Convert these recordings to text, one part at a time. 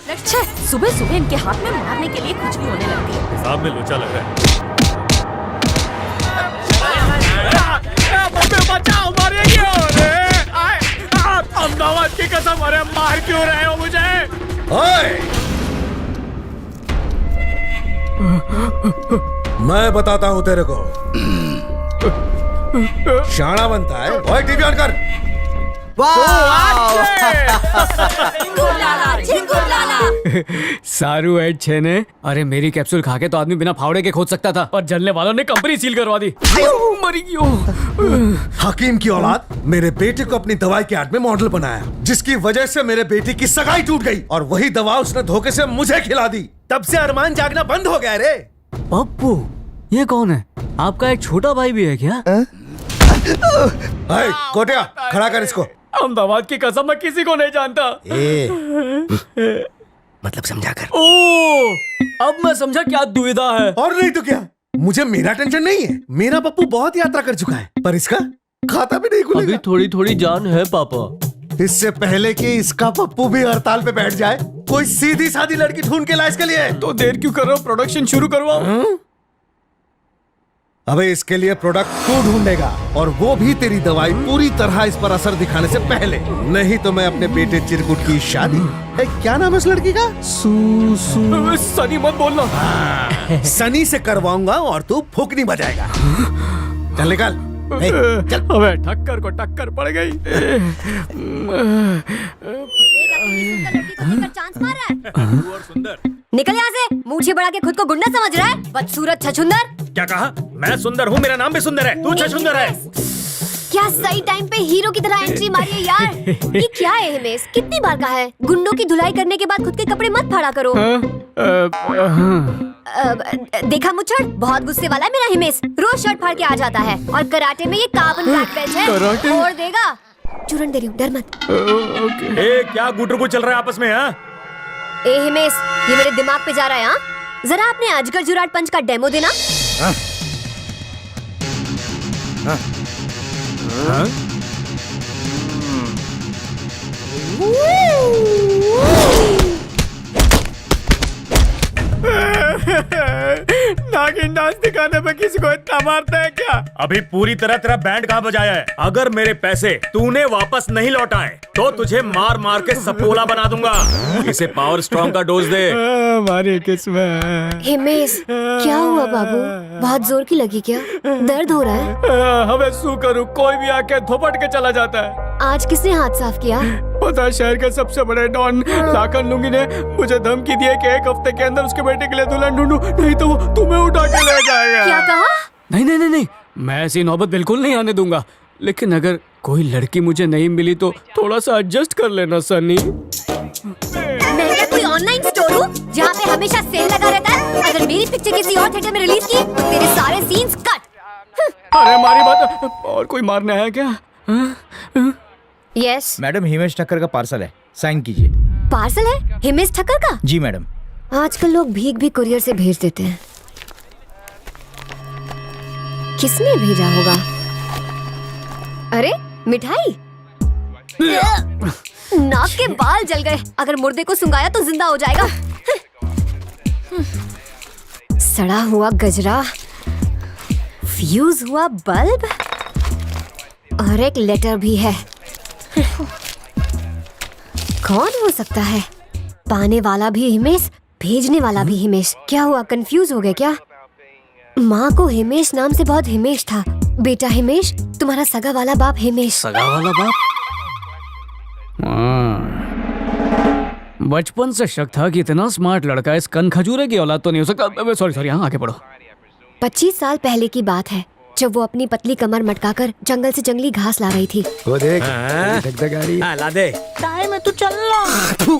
छे, सुबह सुबह इनके हाथ में मारने के लिए कुछ भी होने लगती है। साहब में लोचा लग रहा है। बचाओ, मारेंगे। अहमदाबाद की कसम, अरे मार क्यों रहे हो मुझे? ओए! मैं बताता हूँ तेरे को। शाना बनता है। ओए टीवी ऑन कर। सारू एड छे ने। अरे मेरी कैप्सूल खा के तो आदमी बिना फावड़े के खोद सकता था, पर जलने वालों ने कंपनी सील करवा दी। मरी क्यों? हकीम की औलाद मेरे बेटे को अपनी दवाई के आड़ में मॉडल बनाया, जिसकी वजह से मेरे बेटे की सगाई टूट गई और वही दवा उसने धोखे से मुझे खिला दी। तब से अरमान जागना बंद हो गया रे। पप्पू, ये कौन है? आपका एक छोटा भाई भी है क्या? कोटिया, खड़ा कर इसको। अहमदाबाद की कसम, मैं किसी को नहीं जानता। मतलब समझा कर। ओ, अब मैं समझा क्या दुविधा है। और नहीं तो क्या, मुझे मेरा टेंशन नहीं है। मेरा पप्पू बहुत यात्रा कर चुका है, पर इसका खाता भी नहीं खुलेगा। अभी थोड़ी थोड़ी जान है पापा। इससे पहले कि इसका पप्पू भी हड़ताल पे बैठ जाए, कोई सीधी सादी लड़की ढूंढ के ला इसके लिए। तो देर क्यों कर रहे हो? प्रोडक्शन शुरू करवाओ। अबे इसके लिए प्रोडक्ट तू ढूंढेगा, और वो भी तेरी दवाई पूरी तरह इस पर असर दिखाने से पहले। नहीं तो मैं अपने बेटे चिरकुट की शादी, क्या नाम है उस लड़की का? सनी मत बोलना। सनी से करवाऊंगा और तू फूकनी बजाएगा। चल निकल। अबे ठक्कर को टक्कर पड़ गई। चांस मार रहा है। निकल यहाँ से, मूछे बढ़ा के खुद को गुंडा समझ रहा है, बदसूरत छछुंदर। क्या कहा? मैं सुंदर हूँ, मेरा नाम भी सुंदर है। तू छछुंदर है। क्या सही टाइम पे हीरो की तरह एंट्री मारी है यार। ये क्या है हिमेश? कितनी बार कहा है, गुंडों की धुलाई करने के बाद खुद के कपड़े मत फाड़ा करो। देखा मुच्छड़, बहुत गुस्से वाला है मेरा हिमेश। रोज शर्ट फाड़ के आ जाता है, और कराटे में ये कार्बन ब्लैक बेल्ट है। छोड़ देगा। चूरन दे रही हूँ, डर मत। ए, क्या गुटरगुट चल रहा है आपस में? हाँ, ए हिमेश, ये मेरे दिमाग पे जा रहा है। हाँ, जरा अपने अजगर जुराट पंच का डेमो देना। नागिन डांस दिखाने पे किसी को इतना मारता है क्या? अभी पूरी तरह तेरा बैंड कहाँ बजाया है? अगर मेरे पैसे तूने वापस नहीं लौटाए तो तुझे मार मार के सपोला बना दूंगा। इसे पावर स्ट्रॉन्ग का डोज दे। हमारी किस्मत। हिमेश, क्या हुआ बाबू? बहुत जोर की लगी क्या? दर्द हो रहा है? हमें शू करूं, कोई भी आके थोपट के चला जाता है। आज किसने हाथ साफ किया? पता, शहर के सबसे बड़े डॉन लाखन लुंगी ने मुझे धमकी दी है कि एक हफ्ते के अंदर उसके बेटे के लिए दुल्हन ढूंढूं, नहीं तो वो तुम्हें उठा के ले जाएगा। क्या कहा? नहीं, मैं ऐसी नौबत बिल्कुल नहीं आने दूंगा। लेकिन अगर कोई लड़की मुझे नहीं मिली तो थोड़ा सा एडजस्ट कर लेना सनी। मैं क्या कोई ऑनलाइन स्टोर हूँ जहाँ पे हमेशा सेल लगा रहता है? अगर मेरी पिक्चर किसी और थिएटर में रिलीज की तो तेरे सारे सीन्स कट। अरे हमारी बात, और कोई मारना है क्या? यस मैडम, हिमेश ठक्कर का पार्सल है, साइन कीजिए। पार्सल है हिमेश ठक्कर का? जी मैडम। आजकल लोग भीख भी कुरियर से भेज देते हैं। किसने भेजा होगा? अरे मिठाई। नाक के बाल जल गए। अगर मुर्दे को सुंगाया तो जिंदा हो जाएगा। सड़ा हुआ गजरा, फ्यूज हुआ बल्ब, और एक लेटर भी है। कौन हो सकता है? पाने वाला भी हिमेश, भेजने वाला भी हिमेश। क्या हुआ, कंफ्यूज हो गए क्या? माँ को हिमेश नाम से बहुत हिमेश था। बेटा हिमेश, तुम्हारा सगा वाला बाप हिमेश। सगा वाला बाप? बचपन से शक था कि इतना स्मार्ट लड़का इस कन खजूरे की औलाद तो नहीं हो सकता। सॉरी, हाँ आगे बढ़ो। 25 साल पहले की बात है, जब वो अपनी पतली कमर मटकाकर जंगल से जंगली घास ला रही थी। वो देख, गाड़ी ला दे। टाइम है, तू चल लो।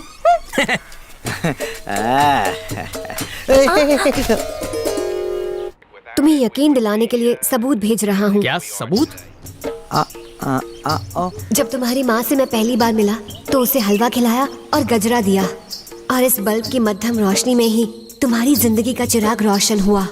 तुम्हें यकीन दिलाने के लिए सबूत भेज रहा हूँ। क्या सबूत? जब तुम्हारी माँ से मैं पहली बार मिला तो उसे हलवा खिलाया और गजरा दिया, और इस बल्ब की मध्यम रोशनी में ही तुम्हारी जिंदगी का चिराग रोशन हुआ।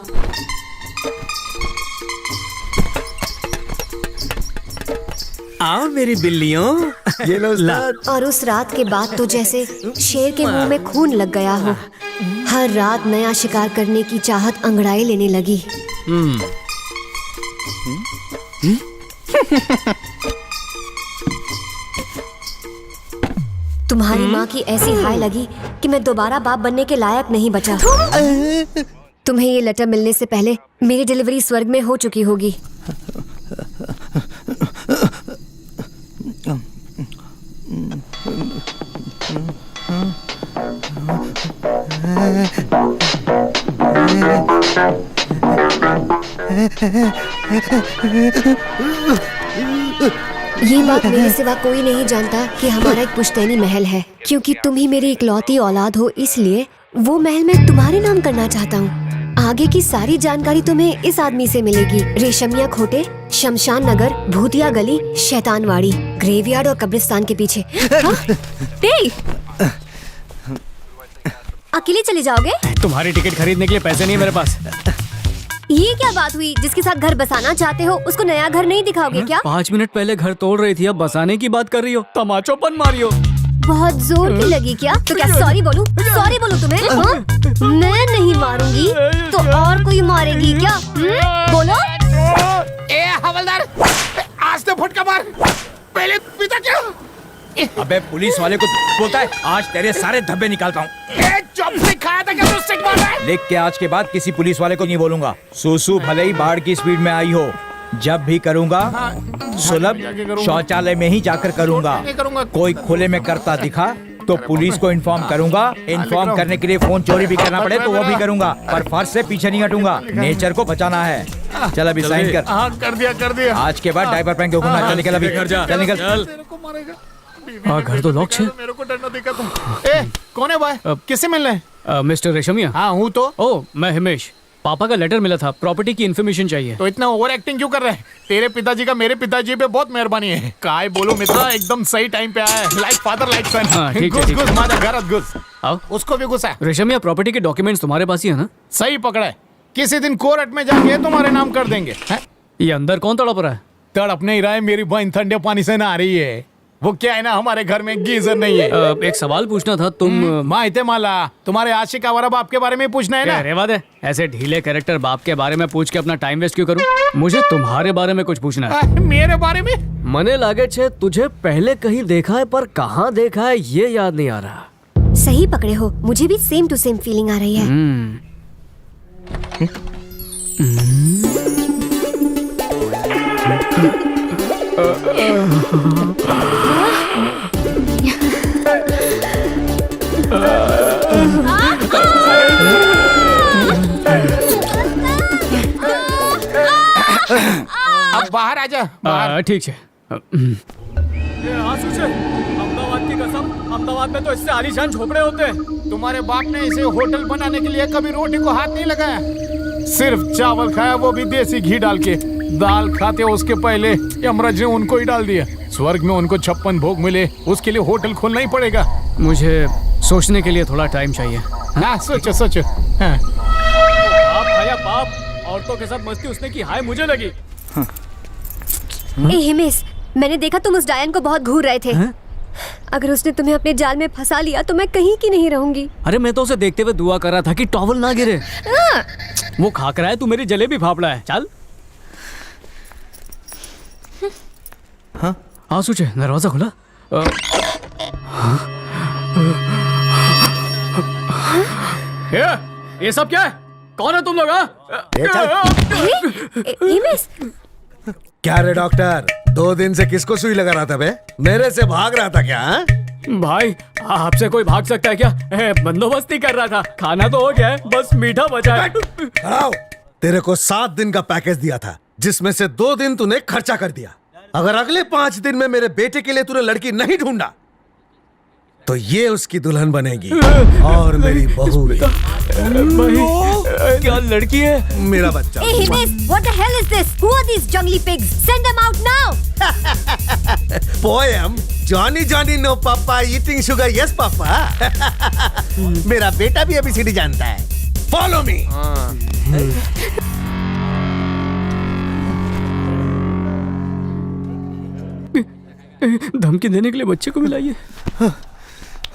आओ मेरी बिल्लियों। ये लो उस्ताद। और उस रात के बाद तो जैसे शेर के मुंह में खून लग गया हो। हर रात नया शिकार करने की चाहत अंगड़ाई लेने लगी। तुम्हारी माँ की ऐसी हाय लगी कि मैं दोबारा बाप बनने के लायक नहीं बचा। तुम्हें ये लेटर मिलने से पहले मेरी डिलीवरी स्वर्ग में हो चुकी होगी। ये बात मेरे सिवा कोई नहीं जानता कि हमारा एक पुश्तैनी महल है, क्योंकि तुम ही मेरी इकलौती औलाद हो, इसलिए वो महल मैं तुम्हारे नाम करना चाहता हूँ। आगे की सारी जानकारी तुम्हें इस आदमी से मिलेगी। रेशमिया खोटे, शमशान नगर, भूतिया गली, शैतानवाड़ी, ग्रेवयार्ड और कब्रिस्तान के पीछे। हाँ? अकेले चले जाओगे? तुम्हारी टिकट खरीदने के लिए पैसे नहीं मेरे पास। ये क्या बात हुई? जिसके साथ घर बसाना चाहते हो उसको नया घर नहीं दिखाओगे क्या? 5 मिनट पहले घर तोड़ रही थी, अब बसाने की बात कर रही हो, तमाचोपन मारी हो। बहुत जोर की लगी क्या? तो क्या सॉरी बोलूं? सॉरी बोलूं तुम्हें? हाँ? मैं नहीं मारूंगी तो और कोई मारेगी क्या? बोलो। ए हवलदार, आज तो फटका मार। पहले पिता क्या? अबे पुलिस वाले को बोलता है, आज तेरे सारे धब्बे निकालता हूँ। चॉपस्टिक खाया था क्या? स्टिक मार रहा है? लिख के आज के बाद किसी पुलिस वाले को नहीं बोलूंगा। सुसु भले ही बाढ़ की स्पीड में आई हो, जब भी करूंगा सुलभ शौचालय में ही जाकर करूंगा। कोई खुले में करता दिखा तो पुलिस को इन्फॉर्म करूंगा। इन्फॉर्म करने के लिए फोन चोरी भी करना पड़े तो वो भी करूंगा, पर फर्ज से पीछे नहीं हटूंगा। नेचर को बचाना है। चल अभी साइन कर। हाँ कर दिया। आज के बाद डायपर पहन के घूमना। चल निकल अभी, चल निकल। घर तो लॉक है। मेरे को डर ना दिखा था। ए कौन है भाई? किससे मिलना है? मिस्टर रेशमिया। हाँ हूँ तो। ओ मैं हिमेश। पापा का लेटर मिला था, प्रॉपर्टी की इन्फॉर्मेशन चाहिए। तो इतना ओवर एक्टिंग क्यों कर रहे हैं? तेरे पिताजी का मेरे पिताजी पे बहुत मेहरबानी है। काय बोलो मित्रा, एकदम सही टाइम पे आया है। लाइक फादर लाइक सन। हाँ, ठीक है, घुस ठीक है। घुस माझा घरात घुस। आओ। उसको भी घुसा। रेशमिया, प्रॉपर्टी के डॉक्यूमेंट्स तुम्हारे पास ही है ना? सही पकड़ा है। किसी दिन कोर्ट में जाके तुम्हारे नाम कर देंगे। ये अंदर कौन तड़प रहा है? तड़प नहीं रहा है, मेरी बहन ठंडे पानी से नहा रही है। वो क्या है ना, हमारे घर में गीजर नहीं है। एक सवाल पूछना था। तुम माहिते माला, तुम्हारे आशिक आवारा बाप के बारे में पूछना है ना? रेवा दे, ऐसे ढीले कैरेक्टर बाप के बारे में पूछ के अपना टाइम वेस्ट क्यों करूं? मुझे तुम्हारे बारे में कुछ पूछना है। मेरे बारे में? मने लागे छे तुझे पहले कहीं देखा है, पर कहाँ देखा है ये याद नहीं आ रहा। सही पकड़े हो, मुझे भी सेम टू सेम फीलिंग आ रही है। अब बाहर आ जा। बाहर। ठीक है। अहमदाबाद की कसम, अहमदाबाद में तो इससे आलीशान झोपड़े होते हैं। तुम्हारे बाप ने इसे होटल बनाने के लिए कभी रोटी को हाथ नहीं लगाया, सिर्फ चावल खाया, वो भी देसी घी डाल के। दाल खाते उसके पहले यमराज ने उनको ही डाल दिया। स्वर्ग में उनको 56 भोग मिले, उसके लिए होटल खोलना ही पड़ेगा। मुझे सोचने के लिए थोड़ा टाइम चाहिए। हाँ सोचो। हाँ। बाप खाया बाप, औरतों के साथ मस्ती उसने की, हाय मुझे लगी। ए हिमेश, मैंने देखा तुम उस डायन को बहुत घूर रहे थे। अगर उसने तुम्हें अपने जाल में फंसा लिया तो मैं कहीं की नहीं रहूंगी। अरे मैं तो उसे देखते हुए दुआ कर रहा था कि टॉवल ना गिरे। वो खाक रहा है, तू मेरी जलेबी फाफड़ा है। चल। हाँ सोचे, दरवाजा खुला। ये सब क्या है? कौन है तुम लोग? हिमेश, क्या रे डॉक्टर, 2 दिन से किसको सुई लगा रहा था बे? मेरे से भाग रहा था क्या? हाँ? भाई आपसे कोई भाग सकता है क्या? बंदोबस्ती कर रहा था। खाना तो हो गया है, बस मीठा बचा है। आओ, तेरे को 7 दिन का पैकेज दिया था, जिसमें से 2 दिन तूने खर्चा कर दिया। अगर अगले 5 दिन में मेरे बेटे के लिए तूने लड़की नहीं ढूंढा तो ये उसकी दुल्हन बनेगी और मेरी बहू भी। क्या लड़की है? मेरा बच्चा। ए Himesh, what the hell is this? Who are these jungly pigs? Send them out now. Poem Johnny Johnny no papa eating sugar yes papa. मेरा बेटा भी ABCD जानता है। Follow me. धमकी देने के लिए बच्चे को मिलाइए।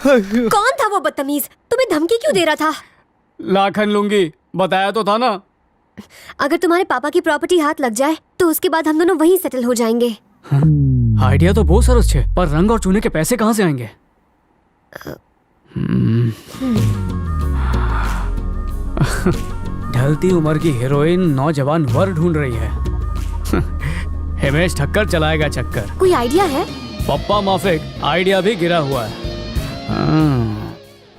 कौन था वो बदतमीज? तुम्हें धमकी क्यों दे रहा था? लाखन लूंगी, बताया तो था ना। अगर तुम्हारे पापा की प्रॉपर्टी हाथ लग जाए तो उसके बाद हम दोनों वहीं सेटल हो जाएंगे। आइडिया तो बहुत सरस है, पर रंग और चूने के पैसे कहाँ से आएंगे? ढलती उम्र की हीरोइन नौजवान वर ढूंढ रही है। हिमेश ठक्कर चलाएगा चक्कर। कोई आइडिया है? पप्पा माफिक, आइडिया भी गिरा हुआ है।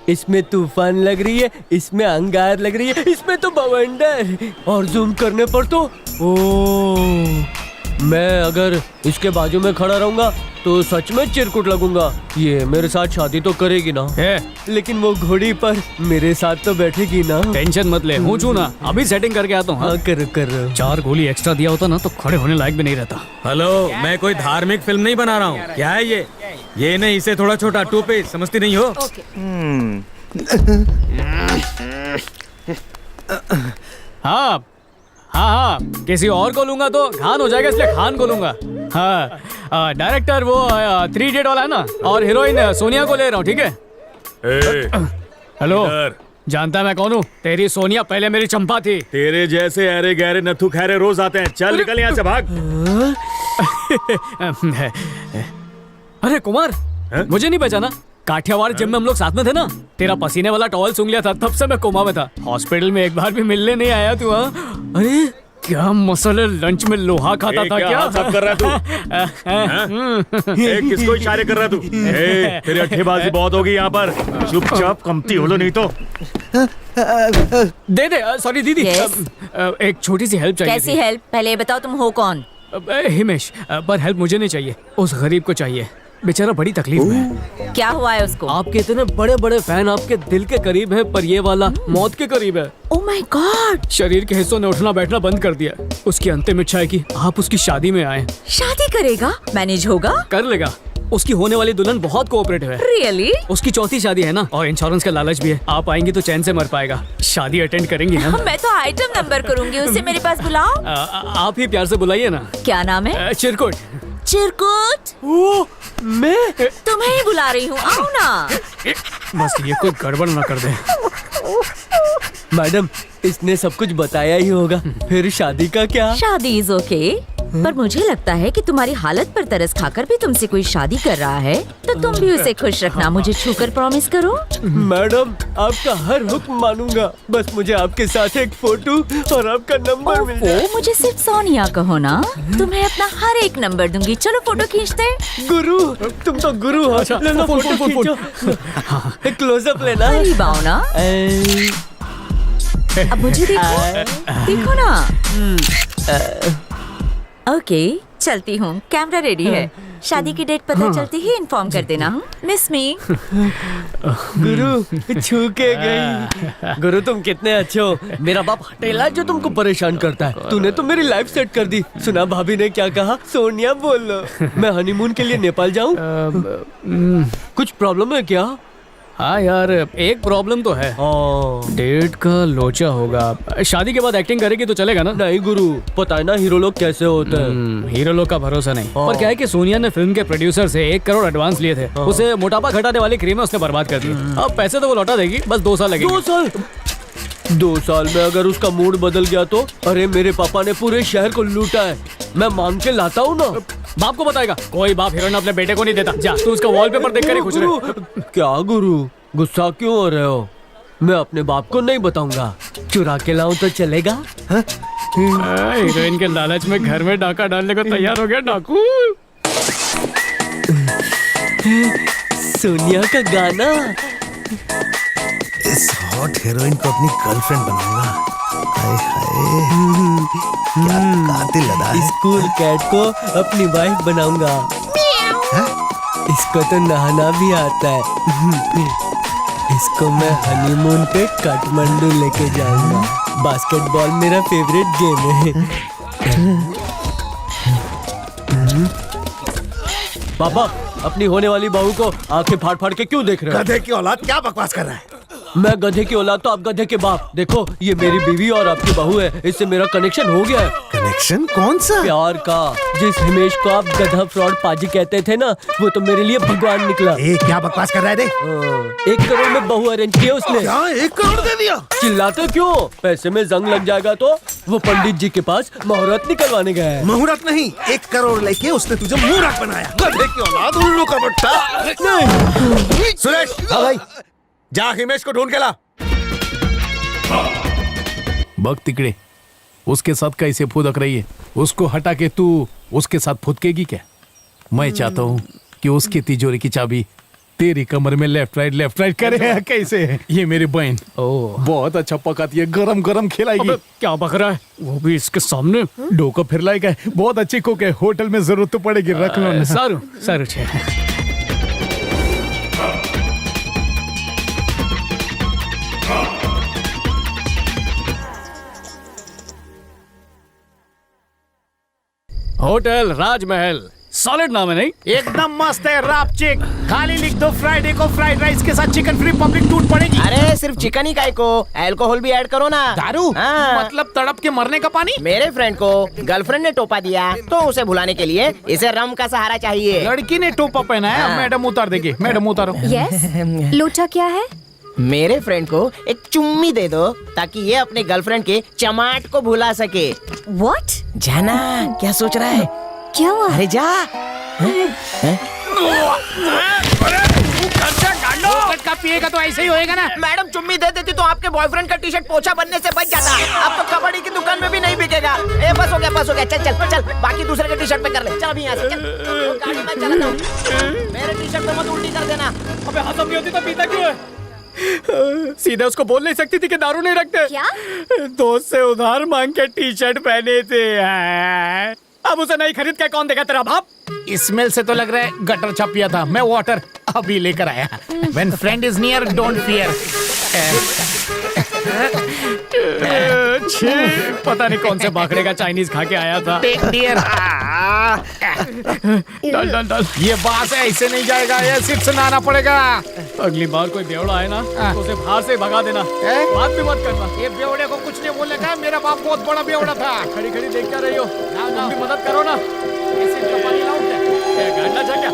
इसमें तूफान लग रही है, इसमें अंगार लग रही है, इसमें तो बवंडर। और जूम करने पर तो मैं अगर इसके बाजू में खड़ा रहूंगा तो सच में चिरकुट लगूंगा। ये मेरे साथ शादी तो करेगी ना, लेकिन वो घोड़ी पर मेरे साथ तो बैठेगी ना। टेंशन मत ले, हूँ चू ना, अभी सेटिंग करके आता हूँ। हाँ कर 4 गोली एक्स्ट्रा दिया होता ना तो खड़े होने लायक भी नहीं रहता। हेलो, मैं कोई धार्मिक फिल्म नहीं बना रहा हूँ। क्या है ये नहीं, इसे थोड़ा छोटा 2 पेज समझती नहीं हो? हाँ हाँ हाँ, किसी और को लूंगा तो खान हो जाएगा, इसलिए खान को लूंगा। हाँ, डायरेक्टर वो 3 डेट वाला है ना, और हीरोइन सोनिया को ले रहा हूँ, ठीक है? हेलो, जानता मैं कौन हूँ? तेरी सोनिया पहले मेरी चंपा थी। तेरे जैसे अरे गहरे नथु खैरे रोज आते हैं। चल निकल यहाँ से, भाग। अरे कुमार, मुझे नहीं पहचाना? काठियावाड़ जिम में हम लोग साथ में थे ना। तेरा पसीने वाला टॉवल सूंघ लिया था, तब से मैं कोमा में था। हॉस्पिटल में एक बार भी मिलने नहीं आया तू। हाँ, अरे क्या मसले, लंच में लोहा खाता था क्या? सब कर रहा तू? किसको इशारे कर रहा तू? तेरी अट्ठेबाजी बहुत होगी यहाँ पर। चुपचाप कमती हो लो, नहीं तो दे दे। सॉरी दीदी, एक छोटी सी हेल्प चाहिए। कैसी हेल्प? पहले बताओ तुम हो कौन? हिमेश, पर हेल्प मुझे नहीं चाहिए, उस गरीब को चाहिए। बेचारा बड़ी तकलीफ में है। क्या हुआ है उसको? आपके इतने बड़े बड़े फैन आपके दिल के करीब है, पर ये वाला मौत के करीब है। Oh my God! शरीर के हिस्सों ने उठना बैठना बंद कर दिया। उसकी अंतिम इच्छा है कि आप उसकी शादी में आए। शादी करेगा? मैनेज होगा? कर लेगा। उसकी होने वाली दुल्हन बहुत कोऑपरेटिव है। रियली? उसकी 4थी शादी है ना, और इंश्योरेंस का लालच भी है। आप आएंगी तो चैन से मर पाएगा। शादी अटेंड करेंगी ना? मैं तो आइटम नंबर करूंगी, उसे मेरे पास बुलाओ। आप ही प्यार से बुलाइए ना। क्या नाम है? चिरकुट। चिरकुट? मैं तुम्हें ही बुला रही हूँ, आओ ना। बस ये कोई गड़बड़ ना कर दे। मैडम, इसने सब कुछ बताया ही होगा, फिर शादी का क्या? शादी इज ओके, पर मुझे लगता है कि तुम्हारी हालत पर तरस खाकर भी तुमसे कोई शादी कर रहा है, तो तुम भी उसे खुश रखना। मुझे छूकर प्रॉमिस करो। मैडम, आपका हर हुक्म मानूंगा, बस मुझे आपके साथ एक फोटो और आपका नंबर मिल जाए। मुझे सिर्फ सोनिया कहो ना, तुम्हें अपना हर एक नंबर दूंगी। चलो फोटो खींचते। गुरु, तुम तो गुरु हो। ले लो, फोटो खींचो। क्लोजअप लेना। करीब आओ ना। अब मुझे देखो ना। ओके, चलती हूँ, कैमरा रेडी है। शादी की डेट पता चलती ही इन्फॉर्म कर देना। मिस मी। गुरु, छू के गई। गुरु, तुम कितने अच्छे हो। मेरा बाप हटेला जो तुमको परेशान करता है, तूने तो मेरी लाइफ सेट कर दी। सुना भाभी ने क्या कहा? सोनिया बोल लो। मैं हनीमून के लिए नेपाल जाऊँ? कुछ प्रॉब्लम है क्या? हाँ यार, एक प्रॉब्लम तो है। डेट का लोचा होगा। शादी के बाद एक्टिंग करेगी तो चलेगा ना? नहीं गुरु, पता है ना हीरो लोग कैसे होते हैं। हीरो लोग का भरोसा नहीं। पर क्या है कि सोनिया ने फिल्म के प्रोड्यूसर से 1 करोड़ एडवांस लिए थे। उसे मोटापा घटाने वाली क्रीम उसने बर्बाद कर दी। अब पैसे तो वो लौटा देगी, बस 2 साल लगेंगे। 2 साल? 2 साल में अगर उसका मूड बदल गया तो? अरे मेरे पापा ने पूरे शहर को लूटा है, मैं मांग के लाता हूँ ना। बाप को बताएगा? कोई बाप हीरोइन अपने बेटे को नहीं देता। जा, तू उसका वॉलपेपर देख कर ही खुश रहे। क्या गुरु, गुस्सा क्यों हो रहे हो? मैं अपने बाप को नहीं बताऊंगा। चुरा के लाऊं तो चलेगा? हीरोइन के लालच में घर में डाका डालने को तैयार हो गया डाकू। सोनिया का गाना। इस हॉट हीरोइन को अपनी गर्लफ्रेंड बनाऊंगा। हाय हाय, क्या कातिल अदा है। स्कूल कैट को अपनी वाइफ बनाऊंगा। इसको तो नहाना भी आता है। इसको मैं हनीमून पे काठमांडू लेके जाऊंगा। बास्केटबॉल मेरा फेवरेट गेम है। पापा, अपनी होने वाली बहू को आंखें फाड़ फाड़ के क्यों देख रहे हो? गधे की औलाद, क्या बकवास कर रहा है? मैं गधे की औलाद तो आप गधे के बाप। देखो, ये मेरी बीवी और आपकी बहू है, इससे मेरा कनेक्शन हो गया है। कनेक्शन? कौन सा? प्यार का। जिस हिमेश को आप गधा फ्रॉड पाजी कहते थे ना, वो तो मेरे लिए भगवान निकला। ए, क्या बकवास कर रहा है? दे 1 करोड़ में बहू अरेंज की उसने। क्या 1 करोड़ दे दिया? चिल्लाते क्यों? पैसे में जंग लग जाएगा तो। वो पंडित जी के पास मुहूर्त निकलवाने गया है। मुहूर्त नहीं, 1 करोड़ लेके उसने तुझे मुहूर्त बनाया। गधे की औलाद, उल्लू का बट्टा। सुरेश, हाँ भाई, जा हिमेश को ढूंढ के ला। बग तिकड़े, उसके साथ कैसे फुदक रही है? उसको हटा के तू उसके साथ फुदकेगी क्या? मैं चाहता हूँ कि उसकी तिजोरी की चाबी तेरी कमर में लेफ्ट राइट करे। कैसे? ये मेरी बहन बहुत अच्छा पकाती है, गरम गरम खिलाएगी। क्या बक रहा है? वो भी इसके सामने। डोका फिर लाएगा, बहुत अच्छी कुक है, होटल में जरूरत तो पड़ेगी, रख लो ना। सारू छे। होटल राजमहल, सॉलिड नाम है नहीं? एकदम मस्त है रापचिक। खाली लिख दो फ्राइडे को फ्राइड राइस के साथ चिकन फ्री पब्लिक टूट पड़ेगी। अरे सिर्फ चिकन ही काहे को, अल्कोहल भी ऐड करो ना। दारू? हाँ। मतलब तड़प के मरने का पानी? मेरे फ्रेंड को गर्लफ्रेंड ने टोपा दिया तो उसे भुलाने के लिए इसे रम का सहारा चाहिए। लड़की ने टोपा पहना है। हाँ। मैडम उतार देगी। मैडम उतारो। यस। लोचा क्या है? मेरे फ्रेंड को एक चुम्मी दे दो ताकि ये अपने गर्लफ्रेंड के चमाट को भुला सके। व्हाट? जाना, क्या सोच रहा है? क्या हुआ? अरे जा। का पिएगा तो ऐसे ही होएगा ना। मैडम चुम्मी दे देती तो आपके बॉयफ्रेंड का टी शर्ट पोछा बनने से बच जाता। अब तो कबड्डी की दुकान में भी नहीं बिकेगा। ए बस हो गया, चल बाकी दूसरे के टी शर्ट पे कर ले। चल अभी यहाँ से चल। गाड़ी में चला जाओ। मेरे टी शर्ट पे मत उल्टी कर देना। अबे हसम नहीं होती तो पीता क्यों है? सीधे उसको बोल नहीं सकती थी कि दारू नहीं रखते? क्या? दोस्त से उधार मांग के टी शर्ट पहने थे। अब उसे नहीं खरीद के कौन देगा? तेरा बाप? स्मेल से तो लग रहा है गटर छप पिया था। मैं वाटर अभी लेकर आया। When friend is near, don't fear. पता नहीं कौन से बाखड़े का चाइनीज खा के आया था। Take dear. डाल। ये बात है, ऐसे नहीं जाएगा, ये सिर्फ सुनाना पड़ेगा। अगली बार कोई बेवड़ा आए ना तो उसे बाहर से भगा देना। बात भी मत करना। ये बेवड़े को कुछ नहीं बोलने का। मेरा बाप बहुत बड़ा बेवड़ा था। खड़ी देख क्या रही हो? तुम भी मदद करो ना। ऐसे चपाती लाऊं क्या? गाड़ना चाह क्या?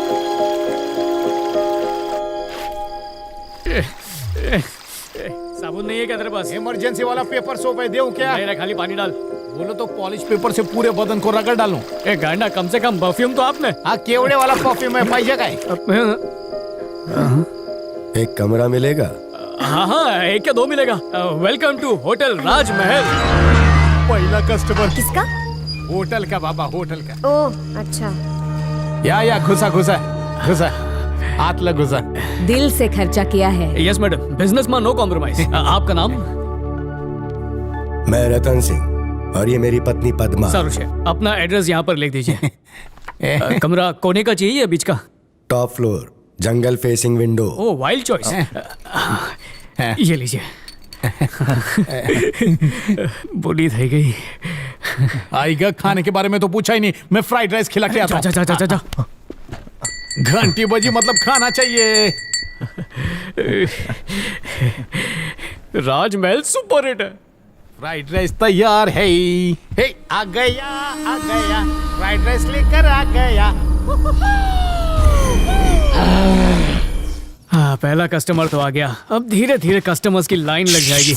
साबुन नहीं है क्या तेरे पास? इमरजेंसी वाला पेपर सोप है, देऊं क्या? नहीं, खाली पानी डाल। बोलो तो पॉलिश पेपर से पूरे बदन को रगड़ डालूं। गांडा, कम से कम परफ्यूम तो आपने। हाँ, केवड़े वाला परफ्यूम है, पाइए का है। एक कमरा मिलेगा? हाँ, एक या 2 मिलेगा। वेलकम टू होटल राजमहल। पहला कस्टमर किसका? होटल का बाबा, होटल का। ओह अच्छा। या घुसा हाथ लग घुसा। दिल से खर्चा किया है। यस मैडम, बिजनेस में नो कॉम्प्रोमाइज। आपका नाम? मैं रतन सिंह और ये मेरी पत्नी पद्मा। सारुष है। अपना एड्रेस यहाँ पर लिख दीजिए। कमरा कोने का चाहिए या बीच का? टॉप फ्लोर, जंगल फेसिंग विंडो। ओह, वाइल्ड चॉइस। ये लीजिए। बोली थी गई। आएगा, खाने के बारे में तो पूछा ही नहीं। मैं फ्राइड राइस खिला के आता हूं। जा। घंटी बजी मतलब खाना चाहिए। राजमहल सुपर हिट है। फ्राइड राइस तैयार है। हे, आ गया फ्राइड राइस लेकर आ गया। हाँ, पहला कस्टमर तो आ गया। अब धीरे धीरे कस्टमर्स की लाइन लग जाएगी।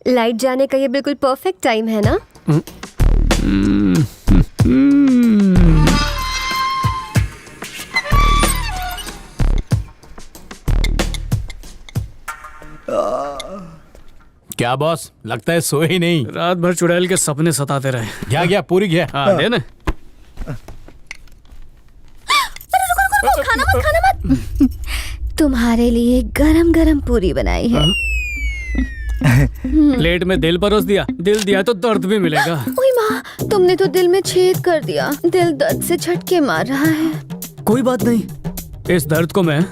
लाइट जाने का ये बिल्कुल परफेक्ट टाइम है ना? क्या बॉस, लगता है सोए ही नहीं। रात भर चुड़ैल के सपने सताते रहे। गया पूरी गया। हाँ, दे ना। खाना मत। तुम्हारे लिए गरम गरम पूरी बनाई है। प्लेट में दिल परोस दिया। दिल दिया तो दर्द भी मिलेगा। ओए माँ, तुमने तो दिल में छेद कर दिया। दिल दर्द से झटके मार रहा है। कोई बात नहीं, इस दर्द को मैं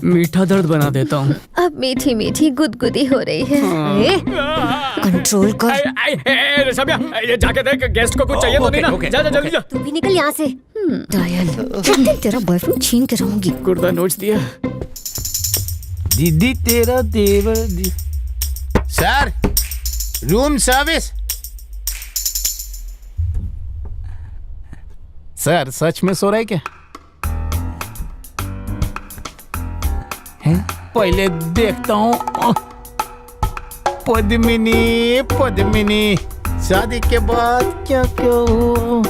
मीठा दर्द बना देता हूँ। अब मीठी मीठी गुदगुदी हो रही है। कंट्रोल कर। रशमिया, ये जाके देख गेस्ट को कुछ चाहिए तो नहीं ना? जा जल्दी जा। तू भी निकल यहाँ से। डायल, तेरा बॉयफ्रेंड छीन के रहूंगी। गुर्दा नोच दिया। दीदी तेरा देवर सर, रूम सर्विस। सर सच में सो रहा है क्या? हैं? पहले देखता हूँ। पद्मिनी, पद्मिनी, शादी के बाद क्या क्या हो,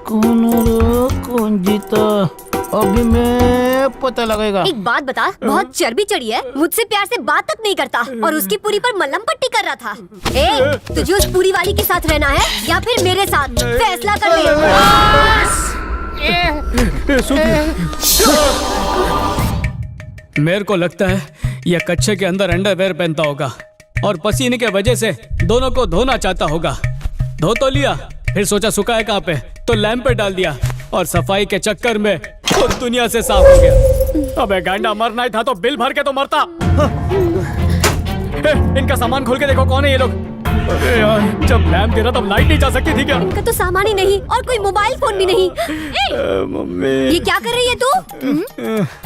कौन रो, कौन जीता, अभी मैं पता लगेगा। एक बात बता, बहुत चर्बी चढ़ी है, मुझसे प्यार से बात तक नहीं करता और उसकी पूरी पर मलहम पट्टी कर रहा था। ए, तुझे उस पूरी वाली के साथ रहना है या फिर मेरे साथ? फैसला कर ले। मेरे को लगता है यह कच्चे के अंदर अंडरवेयर पहनता होगा और पसीने के वजह से दोनों को धोना चाहता होगा। धो तो लिया, फिर सोचा सुखा है कहाँ पे, तो लैंप पे डाल दिया और सफाई के चक्कर में खुद दुनिया से साफ हो गया। अबे गांडा, मरना ही था तो बिल भर के तो मरता। इनका सामान खोल के देखो, कौन है ये लोग? अरे यार, जब लैंप गिरा तब लाइट नहीं जा सकती थी क्या? इनका तो सामान ही नहीं और कोई मोबाइल फोन भी नहीं। मम्मी, ये क्या कर रही है तू?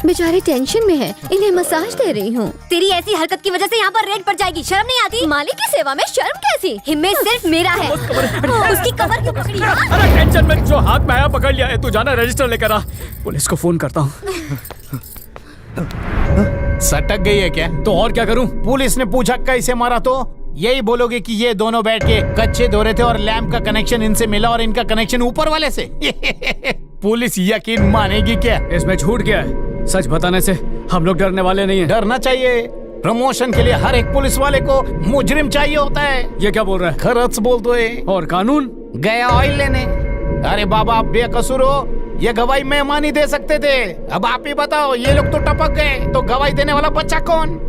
बेचारी टेंशन में है, इन्हें मसाज दे रही हूँ। तेरी ऐसी हरकत की वजह से यहाँ पर रेड पड़ जाएगी, शर्म नहीं आती? मालिक की सेवा में शर्म कैसी? हिम्मत सिर्फ मेरा है। उसकी कमर क्यों पकड़ी? अरे टेंशन में जो हाथ में आया पकड़ लिया है। तू जाना रजिस्टर लेकर आ, पुलिस को फोन करता हूँ। सटक गई है क्या? तो और क्या करूँ? पुलिस ने पूछा कैसे मारा तो यही बोलोगे कि ये दोनों बैठ के कच्चे धो रहे थे और लैंप का कनेक्शन इनसे मिला और इनका कनेक्शन ऊपर वाले से। पुलिस यकीन मानेगी क्या? इसमें झूठ क्या है? सच बताने से हम लोग डरने वाले नहीं हैं। डरना चाहिए। प्रमोशन के लिए हर एक पुलिस वाले को मुजरिम चाहिए होता है। ये क्या बोल रहा है? खरच बोल दो है। और कानून? गया ऑयल लेने। अरे बाबा, आप बेकसूर हो, ये गवाही मेहमान ही दे सकते थे। अब आप ही बताओ, ये लोग तो टपक गए, तो गवाही देने वाला बच्चा कौन?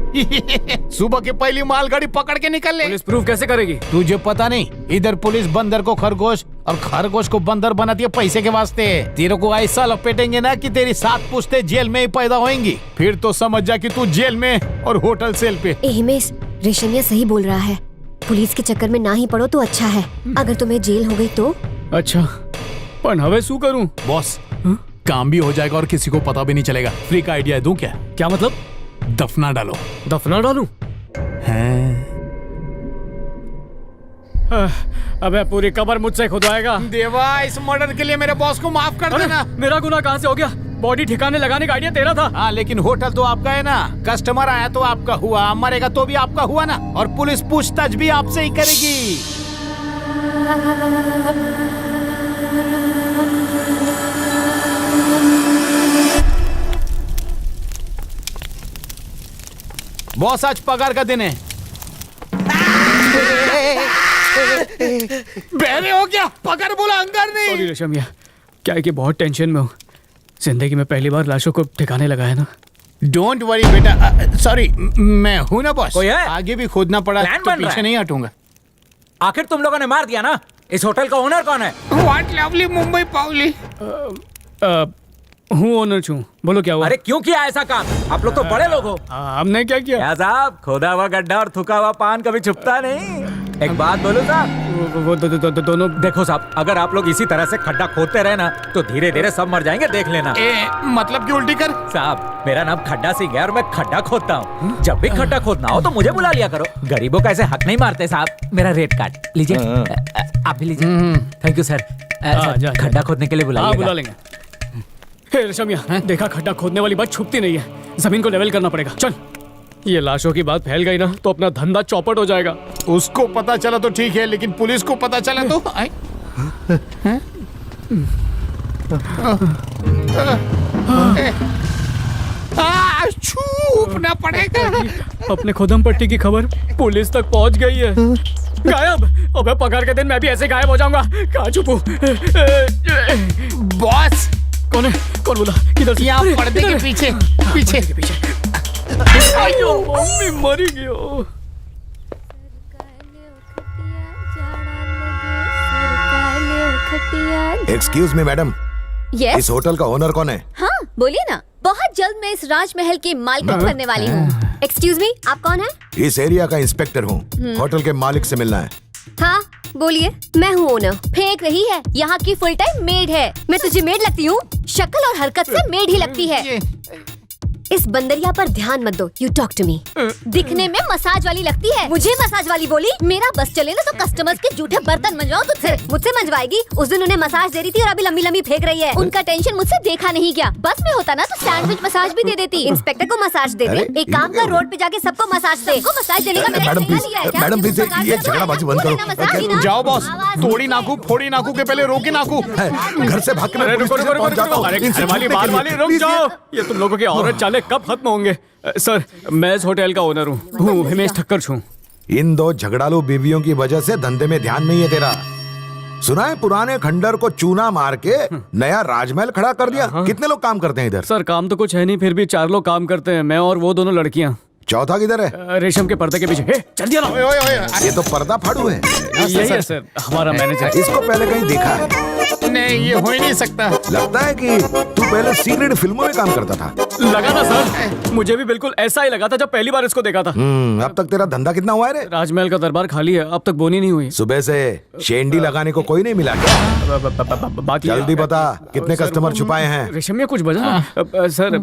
सुबह की पहली मालगाड़ी पकड़ के निकल ले। पुलिस प्रूफ कैसे करेगी? तुझे पता नहीं, इधर पुलिस बंदर को खरगोश और खरगोश को बंदर बनाती है पैसे के वास्ते। तेरे को ऐसा लपेटेंगे ना कि तेरी 7 पुश्ते जेल में ही पैदा होंगी। फिर तो समझ जा कि तू जेल में और होटल सेल पे। हिमेश, रेशमिया सही बोल रहा है। पुलिस के चक्कर में ना ही पड़ो तो अच्छा है। अगर तुम्हें जेल हो गई तो? अच्छा, पर हवे शू करूं? बॉस, काम भी हो जाएगा और किसी को पता भी नहीं चलेगा। फ्री का आइडिया दूं क्या? क्या मतलब? दफना डालो। दफना डालूं? अबे पूरी कब्र मुझसे खुदवाएगा। देवा, इस मर्डर के लिए मेरे बॉस को माफ कर देना। मेरा गुनाह कहाँ से हो गया? बॉडी ठिकाने लगाने का आइडिया तेरा था। हाँ, लेकिन होटल तो आपका है ना। कस्टमर आया तो आपका हुआ, मरेगा तो भी आपका हुआ ना। और पुलिस पूछताछ भी आपसे ही करेगी। बॉस, आज पगार का दिन है। बहरे हो क्या? पगार बोला, अंगार नहीं। सॉरी रेशमिया, क्या है कि बहुत टेंशन में हूँ। जिंदगी में पहली बार लाशों को ठिकाने लगाया ना। डोंट वरी बेटा। सॉरी, मैं हूँ ना बॉस। कोई है? आगे भी खोदना पड़ा प्लान तो बन रहा पीछे है। नहीं हटूंगा। आखिर तुम लोगों ने मार दिया ना। इस होटल का ओनर कौन है? व्हाट लवली मुंबई पावली। हूँ ओनर छू। बोलो क्या हुआ? अरे क्यों किया ऐसा काम? आप लोग तो बड़े लोग हो। हमने क्या किया? क्या साहब, खोदा हुआ गड्ढा और थुका हुआ पान कभी छुपता नहीं। एक बात बोलो साहब, वो दोनों। देखो साहब, अगर आप लोग इसी तरह से खड्डा खोदते रहे ना तो धीरे धीरे सब मर जाएंगे, देख लेना। मतलब कि उल्टी कर। साहब, मेरा नाम खड्डा सिंह है और मैं खड्डा खोदता हूँ। जब भी खड्डा खोदना हो तो मुझे बुला लिया करो। गरीबों का ऐसे हक नहीं मारते साहब। मेरा रेट कार्ड लीजिए। आप भी लीजिए। Thank you sir. खड्डा खोदने के लिए बुला बुला लेंगे। रेशमिया, देखा, खड्डा खोदने वाली बात छुपती नहीं है। जमीन को लेवल करना पड़ेगा। चल, ये लाशों की बात फैल गई ना तो अपना धंधा चौपट हो जाएगा। उसको पता चला तो ठीक है, लेकिन पुलिस को पता चला तो छूपना पड़ेगा। अपने खुदम पट्टी की खबर पुलिस तक पहुंच गई है। गायब। अबे पगार के दिन मैं भी ऐसे गायब हो जाऊंगा। कहाँ छुपूं? बॉस, कौन है? कौन बोला? किधर से? यहाँ पर्दे के पीछे। पीछे के पीछे। अयो, मम्मी मरी गई। Excuse me madam, yes. इस होटल का ओनर कौन है? हाँ, बोलिए ना। बहुत जल्द मैं इस राजमहल की मालकिन बनने वाली हूँ। एक्सक्यूज मी, आप कौन है? इस एरिया का इंस्पेक्टर हूँ। होटल के मालिक से मिलना है। हाँ, बोलिए। मैं हूँ ओनर। फेंक रही है, यहाँ की फुल टाइम मेड है। मैं तुझे मेड लगती हूँ? शक्ल और हरकत से मेड ही लगती है। इस बंदरिया पर ध्यान मत दो। You talk to me. दिखने में मसाज वाली लगती है। मुझे मसाज वाली बोली? मेरा बस चले ना तो कस्टमर्स के जूठे बर्तन मंजवाओ तुझसे। मुझसे मंजवाएगी? उस दिन उन्हें मसाज दे रही थी और अभी लंबी लंबी फेंक रही है। उनका टेंशन मुझसे देखा नहीं गया। बस में होता ना तो सैंडविच मसाज भी दे देती। इंस्पेक्टर को मसाज दे दे। एक काम कर, रोड पे जाके सबको मसाज दे। सबको मसाज देने का मैंने मैडम ठेका प्लीज, लिया है क्या? मैडम प्लीज, किसी ये प्रकार झगड़ाबाजी बंद बोले करो। ना मसाज ही ना। जाओ बॉस, आवाज तोड़ी नाकू फोड़ी नाकू के पहले रोकी नाकू। घर से भाग के मैं पुलिस स्टेशन पहुंच जाता हूं। अरे इनसे घर वाली छूटने बात के लिए। वाली रुक प्लीज, जाओ। ये तुम लोगों के औरत चाले कब खत्म होंगे? सर, मैं इस होटल का ओनर हूँ, हिमेश ठक्कर छूं। इन दो झगड़ालू बीवियों की वजह से धंधे में ध्यान नहीं है तेरा। सुना है पुराने खंडर को चूना मार के नया राजमहल खड़ा कर दिया। कितने लोग काम करते हैं इधर? सर, काम तो कुछ है नहीं, फिर भी 4 लोग काम करते हैं, मैं और वो दोनों लड़कियां। चौथा किधर है? रेशम के पर्दे के पीछे। हे, चल दिया ना। ओए ओए ओए, ये तो पर्दा फाड़ू है। यही है सर, हमारा मैनेजर। इसको पहले कहीं देखा है? नहीं ये हो ही नहीं सकता। लगता है कि तू पहले सीक्रेट फिल्मों में काम करता था। लगा ना सर, मुझे भी बिल्कुल ऐसा ही लगा था जब पहली बार इसको देखा था। अब तक तेरा धंधा कितना हुआ है रे? राजमहल का दरबार खाली है, अब तक बोनी नहीं हुई। सुबह से शेंडी लगाने को कोई नहीं मिला क्या? बात ये- जल्दी बता, कितने कस्टमर छुपाए हैं? रेशम में कुछ बजा सर,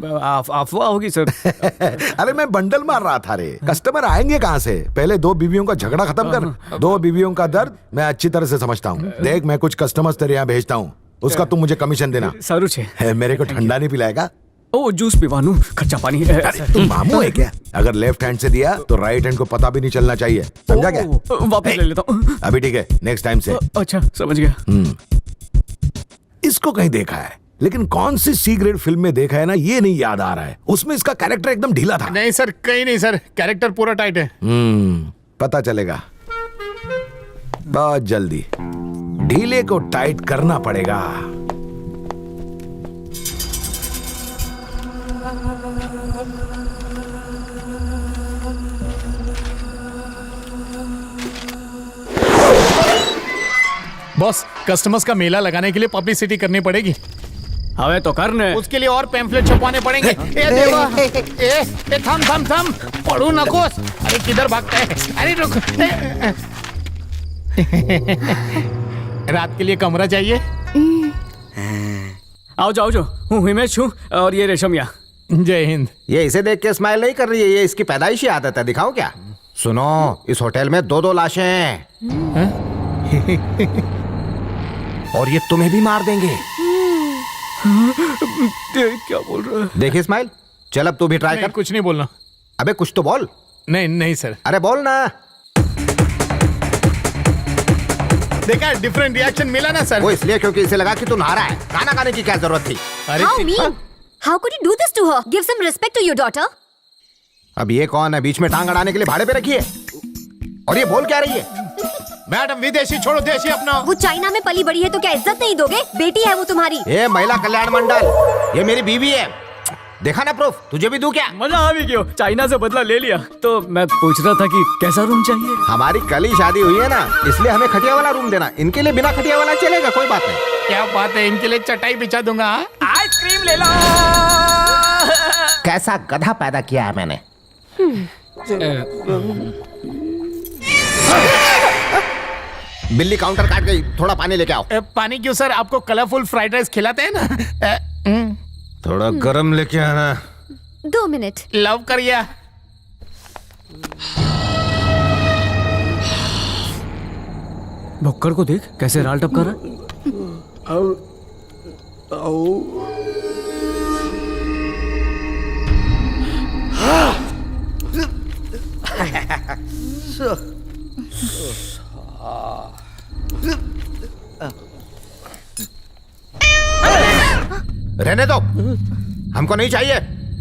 अफवाह होगी सर। अरे मैं बंडल मार रहा था रे। कस्टमर आएंगे कहाँ से? पहले 2 बीवियों का झगड़ा खत्म कर। 2 बीवियों का दर्द मैं अच्छी तरह से समझता हूँ। देख, मैं कुछ कस्टमर्स तेरे यहाँ भेजता हूँ, उसका तुम मुझे कमीशन देना। सारू छे। मेरे को ठंडा नहीं पिलाएगा? ओ जूस पिवानू, खर्चा पानी। अरे तुम मामू है क्या? अगर लेफ्ट हैंड से दिया तो राइट हैंड को पता भी नहीं चलना चाहिए, समझा क्या? वापस ले लेता हूँ। अभी ठीक है, नेक्स्ट टाइम से। अच्छा, समझ गया। इसको कहीं देखा है, लेकिन कौन सी सी ग्रेड फिल्म में देखा है ना, ये नहीं याद आ रहा है। उसमें इसका कैरेक्टर एकदम ढीला था। नहीं सर, कहीं नहीं सर, कैरेक्टर पूरा टाइट है। पता चलेगा बहुत जल्दी। ढीले को टाइट करना पड़ेगा। बॉस, कस्टमर्स का मेला लगाने के लिए पब्लिसिटी करनी पड़ेगी। हवे तो करने। उसके लिए और पैम्फलेट छपवाने पड़ेंगे। ए देवा, ए थम थम थम, पढ़ू नकोस। अरे किधर भागता है? अरे रुक। रात के लिए कमरा चाहिए। आओ जाओ जो, हूँ हिमेश हूँ और ये रेशमिया। जय हिंद। ये इसे देख के स्माइल नहीं कर रही है, ये इसकी पैदाइशी आदत है। दिखाओ क्या? सुनो, इस होटल में 2-2 लाशें हैं। और ये तुम्हें भी मार देंगे। क्या बोल रहा है? देखिए स्माइल, चल अब तू भी ट्राई नहीं, कर। कुछ नहीं बोलना। अबे कुछ तो बोल। नहीं नहीं सर। अरे बोल ना। देखा, डिफरेंट रिएक्शन मिला ना सर। वो इसलिए क्योंकि इसे लगा कि तू नहा रहा है। खाना खाने की क्या जरूरत थी? अरे How mean? How could you do this to her? Give some respect to your daughter. अब ये कौन है? बीच में टांग अड़ाने के लिए भाड़े पे रखी है। और ये बोल क्या रही है? मैडम, विदेशी छोड़ो, देशी अपना। वो चाइना में पली बड़ी है तो क्या इज्जत नहीं दोगे? बेटी है वो तुम्हारी। ये महिला कल्याण मंडल, ये मेरी बीवी है। देखा ना प्रूफ? तुझे भी दूं क्या? मजा आ भी क्यों? चाइना से बदला ले लिया। तो मैं पूछ रहा था कि कैसा रूम चाहिए? हमारी कल ही शादी हुई है ना, इसलिए हमें खटिया वाला रूम देना। इनके लिए बिना खटिया वाला चलेगा, कोई बात नहीं। क्या बात है, इनके लिए चटाई बिछा दूंगा। आइसक्रीम ले लो। कैसा गधा पैदा किया है मैंने। बिल्ली काउंटर काट गई, थोड़ा पानी लेके आओ। पानी क्यों सर? आपको कलरफुल फ्राइड राइस खिलाते हैं ना। थोड़ा गरम लेके आना। 2 मिनट। लव करिए। भुक्कड़ को देख कैसे राल टपका रहा है। रहने दो, हमको नहीं चाहिए।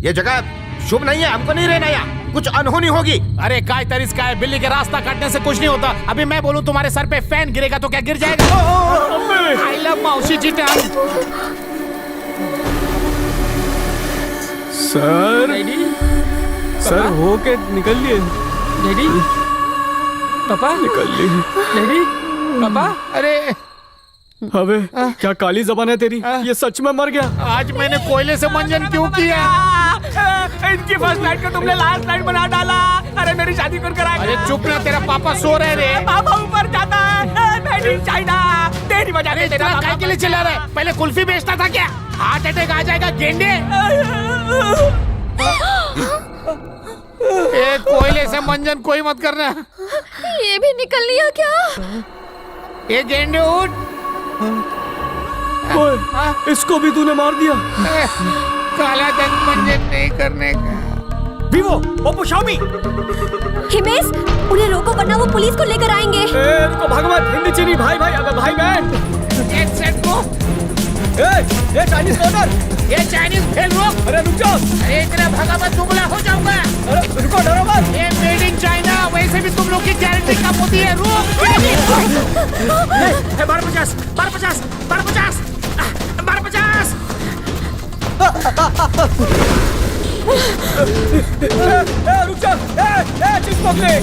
ये जगह शुभ नहीं है, हमको नहीं रहना यहाँ। कुछ अनहोनी होगी। अरे काय तरीस का है, बिल्ली के रास्ता काटने से कुछ नहीं होता। अभी मैं बोलूं तुम्हारे सर पे फैन गिरेगा तो क्या गिर जाएगा? आई लव मौसी जी टांग। सर, सर हो के निकल लिए। डैडी, पापा निकल लिए। डैडी, पापा। अरे अबे क्या काली जबान है तेरी? ये सच में मर गया। आज मैंने कोयले से मंजन क्यों किया? इनकी फर्स्ट नाइट को तुमने लास्ट नाइट बना डाला। अरे मेरी शादी कर करा। अरे चुप ना, तेरा पापा सो रहे रे। पापा ऊपर जाता है। Made in China. तेरी वजह से तेरा काय के लिए चिल्ला रहा है? पहले कुल्फी बेचता था क्या? हार्ट अटैक आ जाएगा गेंडे। ए, कोयले से मंजन कोई मत करना। ये भी निकल लिया क्या? ये गेंडे उठ। इसको भी तूने मार दिया। काला धन मंजन नहीं करने का। Vivo, Oppo, Xiaomi. हिमेश उन्हें रोको वरना वो पुलिस को लेकर आएंगे। इनको भगवत हिंदी चीनी भाई भाई अबे भाई बहन। एक सेट को। ये चाइनीज कॉर्नर। ये चाइनीज फेल रोक। अरे रुक जाओ। अरे इतना भगा मत, दुबला हो जाऊंगा। अरे रुको, डरो मत। ये मेड इन चाइना, वैसे भी तुम लोग की गारंटी कम होती है। रोक। 1250, 1250, 1250, 1250। रुक जा। चिंचोले।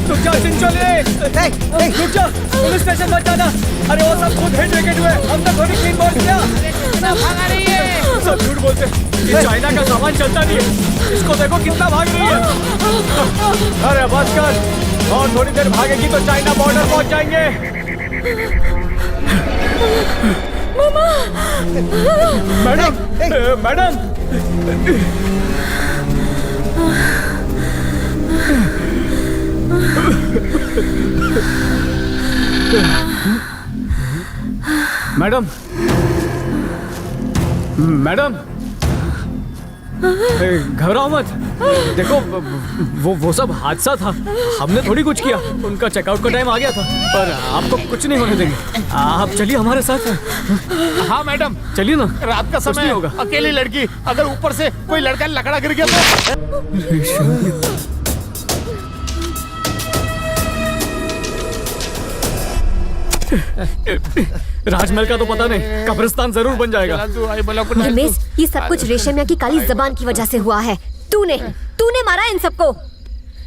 रुक जा चिंचोले। रुक जा, पुलिस स्टेशन मत जाना। अरे वो सब खुद हिट विकेट हुए, हमने थोड़ी क्लीन बॉल किया। कितना भागा रही है। सब झूठ बोलते, ये चाइना का सामान चलता नहीं है। इसको देखो कितना भाग रही है। अरे बस कर, और थोड़ी देर भागेगी तो चाइना बॉर्डर पहुंच जाएंगे। Madam, madam. मैडम, मैडम, घबराओ मत। देखो वो सब हादसा था, हमने थोड़ी कुछ किया। उनका चेकआउट का टाइम आ गया था, पर आपको कुछ नहीं होने देंगे। आप चलिए हमारे साथ। हाँ मैडम, चलिए ना, रात का कुछ समय नहीं होगा। अकेली लड़की, अगर ऊपर से कोई लड़का लकड़ा गिर गया तो। राजमहल का तो पता नहीं, कब्रिस्तान जरूर बन जाएगा। हिमेश ये सब कुछ रेशमिया की काली जबान की वजह से हुआ है। तूने मारा इन सबको।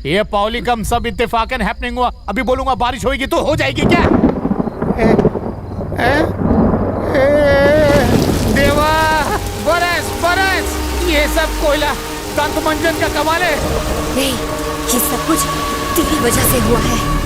ये पौली कम सब इत्तेफाकन हैपनिंग हुआ। अभी बोलूंगा बारिश होगी तो हो जाएगी क्या? देवा, बरस बरस। ये सब कोयला दंत मंजन का कमाल है। नहीं, ये सब कुछ तेरी वजह से हुआ है।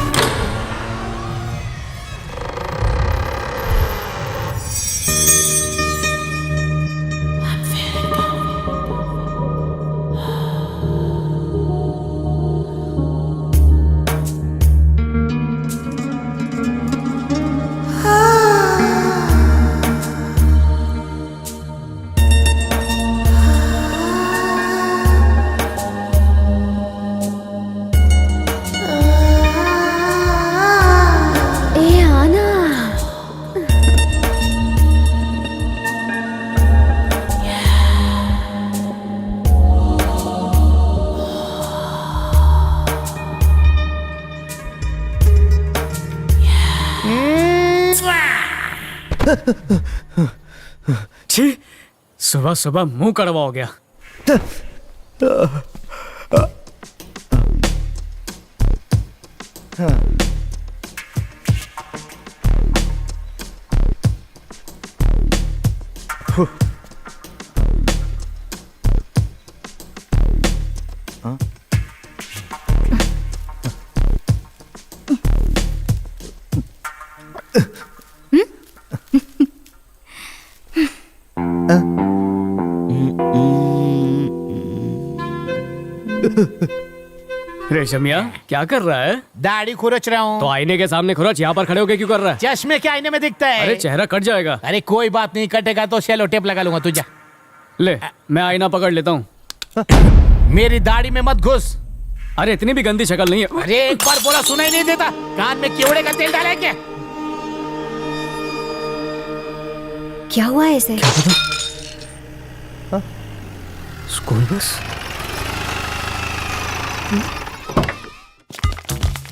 छी, सुबह सुबह मुंह कड़वा हो गया। रेशमिया क्या कर रहा है? दाढ़ी खुरच रहा हूँ। तो आईने के सामने खुरच, यहाँ पर खड़े होके क्यों कर रहा है? चश्मे के आईने में दिखता है। अरे चेहरा कट जाएगा। अरे कोई बात नहीं, कटेगा तो सेलो टेप लगा लूंगा। तुझा ले, मैं आईना पकड़ लेता हूँ। मेरी दाढ़ी में मत घुस। अरे इतनी भी गंदी शक्ल नहीं है। अरे एक बार बोला सुनाई नहीं देता। कान में कीड़े का तेल डाला है क्या? क्या हुआ ऐसे? School bus.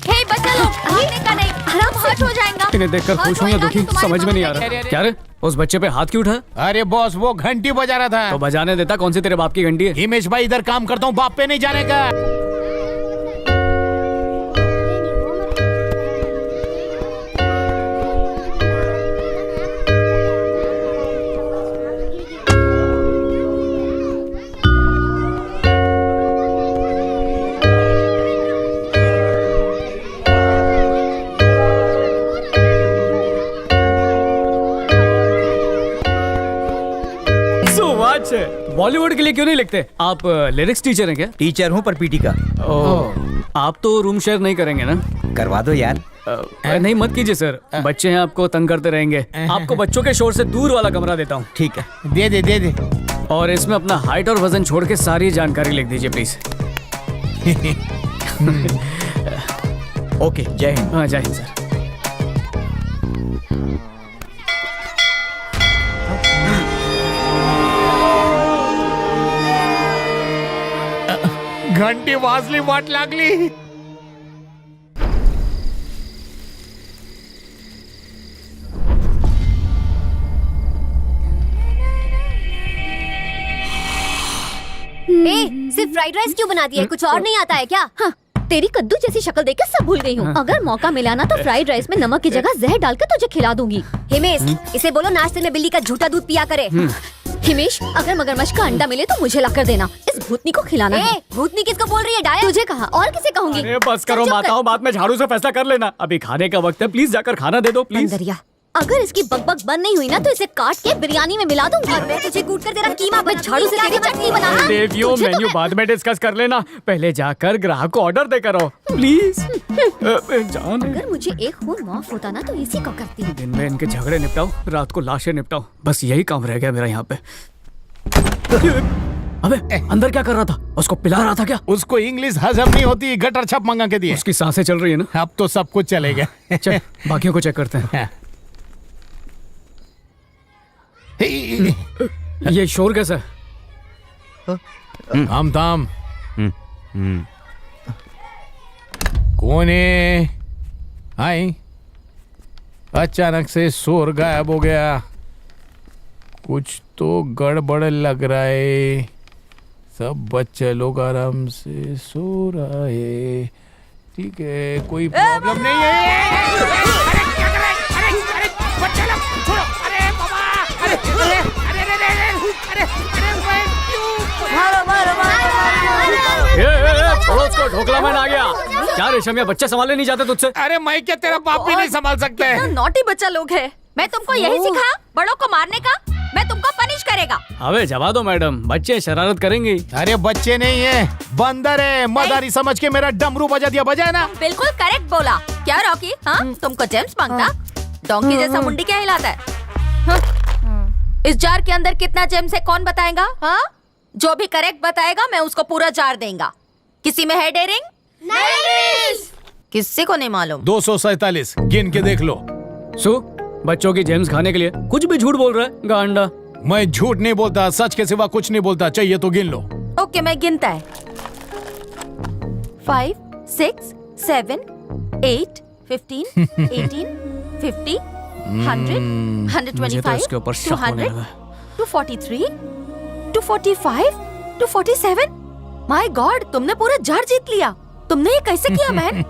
हे बच्चा लोग, भागने का नहीं, हम हर्ट हो जाएगा। इन्हें देखकर खुश हूँ या दुखी समझ में नहीं आ रहा। क्या रे, उस बच्चे पे हाथ क्यों उठा? अरे बॉस, वो घंटी बजा रहा था। तो बजाने देता, कौन सी तेरे बाप की घंटी है? हिमेश भाई, इधर काम करता हूँ, बाप पे नहीं जाने का। बॉलीवुड के लिए क्यों नहीं लिखते? आप लिरिक्स टीचर हैं क्या? टीचर हूँ पर पीटी का। आप तो रूम शेयर नहीं करेंगे ना? करवा दो यार। नहीं मत कीजिए सर, बच्चे हैं आपको तंग करते रहेंगे। आपको बच्चों के शोर से दूर वाला कमरा देता हूँ। ठीक है, दे दे। और इसमें अपना हाइट और वजन छोड़ के सारी जानकारी लिख दीजिए प्लीज। ओके, जय हिंद। हाँ, जय हिंद सर। घंटी वाजली, वाट लागली। सिर्फ फ्राइड राइस क्यों बना दिया है? कुछ और नहीं आता है क्या? हाँ, तेरी कद्दू जैसी शक्ल देखकर सब भूल गई हूँ। अगर मौका मिला ना तो फ्राइड राइस में नमक की जगह जहर डालकर तुझे खिला दूंगी। हिमेश, इसे बोलो नाश्ते में बिल्ली का झूठा दूध पिया करे। हिमेश, अगर मगरमच्छ का अंडा मिले तो मुझे लाकर देना। इस भूतनी को खिलाना है। भूतनी किसको बोल रही है डाया? तुझे कहा और किसे कहूंगी? अरे बस करो माताओं, बाद में झाड़ू से फैसला कर लेना। अभी खाने का वक्त है, प्लीज जाकर खाना दे दो प्लीज। अंदरिया, अगर इसकी बकबक बंद नहीं हुई ना तो इसे काट के बिरयानी में मिला दूंगी। और मैं तुझे कूट कर तेरा कीमा झाड़ू से तेरी चटनी बनाना। देवियों, मेन्यू बाद में डिस्कस कर लेना, पहले जाकर ग्राहक को ऑर्डर देकर आओ प्लीज। जान, अगर मुझे एक खून माफ होता ना तो इसी को करती। दिन में इनके झगड़े निपटाओ, रात को लाशें निपटाओ, बस यही काम रह गया मेरा यहाँ पे। अबे अंदर क्या कर रहा था? उसको पिला रहा था क्या? उसको इंग्लिश हजम नहीं होती, गटर छप मंगा के दिए। उसकी सांसें चल रही है ना? अब तो सब कुछ चलेगा। चल बाकियों को चेक करते हैं। ये शोर कैसा है? हम थाम। कौन है? आई अचानक से शोर गायब हो गया। कुछ तो गड़बड़ लग रहा है। सब बच्चे लोग आराम से सो रहा है। ठीक है, कोई प्रॉब्लम नहीं है। छोड़ो उसको, ढोकला मैन आ गया। क्या रेशमिया, बच्चे संभाले नहीं जाते तुझसे? अरे मैं क्या तेरा बाप भी नहीं संभाल सकते? नॉटी बच्चा लोग है। मैं तुमको यही सिखाया बड़ों को मारने का? मैं तुमको पनिश करेगा। अबे जवा दो मैडम, बच्चे शरारत करेंगे। अरे बच्चे नहीं है, बंदर है। मदारी समझ के मेरा डमरू बजा दिया। बजाए ना? बिल्कुल करेक्ट बोला। क्या रॉकी, हाँ तुमको जेम्स मांगता? डोंकी जैसा मुंडी क्या हिलाता है? हाँ? इस जार के अंदर कितना जेम्स है कौन बताएगा? हाँ, जो भी करेक्ट बताएगा मैं उसको पूरा जार देंगा। किसी में है डेयरिंग? नहीं। किसी को नहीं मालूम? 247 गिन के देख लो। सो बच्चों की जेम्स खाने के लिए कुछ भी झूठ बोल रहा है गांडा। मैं झूठ नहीं बोलता, सच के सिवा कुछ नहीं बोलता। चाहिए तो गिन लो। ओके, मैं गिनता है। 5, 6, 7, 8, 15, 18, 50, 100, 125, 200, 243, 245, 247। माय गॉड, तुमने पूरा जार जीत लिया। तुमने ये कैसे किया मैन?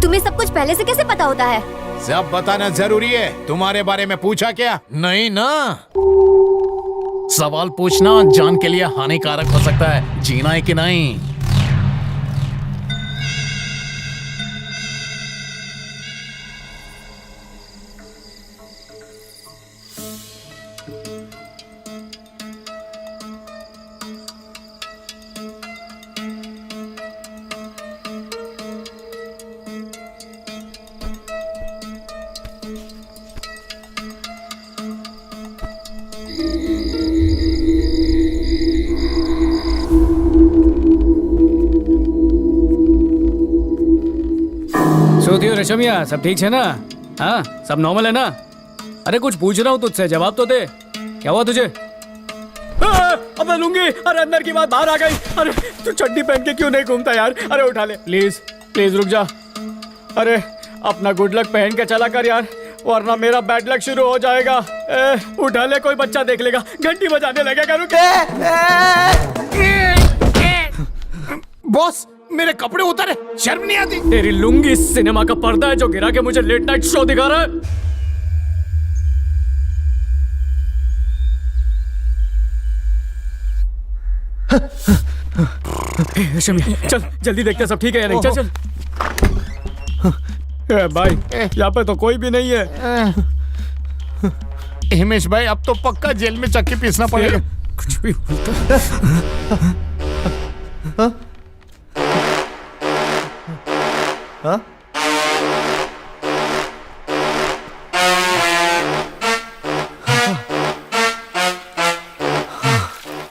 तुम्हें सब कुछ पहले से कैसे पता होता है? सब बताना जरूरी है। तुम्हारे बारे में पूछा क्या? नहीं ना। सवाल पूछना जान के लिए हानिकारक हो सकता है। जीना है कि नहीं? रेशमिया, सब ठीक है ना? हाँ, सब नॉर्मल है ना? अरे कुछ पूछ रहा हूँ तुझसे, जवाब तो दे। क्या हुआ तुझे? अबे लूंगी। अरे अंदर की बात बाहर आ गई। अरे तू चड्डी पहन के क्यों नहीं घूमता यार? अरे उठा ले प्लीज, प्लीज रुक जा। अरे अपना गुड लक पहन के चला कर यार, वरना मेरा बैड लक शुरू हो जाएगा। उठा ले, कोई बच्चा देख लेगा। घंटी बजाने लगेगा। रुक। बॉस, मेरे कपड़े उतारे, शर्म नहीं आती? तेरी लुंगी सिनेमा का पर्दा है जो गिरा के मुझे लेट नाइट शो दिखा रहा है। शम्या चल जल्दी देखते हैं सब ठीक है या नहीं। चल चल भाई यहाँ पे तो कोई भी नहीं है। हिमेश भाई अब तो पक्का जेल में चक्की पीसना पड़ेगा। कुछ भी बोलता।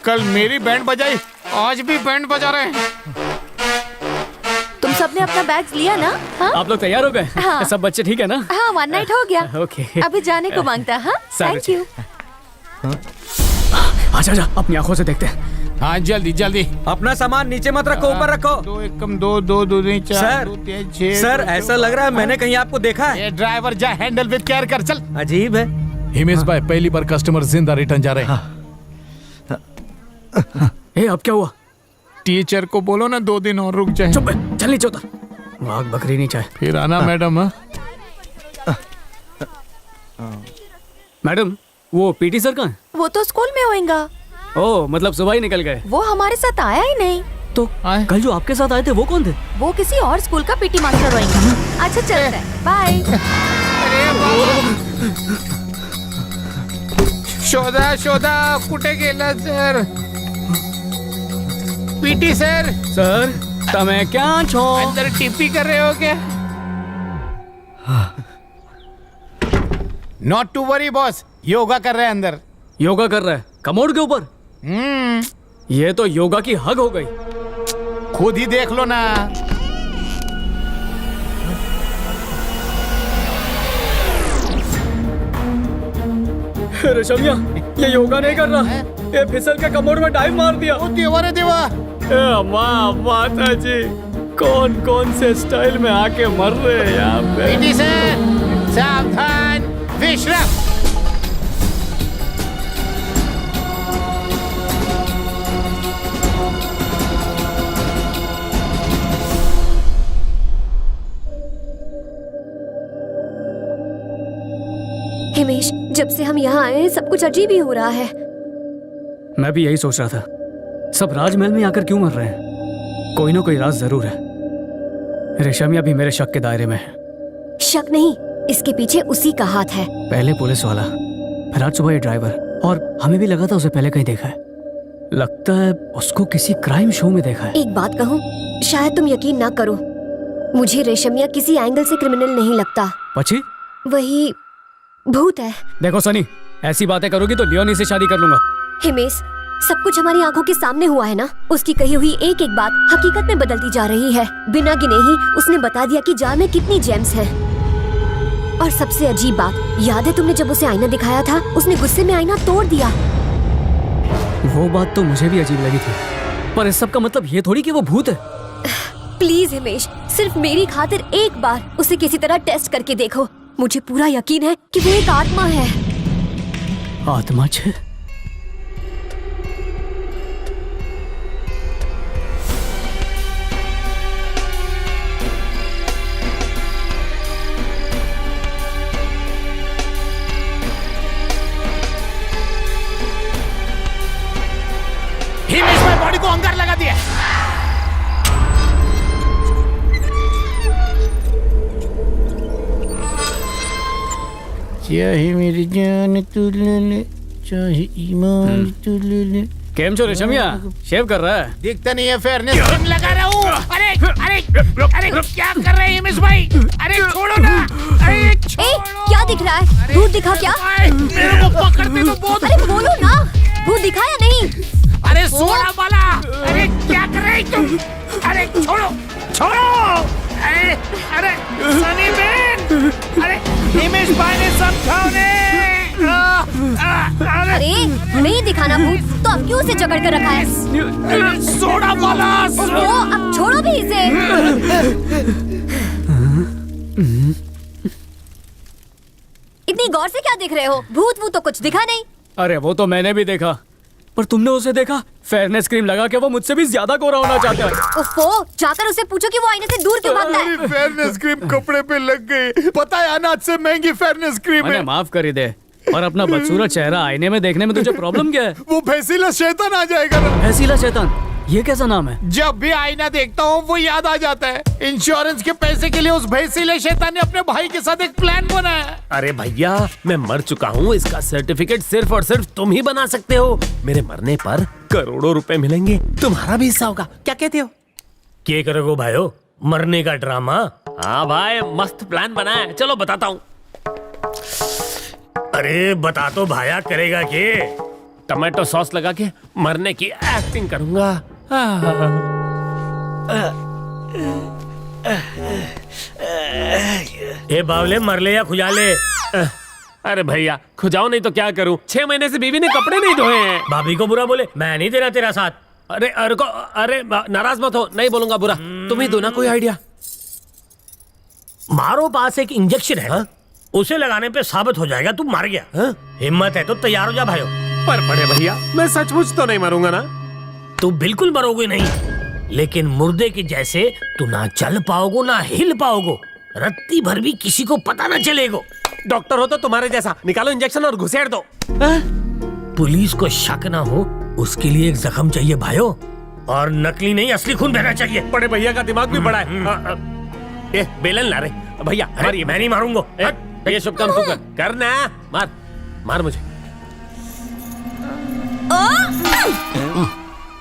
कल मेरी बैंड बजाई, आज भी बैंड बजा रहे हैं। तुम सबने अपना बैग्स लिया ना? हाँ आप लोग तैयार हो गए? हाँ। सब बच्चे ठीक है ना? हाँ, 1 नाइट हो गया। ओके अभी जाने को मांगता। हाँ, थैंक यू। आजा आजा अपनी आंखों से देखते हैं। हाँ जल्दी जल्दी। अपना सामान नीचे मत रखो, ऊपर रखो। 2 एकम 2 2 2 2 4 सर, 2 3 6। सर ऐसा लग रहा है मैंने कहीं आपको देखा है। ये ड्राइवर जा हैंडल विद केयर कर। चल। अजीब है। हिमेश भाई पहली बार कस्टमर जिंदा रिटर्न जा रहे हैं। ए अब क्या हुआ? टीचर को बोलो ना 2 दिन और रुक जाए। चुप चल नीचे उतर। वाघ बकरी नहीं चाहे। फिर आना मैडम। मैडम वो पीटी सर कहाँ है? वो तो स्कूल में होएगा। ओ मतलब सुबह ही निकल गए। वो हमारे साथ आया ही नहीं। तो कल जो आपके साथ आए थे वो कौन थे? वो किसी और स्कूल का पीटी मास्टर होएगा। अच्छा चलते हैं, बाय। शोधा शोधा कुठे गेला सर? PT sir. सर तमें क्या छो? अंदर टिप्पी कर रहे हो क्या? Not to worry boss, yoga कर रहे हैं अंदर। योगा कर रहा है कमोड के ऊपर? ये तो योगा की हग हो गई। खुद ही देख लो ना। रेशमिया ये योगा नहीं कर रहा, ये फिसल के कमोड में डाइव मार दिया। ओ देवा रे देवा। माँ माता जी कौन कौन से स्टाइल में आके मर रहे हैं यहाँ पे। पीटी सर सावधान, विश्राम। हिमेश, जब से हम यहाँ आए हैं सब कुछ अजीब ही हो रहा है। मैं भी यही सोच रहा था, सब राजमहल में आकर क्यों मर रहे हैं? कोई ना कोई राज जरूर है। रेशमिया भी मेरे शक के दायरे में है। शक नहीं, इसके पीछे उसी का हाथ है। पहले पुलिस वाला, फिर आज सुबह ये ड्राइवर, और हमें भी लगा था उसे पहले कहीं देखा है। लगता है उसको किसी क्राइम शो में देखा है। एक बात कहूँ, शायद तुम यकीन ना करो, मुझे रेशमिया किसी एंगल से क्रिमिनल नहीं लगता। पची? वही भूत है। देखो सनी, ऐसी बातें करोगी तो लियोनी से शादी कर लूंगा। हिमेश, सब कुछ हमारी आंखों के सामने हुआ है ना। उसकी कही हुई एक एक बात हकीकत में बदलती जा रही है। बिना गिने ही उसने बता दिया कि जार में कितनी जेम्स हैं। और सबसे अजीब बात, याद है तुमने जब उसे आईना दिखाया था, उसने गुस्से में आईना तोड़ दिया। वो बात तो मुझे भी अजीब लगी थी, पर इस सब का मतलब ये थोड़ी कि वो भूत है। प्लीज हिमेश, सिर्फ मेरी खातिर एक बार उसे किसी तरह टेस्ट करके देखो। मुझे पूरा यकीन है कि वो एक आत्मा है। आत्मा छे? हिमेश भाई बॉडी को अंगार लगा दिया। चाहे मेरी जान तू ले ले, चाहे ईमान तू ले ले। केम छो रेशमिया, शेव कर रहा है? दिखता नहीं है, फेयरनेस क्रीम लगा रहा हूँ। अरे अरे अरे क्या कर रहे हैं हिमेश भाई? अरे छोड़ो ना। अरे छोड़ो। क्या दिख रहा है? भूत दिखा क्या? मेरे को पकड़ते तो बहुत। अरे बोलो ना, भूत दिखा या नहीं? अरे सोना वाला, अरे क्या कर रहे हैं तुम? अरे छोड़ो छोड़ो। अरे अरे सनी बेन, अरे हिमेश भाई ने समझाओ ने। अरे नहीं दिखाना भूत, तो अब क्यों उसे जकड़ कर रखा है? सोना वाला। ओहो, अब छोड़ो भी इसे। इतनी गौर से क्या देख रहे हो? भूत वो तो कुछ दिखा नहीं। अरे वो तो मैंने भी देखा, पर तुमने उसे देखा? फेयरनेस क्रीम लगा के वो मुझसे भी ज्यादा गोरा होना चाहता है। ओफो, जाकर उसे पूछो कि वो आईने से दूर क्यों भागता है। फेयरनेस क्रीम कपड़े पे लग गई। पता है अनाज से महंगी फेयरनेस क्रीम है। माफ कर ही दे, और अपना बदसूरत चेहरा आईने में देखने में तुझे प्रॉब्लम क्या है? वो भैंसीला शैतान आ जाएगा ना। भैंसीला शैतान, ये कैसा नाम है? जब भी आईना देखता हूँ वो याद आ जाता है। इंश्योरेंस के पैसे के लिए उस भैंसीले शैतान ने अपने भाई के साथ एक प्लान बनाया। अरे भैया, मैं मर चुका हूँ, इसका सर्टिफिकेट सिर्फ और सिर्फ तुम ही बना सकते हो। मेरे मरने पर करोड़ों रुपए मिलेंगे, तुम्हारा भी हिस्सा होगा। क्या कहते हो? क्या करोगे भाइयों, मरने का ड्रामा? हाँ भाई, मस्त प्लान बना है, चलो बताता हूँ। अरे बता तो भाया, करेगा के? टमाटो सॉस लगा के मरने की एक्टिंग करूंगा। ए बावले, मर ले या खुजा ले? अरे भैया, खुजाओ नहीं तो क्या करूं? 6 महीने से बीवी ने कपड़े नहीं धोए हैं। भाभी को बुरा बोले, मैं नहीं दे रहा तेरा साथ। अरे नाराज मत हो, नहीं बोलूंगा बुरा। तुम ही दो ना कोई आइडिया। मारो पास एक इंजेक्शन है, उसे लगाने पे साबित हो जाएगा तू मर गया। हिम्मत है तो तैयार हो जा भाइयों। पर बड़े भैया, मैं सचमुच तो नहीं मरूंगा ना? तू बिल्कुल मरोगे नहीं, लेकिन मुर्दे के जैसे तू ना चल पाओगे ना हिल पाओगे, रत्ती भर भी किसी को पता ना चलेगा। डॉक्टर हो तो तुम्हारे जैसा, निकालो इंजेक्शन और घुसेड़ दो। पुलिस को शक ना हो उसके लिए एक जख्म चाहिए भाइयों, और नकली नहीं असली खून बहना चाहिए। बड़े भैया का दिमाग भी बड़ा है। ये बेलन ला रे भैया, अरे मैं नहीं मारूंगा। ये शुभ काम तू कर, करना। मार मार मुझे।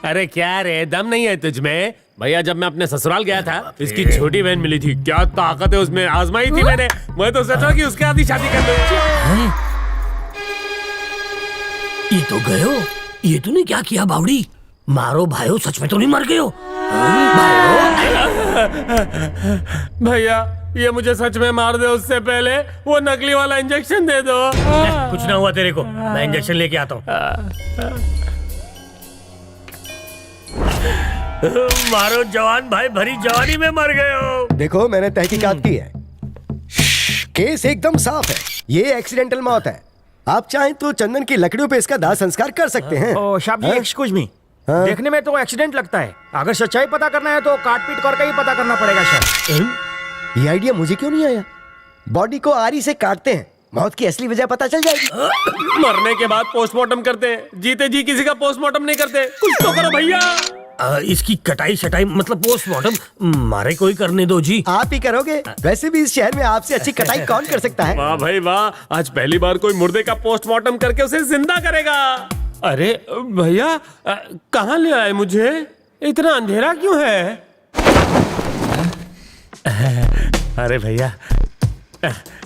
अरे क्या रे, दम नहीं है तुझमें? भैया, जब मैं अपने ससुराल गया था, इसकी छोटी बहन मिली थी, क्या ताकत है उसमें, आजमाई थी मैंने। मैं तो सोचा कि उसके आधी शादी कर लूं। ये तो गयो, ये तूने क्या किया बावड़ी? मारो भाइयों, सच में तो नहीं मर गए हो? भैया, ये मुझे सच में मार दे उससे पहले वो नकली वाला इंजेक्शन दे दो। कुछ ना हुआ तेरे को, मैं इंजेक्शन लेके आता हूँ। मारो जवान भाई, भरी जवानी में मर गए हो। देखो, मैंने तहकीकात की है, केस एकदम साफ है। ये एक्सीडेंटल मौत है। आप चाहें तो चंदन की लकड़ियों पे इसका दाह संस्कार कर सकते हैं। ओ शाब जी, एक्सक्यूज मी, देखने में तो एक्सीडेंट लगता है। अगर सच्चाई पता करना है तो काट पीट करके ही पता करना पड़ेगा शायद। ये आइडिया मुझे क्यों नहीं आया? बॉडी को आरी से काटते हैं, मौत की असली वजह पता चल जाएगी। मरने के बाद पोस्टमार्टम करते हैं, जीते जी किसी का पोस्टमार्टम नहीं करते। कुछ तो करो भैया। इसकी कटाई शटाई मतलब पोस्टमार्टम मारे कोई करने दो जी। आप ही करोगे? वैसे भी इस शहर में आपसे अच्छी कटाई कौन कर सकता है? वाह भाई वाह, आज पहली बार कोई मुर्दे का पोस्टमार्टम करके उसे जिंदा करेगा। अरे भैया, कहाँ ले आए मुझे? इतना अंधेरा क्यों है? अरे भैया,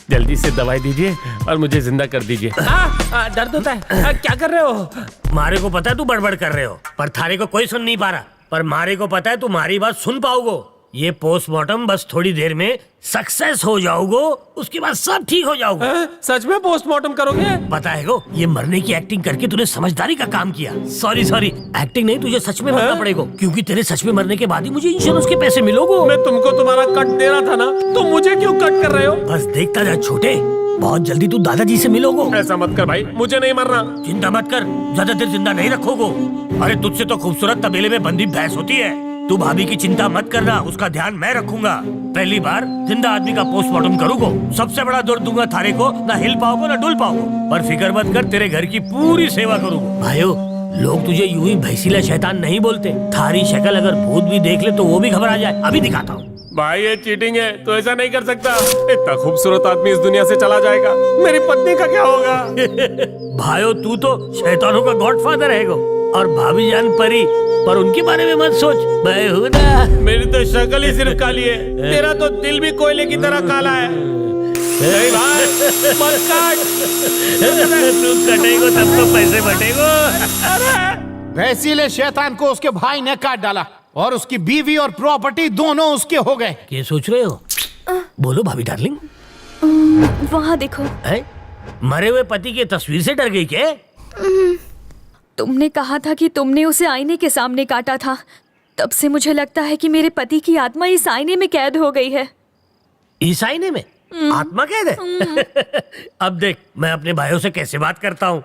जल्दी से दवाई दीजिए और मुझे जिंदा कर दीजिए। दर्द होता है। क्या कर रहे हो? मारे को पता है तू बड़बड़ कर रहे हो, पर थारे को कोई सुन नहीं पा रहा। पर मारे को पता है तू हमारी बात सुन पाओगे। ये पोस्टमार्टम बस थोड़ी देर में सक्सेस हो जाओगे, उसके बाद सब ठीक हो जाओगे। सच में पोस्टमार्टम करोगे? पता है गो, ये मरने की एक्टिंग करके तूने समझदारी का काम किया। सॉरी एक्टिंग नहीं, तुझे सच में मरना पड़ेगा, क्योंकि तेरे सच में मरने के बाद ही मुझे इंश्योरेंस के पैसे मिलोगे। मैं तुमको तुम्हारा कट दे रहा था ना, तो मुझे क्यों कट कर रहे हो? बस देखता जा छोटे, बहुत जल्दी तू दादाजी से मिलोगे। ऐसा मत कर भाई, मुझे नहीं मरना। चिंता मत कर, ज्यादा देर जिंदा नहीं रखोगे। अरे तुझसे तो खूबसूरत तबेले में बंदी भैंस होती है। तू भाभी की चिंता मत करना, उसका ध्यान मैं रखूंगा। पहली बार जिंदा आदमी का पोस्टमार्टम करूंगा, सबसे बड़ा दर्द दूंगा थारे को, ना हिल पाओगे ना डुल पाओगे। पर फिक्र मत कर, तेरे घर की पूरी सेवा करूंगा। भाइयों, लोग तुझे यूं ही भैंसीला शैतान नहीं बोलते। थारी शक्ल अगर भूत भी देख ले तो वो भी घबरा जाए। अभी दिखाता हूँ। भाई, ये चीटिंग है, तो ऐसा नहीं कर सकता। इतना खूबसूरत आदमी इस दुनिया से चला जाएगा, मेरी पत्नी का क्या होगा? भाइयों, तू तो शैतानों का गॉडफादर है गो, और भाभी जान परी, पर उनके बारे में मत सोच। मैं हूं ना। मेरी तो शक्ल ही सिर्फ काली है, तेरा तो दिल भी कोयले की तरह काला है। नहीं भाई, मत काट। तू कटेगो तब तो पैसे बटेगो। भैंसीले शैतान को उसके भाई ने काट डाला और उसकी बीवी और प्रॉपर्टी दोनों उसके हो गए। क्या सोच रहे हो? बोलो भाभी डार्लिंग। वहाँ देखो। मरे हुए पति की तस्वीर से डर गई क्या? तुमने कहा था कि तुमने उसे आईने के सामने काटा था, तब से मुझे लगता है कि मेरे पति की आत्मा इस आईने में कैद हो गई है। इस आईने में आत्मा कैद है? अब देख मैं अपने भाइयों से कैसे बात करता हूँ।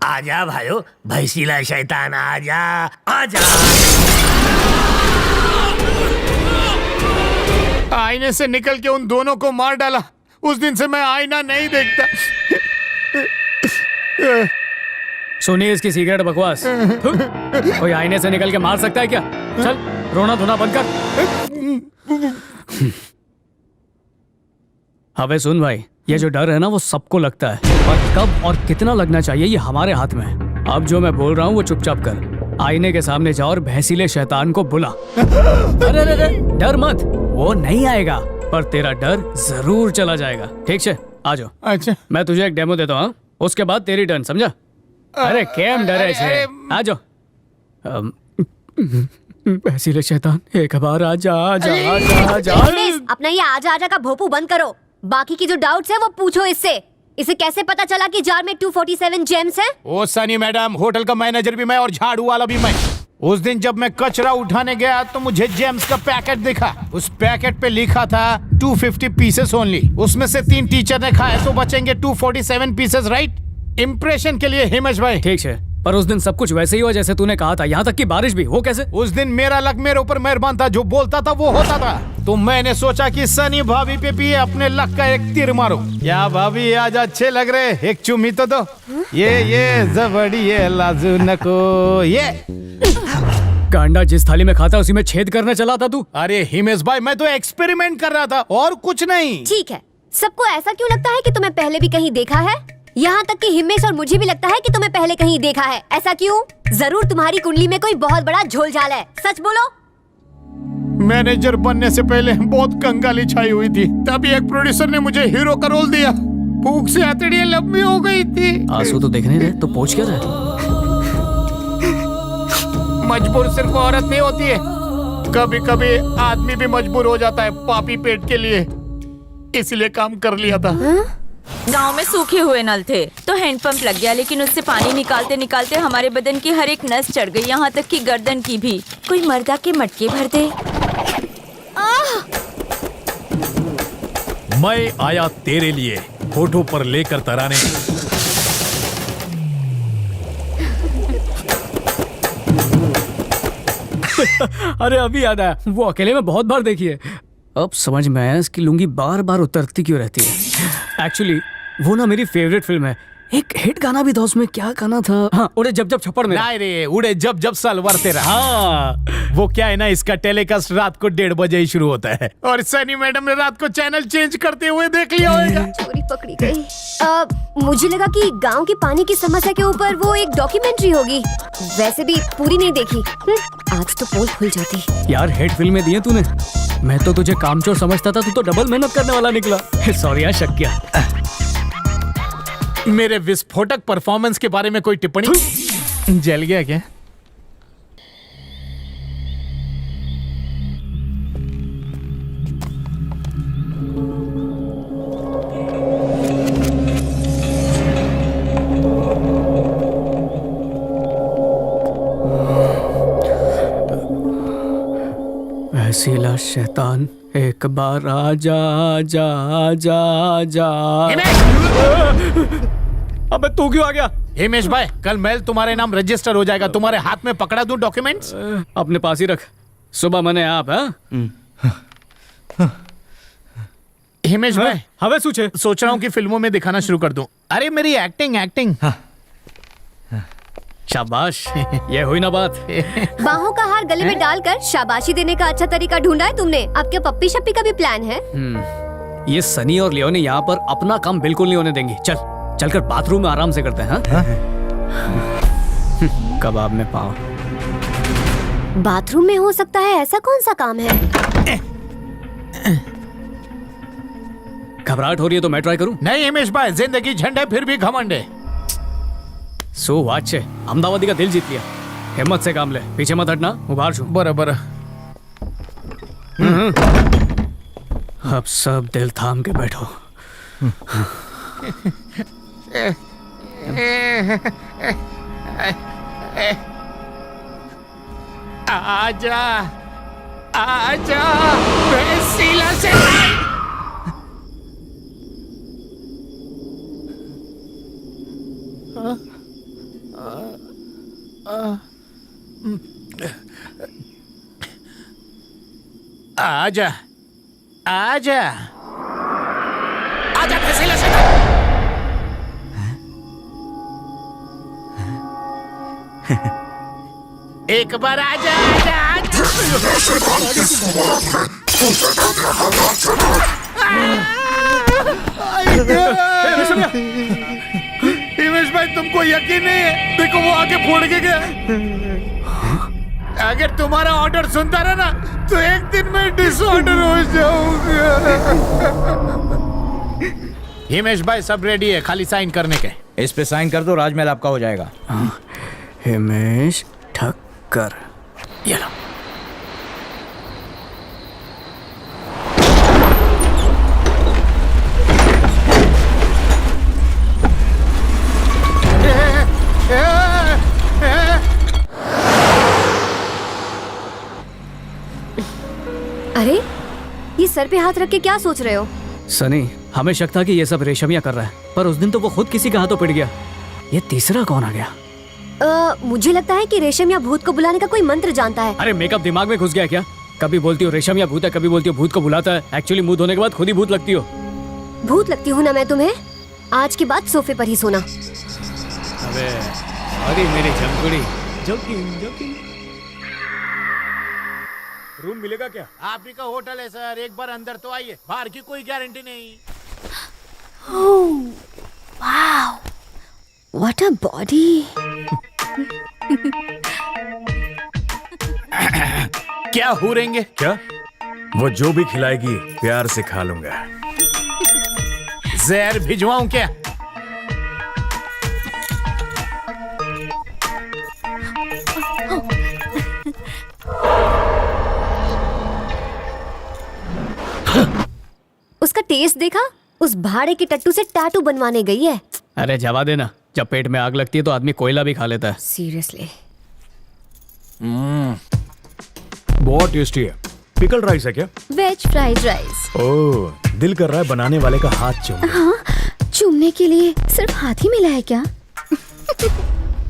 आजा भाइयों, भैंसीला शैतान आजा, आजा। आईने से निकल के उन दोनों को मार डाला, उस दिन से मैं आईना नहीं देखता। सुनिए इसकी सिगरेट बकवास। कोई आईने से निकल के मार सकता है क्या? चल रोना धोना बंद कर। अबे सुन भाई, ये जो डर है ना वो सबको लगता है, और कब और कितना लगना चाहिए ये हमारे हाथ में है। अब जो मैं बोल रहा हूँ वो चुपचाप कर। आईने के सामने जा और भैंसीले शैतान को बुला। अरे अरे डर मत, वो नहीं आएगा, पर तेरा डर जरूर चला जाएगा। ठीक है, आ जाओ। अच्छा, मैं तुझे एक डेमो देता हूँ, उसके बाद तेरी टर्न, समझा? अरे केम डरे छे, आ जाओ। भैंसीले शैतान, एक बार आजा आजा आजा आजा। अपना ये आजा आजा का भोपू बंद करो। बाकी की जो डाउट्स है वो पूछो इससे। इसे कैसे पता चला कि जार में 247 जेम्स हैं? ओ सनी मैडम, होटल का मैनेजर भी मैं और झाड़ू वाला भी मैं। उस दिन जब मैं कचरा उठाने गया तो मुझे जेम्स का पैकेट दिखा। उस पैकेट पे लिखा था 250 पीसेस ओनली। उसमें से 3 टीचर ने खाए तो बचेंगे 247 पीसेस, राइट? इम्प्रेशन के लिए हिमेश भाई। ठीक है, पर उस दिन सब कुछ वैसे ही हुआ जैसे तूने कहा था, यहाँ तक कि बारिश भी। वो कैसे? उस दिन मेरा लक मेरे ऊपर मेहरबान था, जो बोलता था वो होता था। तो मैंने सोचा कि सनी भाभी पे भी अपने लक का एक तीर मारो। क्या भाभी आज अच्छे लग रहे, एक चुम्मी तो दो। ये जबड़ी ये लाजू नको ये। गांडा जिस थाली में खाता उसी में छेद करने चला था तू। अरे हिमेश भाई, मैं तो एक्सपेरिमेंट कर रहा था और कुछ नहीं। ठीक है, सबको ऐसा क्यों लगता है कि तुम्हें पहले भी कहीं देखा है? यहाँ तक कि हिमेश और मुझे भी लगता है कि तुम्हें पहले कहीं देखा है। ऐसा क्यों? जरूर तुम्हारी कुंडली में कोई बहुत बड़ा झोलझाल है। सच बोलो। मैनेजर बनने से पहले बहुत कंगाली छाई हुई थी, तभी एक प्रोड्यूसर ने मुझे हीरो का रोल दिया। भूख से हथेलियां लंबी हो गई थी। आंसू तो देखने दे, तो पूछ क्या रहा? मजबूर सिर्फ औरत नहीं होती है, कभी कभी आदमी भी मजबूर हो जाता है पापी पेट के लिए। इसलिए काम कर लिया था। गांव में सूखे हुए नल थे तो हैंडपंप लग गया, लेकिन उससे पानी निकालते निकालते हमारे बदन की हर एक नस चढ़ गई, यहाँ तक कि गर्दन की भी। कोई मर्दा के मटके भर दे। मैं आया तेरे लिए होठों पर लेकर तराने। अरे अभी याद आया, वो अकेले में बहुत बार देखी है। अब समझ में आया इसकी लुंगी बार बार उतरती क्यों रहती है। एक्चुअली वो ना मेरी फेवरेट फिल्म है। एक हिट गाना भी था उसमें, क्या गाना था? हाँ, उड़े जब जब छप्पड़ में। नहीं रे, उड़े जब जब सलवार तेरा। हाँ, वो क्या है ना, इसका टेलीकास्ट रात को 1:30 बजे ही शुरू होता है, और सनी मैडम ने रात को चैनल चेंज करते हुए देख लिया होगा। चोरी पकड़ी गई। मुझे लगा कि गांव की पानी की समस्या के ऊपर वो एक डॉक्यूमेंट्री होगी। वैसे भी पूरी नहीं देखी। आज तो पोल खुल जाती। यार हिट फिल्में दी हैं तूने। मैं तो तुझे कामचोर समझता था, तू तो डबल मेहनत करने वाला निकला। सॉरी यार, शक किया। मेरे विस्फोटक परफॉर्मेंस के बारे में कोई टिप्पणी? जल गया क्या? भैंसीला शैतान, एक बार आजा आजा आजा आजा। अबे तू क्यों आ गया? हिमेश भाई, कल मेल तुम्हारे नाम रजिस्टर हो जाएगा। तुम्हारे हाथ में पकड़ा दूं डॉक्यूमेंट्स? अपने पास ही रख। सुबह मैंने आप हिमेश भाई, हवे सूचे सोच रहा हूँ कि फिल्मों में दिखाना शुरू कर दूं। अरे मेरी एक्टिंग। शाबाश, ये हुई ना बात। बाहों का हार गले में डालकर शाबाशी देने का अच्छा तरीका ढूंढा है तुमने। अब क्या पप्पी शप्पी का भी प्लान है? ये सनी और लियो ने यहाँ पर अपना काम बिल्कुल नहीं होने देंगे। चलकर बाथरूम में आराम से करते हैं। कबाब में पाँव। बाथरूम में हो सकता है, ऐसा कौन सा काम है? घबराहट हो रही है तो मैं ट्राई करूं? नहीं हिमेश भाई, जिंदगी झंड है फिर भी घमंड है। सो वाच है, अहमदाबादी का दिल जीत लिया। हिम्मत से काम ले, पीछे मत हटना, उभार छू। बराबर। अब सब दिल थाम के बैठो। आजा आजा भैंसीला से। आजा आजा एक बार आजा आजा हिमेश भाई तुमको यकीन नहीं है? देखो वो आके फोड़ के गया। अगर तुम्हारा ऑर्डर सुनता रहा ना तो एक दिन में डिसऑर्डर हो जाऊंगा। हिमेश भाई सब रेडी है, खाली साइन करने के। इस पे साइन कर दो, राजमहल आपका हो जाएगा। हिमेश ठक्कर, ये लो। अरे ये सर पे हाथ रख के क्या सोच रहे हो? सनी, हमें शक था कि ये सब रेशमिया कर रहा है, पर उस दिन तो वो खुद किसी के हाथों पिट गया। ये तीसरा कौन आ गया? मुझे लगता है कि रेशम या भूत को बुलाने का कोई मंत्र जानता है। अरे मेकअप दिमाग में घुस गया क्या? कभी बोलती हो रेशम या भूत है, कभी बोलती हो भूत को बुलाता है। एक्चुअली मुंह धोने के बाद खुद ही भूत लगती हो। भूत लगती हूँ ना मैं तुम्हें? आज के बाद सोफे पर ही सोना। अबे अरे मेरी झमकुड़ी, जोकिंग। रूम मिलेगा क्या? आप ही का होटल है सर, एक बार अंदर तो आइए, बाहर की कोई गारंटी नहीं। Wow, what a body. क्या हो रहेंगे? क्या? वो जो भी खिलाएगी प्यार से खा लूंगा। जहर भिजवाऊं क्या? उसका टेस्ट देखा? उस भाड़े की टट्टू से टैटू बनवाने गई है। अरे जवा देना, जब पेट में आग लगती है तो आदमी कोयला भी खा लेता है। सीरियसली। बहुत टेस्टी है। पिकल राइस है क्या? Veg fried rice. ओह, दिल कर रहा है बनाने वाले का हाथ चूमने। हाँ, चूमने के लिए सिर्फ हाथ ही मिला है क्या?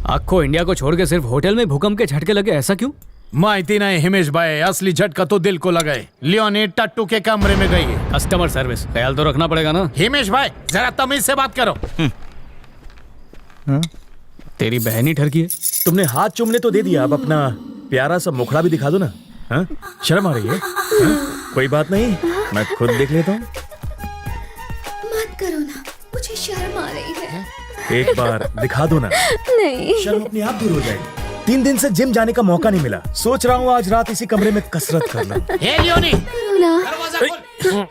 आखो इंडिया को छोड़ के सिर्फ होटल में भूकंप के झटके लगे, ऐसा क्यों? माहिती नहीं हिमेश भाई, असली झटका तो दिल को लगा है। लियोनी टट्टू के कमरे में गई है। कस्टमर सर्विस ख्याल तो रखना पड़ेगा ना। हिमेश भाई जरा तमीज से बात करो। तेरी बहन ही ठरकी है। तुमने हाथ चूमने तो दे दिया, अब अपना प्यारा सा मुखड़ा भी दिखा दो ना। हाँ? शर्म आ रही है? हाँ? कोई बात नहीं, मैं खुद देख लेता हूँ। मत करो ना, मुझे शर्म आ रही है। एक बार दिखा दो ना। नहीं। शर्म अपने आप दूर हो जाएगी। 3 दिन से जिम जाने का मौका नहीं मिला, सोच रहा हूँ आज रात इसी कमरे में कसरत कर लूं। हे लियोनी, करो ना। दरवाजा खोल।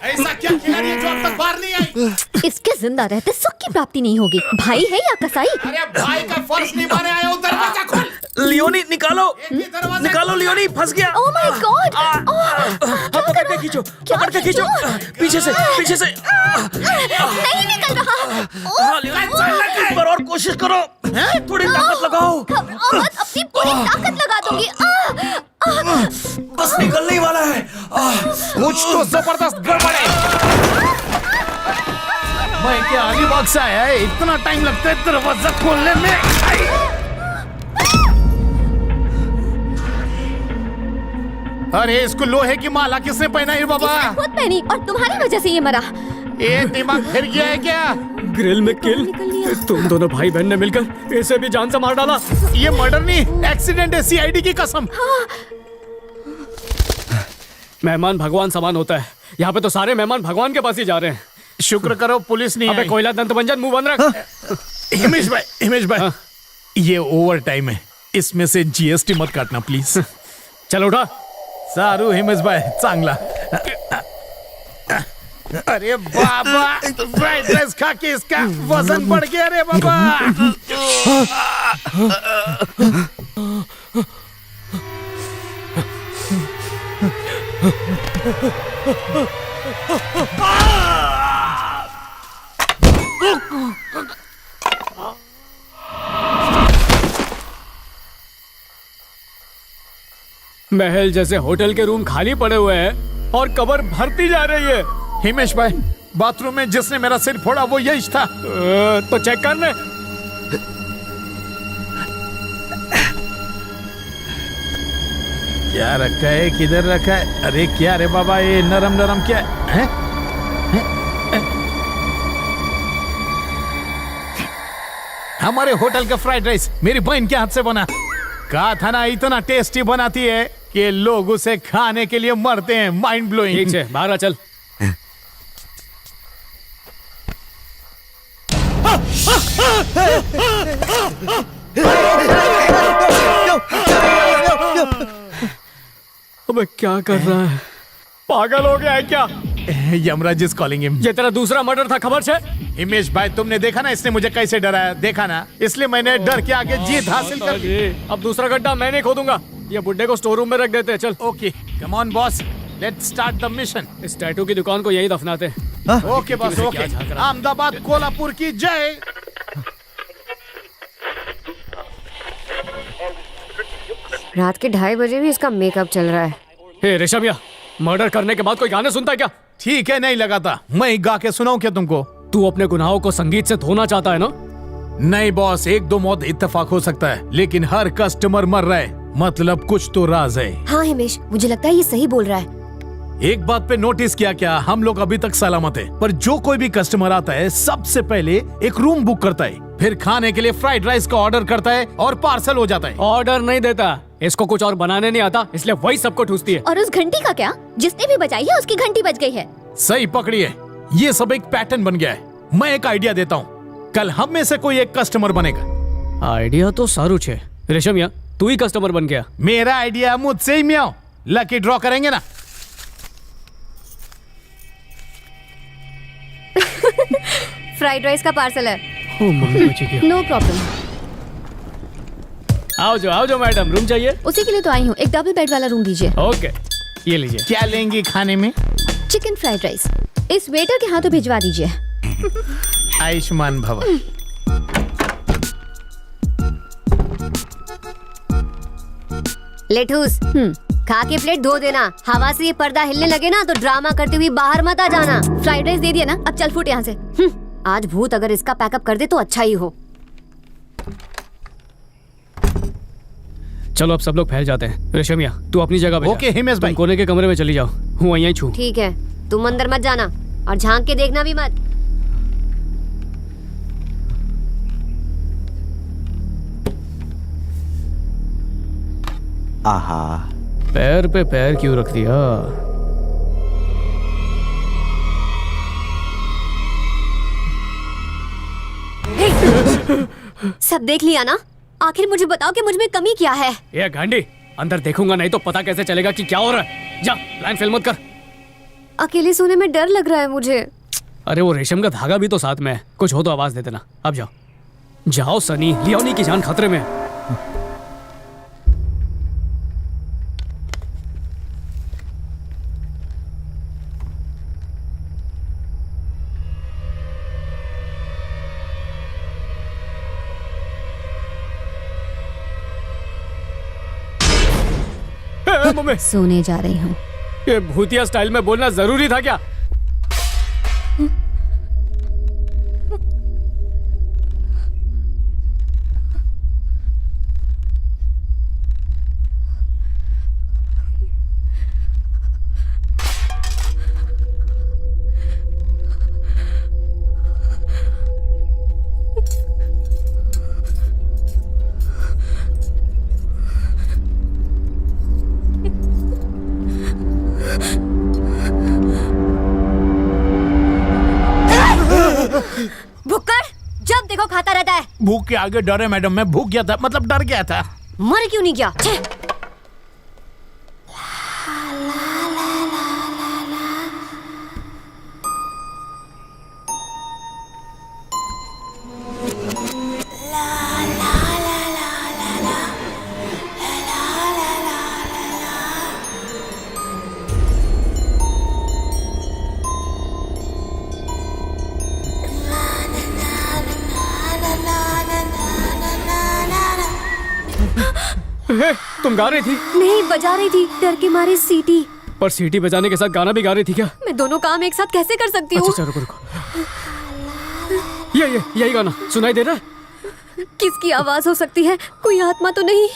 ऐसा क्या खिलाड़ी है जो अब तक बाहर नहीं आई? इसके जिंदा रहते सुख की प्राप्ति नहीं होगी। भाई है या कसाई? अरे भाई का फर्ज निभाने आया हूँ, दरवाजा खोल। लियोनी निकालो, निकालो लियोनी, फंस गया। Oh my God! पकड़ के खींचो, पकड़ के खींचो, पीछे से, पीछे से। नहीं निकल रहा। एक बार और कोशिश करो, थोड़ी ताकत लगाओ। मत, अपनी पूरी ताकत लगा दूंगी। बस निकलने ही वाला है। कुछ तो जबरदस्त गड़बड़ है। मैं क्या अलीबाग से आया है, इतना टाइम लगता है दरवाजा खोलने में। अरे इसको लोहे की माला किसने पहना है बाबा? इसने खुद पहनी और तुम्हारी वजह से ये मरा। ये दिमाग फिर गया है क्या? ग्रिल में किल। तुम दोनों भाई बहन ने मिलकर इसे भी जान से मार डाला। ये मर्डर नहीं, एक्सीडेंट है, सीआईडी की कसम। मेहमान भगवान समान होता है, यहाँ पे तो सारे मेहमान भगवान के पास ही जा रहे हैं। शुक्र करो पुलिस नहीं अबे आई। कोयला दंत मंजन, मुंह बंद रख। हिमेश भाई, ये ओवर टाइम है, इसमें से जीएसटी मत काटना प्लीज। चल उठा। सारू हिमेश भाई, चांगला। अरे बाबा, फ्राइड राइस खा के इसका वजन बढ़ गया रे बाबा। महल जैसे होटल के रूम खाली पड़े हुए हैं और कब्र भरती जा रही है। हिमेश भाई, बाथरूम में जिसने मेरा सिर फोड़ा वो यही था। तो चेक करने। क्या रखा है, किधर रखा है? अरे क्या रे बाबा, ये नरम नरम क्या है? हमारे होटल का फ्राइड राइस मेरी बहन के हाथ से बना। कहा था ना, इतना टेस्टी बनाती है कि लोग उसे खाने के लिए मरते हैं। Mind blowing. ठीक है, बाहर आ चल। अबे क्या कर रहा है? पागल हो गया है क्या? Yamraj is calling him. ये तेरा दूसरा मर्डर था, खबर है? हिमेश भाई, तुमने देखा ना इसने मुझे कैसे डराया, देखा ना, इसलिए मैंने डर के आगे जीत हासिल कर ली। अब दूसरा गड्ढा मैं नहीं खोदूंगा, ये बुड्ढे को स्टोर रूम में रख देते हैं। चल okay, come on boss, let's start the mission. इस टैटू की दुकान को यही दफनाते हैं। Okay boss, okay. Ahmedabad Kolhapur की जय। रात के 2:30 बजे भी इसका मेकअप चल रहा है। हे रेशमिया, मर्डर करने के बाद कोई गाने सुनता है क्या? ठीक है, नहीं लगाता। मैं ही गा के सुनाऊं क्या तुमको? तू अपने गुनाहों को संगीत से धोना चाहता है ना? नहीं बॉस, 1-2 मौत इत्तेफाक हो सकता है, लेकिन हर कस्टमर मर रहा है, मतलब कुछ तो राज है। हाँ हिमेश, मुझे लगता है ये सही बोल रहा है। एक बात पे नोटिस किया क्या? हम लोग अभी तक सलामत है, पर जो कोई भी कस्टमर आता है सबसे पहले एक रूम बुक करता है, फिर खाने के लिए फ्राइड राइस का ऑर्डर करता है और पार्सल हो जाता है। ऑर्डर नहीं देता, इसको कुछ और बनाने नहीं आता, इसलिए वही सबको ठूसती है। और उस घंटी का क्या? जिसने भी बजाई है उसकी घंटी बज गई है। सही पकड़ी है, ये सब एक पैटर्न बन गया है। मैं एक आइडिया देता हूँ, कल हम में से कोई एक कस्टमर बनेगा। आइडिया तो सारू छे रेशमिया, तू ही कस्टमर बन गया। मेरा आइडिया मुझसे ही मियाओ। लकी ड्रॉ करेंगे ना? फ्राइड राइस का पार्सल है। ओ मम्मी बची क्या? No problem. आओ जो मैडम, रूम चाहिए? उसी के लिए तो आई हूँ, एक डबल बेड वाला रूम दीजिए। ओके, ये लीजिए। क्या लेंगी खाने में? Chicken fried rice. इस वेटर के हाथों भिजवा दीजिए। आयुष्मान भव। लेठूस, खा के प्लेट धो देना। हवा से ये पर्दा हिलने लगे ना तो ड्रामा करते हुए बाहर मत आ जाना। फ्राइड राइस दे दिया ना, अब चल फुट यहाँ से। आज भूत अगर इसका पैकअप कर दे तो अच्छा ही हो। चलो अब सब लोग फैल जाते हैं। रेशमिया, तू अपनी जगह पे जा। ओके हिमेश भाई। तुम कोने के कमरे में चली जाओ, हूँ यहीं छू। ठीक है, तुम अंदर मत जाना और झांक के देखना भी मत। आहा, पैर पे पैर क्यों रख दिया? सब देख लिया ना? आखिर मुझे बताओ कि मुझ में कमी क्या है? ये गांडी, अंदर देखूंगा नहीं तो पता कैसे चलेगा कि क्या हो रहा है? जा, लाइन फेल मत कर। अकेले सोने में डर लग रहा है मुझे। अरे वो रेशम का धागा भी तो साथ में है, कुछ हो तो आवाज दे देना। अब जाओ जाओ सनी, लियोनी की जान खतरे में है। मम्मी, सोने जा रही हूँ। ये भूतिया स्टाइल में बोलना जरूरी था क्या? भुक्कड़ जब देखो खाता रहता है। भूख के आगे डर है मैडम, मैं भूख गया था, मतलब डर गया था। मर क्यों नहीं गया? तुम गा रही थी? नहीं, बजा रही थी, डर के मारे सीटी। पर सीटी बजाने के साथ गाना भी गा रही थी क्या? मैं दोनों काम एक साथ कैसे कर सकती हूँ? अच्छा रुको। यही गाना सुनाई दे रहा है? किसकी आवाज हो सकती है? कोई आत्मा तो नहीं?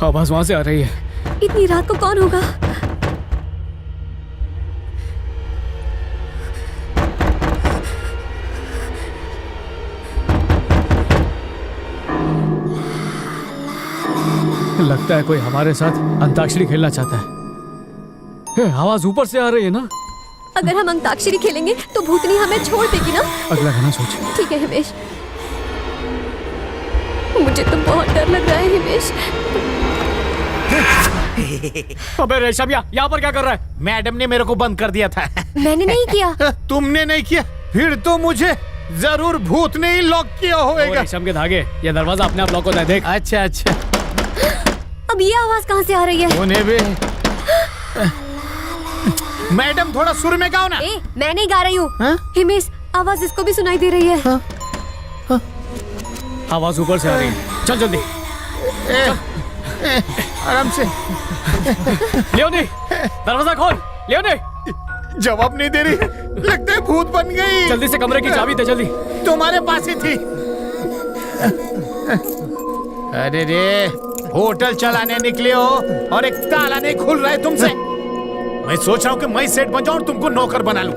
आवाज वहां से आ रही है। इतनी रात को कौन होगा? लगता है कोई हमारे साथ अंताक्षरी खेलना चाहता है। आवाज ऊपर से आ रही है ना। अगर हम अंताक्षरी खेलेंगे तो भूतनी हमें छोड़ देगी ना। अगला गाना सोच। ठीक है हिमेश, मुझे तो बहुत डर लग रहा है हिमेश। अबे रेशम यहाँ पर क्या कर रहा है? मैडम ने मेरे को बंद कर दिया था। मैंने नहीं किया। तुमने नहीं किया? फिर तो मुझे जरूर भूत ने ही लॉक किया होगा। रेशम के धागे, ये दरवाजा अपने आप लॉक होता है, देख। अच्छा अच्छा। अब ये आवाज कहाँ से आ रही है? उन्हें भी। मैडम थोड़ा सुर में गाओ ना। मैं नहीं गा रही हूँ हिमेश, आवाज इसको भी सुनाई दे रही है। आवाज ऊपर से आ रही है, चल जल्दी। आराम से। लियोनी, दरवाजा खोल। लियोनी, जवाब नहीं दे रही, लगता है भूत बन गई। जल्दी से कमरे की चाबी दे, जल्दी। तुम्हारे पास ही थी। अरे रे, होटल चलाने निकले हो और एक ताला नहीं खुल रहा है तुमसे। मैं सोच रहा हूँ कि मैं सेठ बन जाऊँ और तुमको नौकर बना लूं।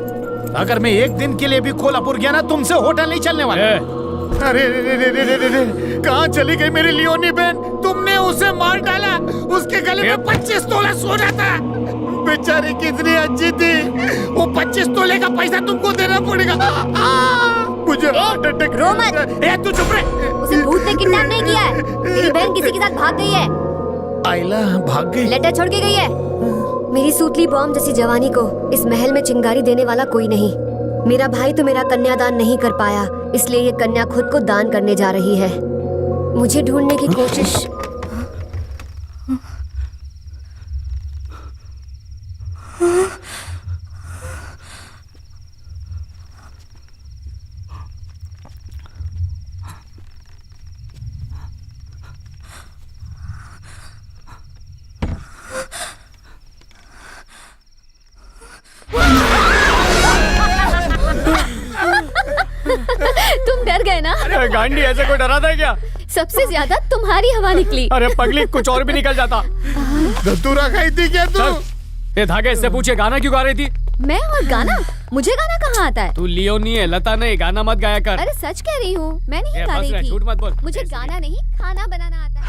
अगर मैं एक दिन के लिए भी कोल्हापुर गया ना, तुमसे होटल नहीं चलने वाला। अरे रे रे रे रे रे रे, कहाँ चली गई मेरी लियोनी बहन? तुमने उसे मार डाला। उसके गले में 25 तोला सोना था। बेचारी कितनी अच्छी थी। वो 25 तोले का पैसा तुमको देना पड़ेगा। मुझे हार्ट अटैक। रो मत। तू चुप रहे। उसे भूत ने किडनैप नहीं किया है। मेरी बहन किसी के साथ भाग गई है। आइला भाग गई। लेटर छोड़ के गई है। मेरी सूतली बॉम्ब जैसी जवानी को इस महल में चिंगारी देने वाला कोई नहीं। मेरा भाई तो मेरा कन्यादान नहीं कर पाया, इसलिए ये कन्या खुद को दान करने जा रही है। मुझे ढूंढने की कोशिश। तुम डर गए ना? अरे गांडी, ऐसे कोई डराता है क्या? सबसे ज्यादा तुम्हारी हवा निकली। अरे पगली, कुछ और भी निकल जाता। धतूरा खाई थी क्या तू? ये धागे, इससे पूछे गाना क्यों गा रही थी? मैं और गाना? मुझे गाना कहाँ आता है? तू लियोनी है, लता नहीं, गाना मत गाया कर। अरे सच कह रही हूँ, मैं नहीं गा रही थी। झूठ मत बोल। मुझे गाना नहीं, खाना बनाना आता है।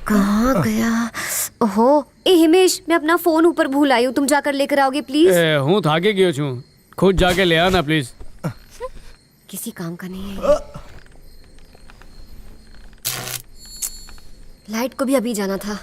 कहाँ गया? ओहो, ए हिमेश, मैं अपना फोन ऊपर भूल आई हूँ। तुम जाकर लेकर आओगे प्लीज? हूँ थाके गयो छू, खुद जाके ले आना प्लीज। किसी काम का नहीं है। लाइट को भी अभी जाना था।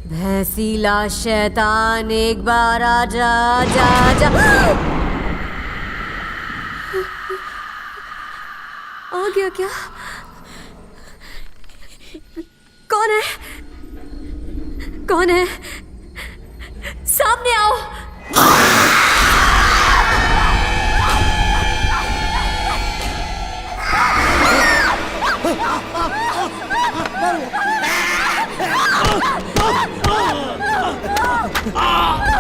भैंसीला शैतान एक बार आजा आजा आजा। आ गया क्या? कौन है? कौन है? सामने आओ।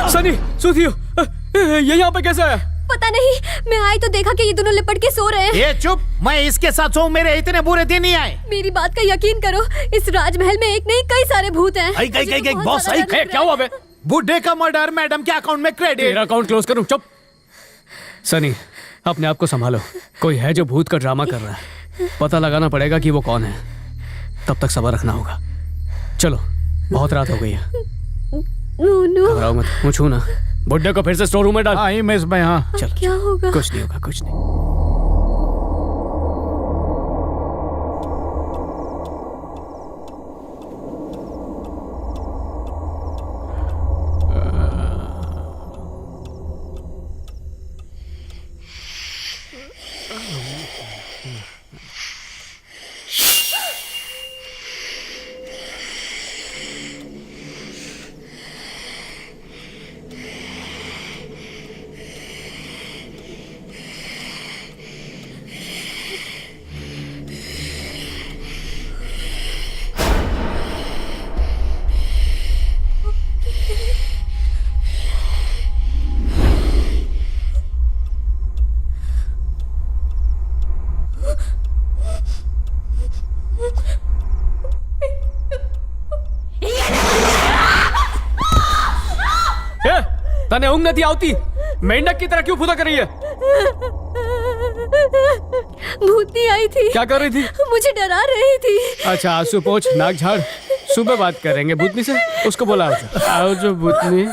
सनी, सुधियो, ये यहाँ पे कैसे आया? पता नहीं, मैं आई तो देखा कि ये दोनों लिपट के सो रहे हैं। ये चुप, मैं इसके साथ सोऊं, मेरे इतने बुरे दिन नहीं आए। मेरी बात का यकीन करो, इस राजमहल में एक नहीं कई सारे भूत हैं। बॉस, क्या हुआ बे? बुड्ढे का मर्डर, मैडम के अकाउंट में क्रेडिट। तेरा अकाउंट क्लोज करूं? चुप। सनी, अपने आप को संभालो, कोई है जो भूत का ड्रामा कर रहा है। पता लगाना पड़ेगा कि वो कौन है, तब तक सब्र रखना होगा। चलो, बहुत रात हो गई है। घबराओ मत, मुँह छू ना। बुड्ढे को फिर से स्टोर रूम में डाल। हाँ, मिस में। हाँ, चलो, क्या होगा? कुछ नहीं होगा, कुछ नहीं। तने ऊँग नहीं आती, मेंढक की तरह क्यों फुदा कर रही है? भूतनी आई थी। क्या कर रही थी? मुझे डरा रही थी। अच्छा आंसू पोंछ, नाक झाड़, सुबह बात करेंगे भूतनी से। उसको बोला आओ जो भूतनी।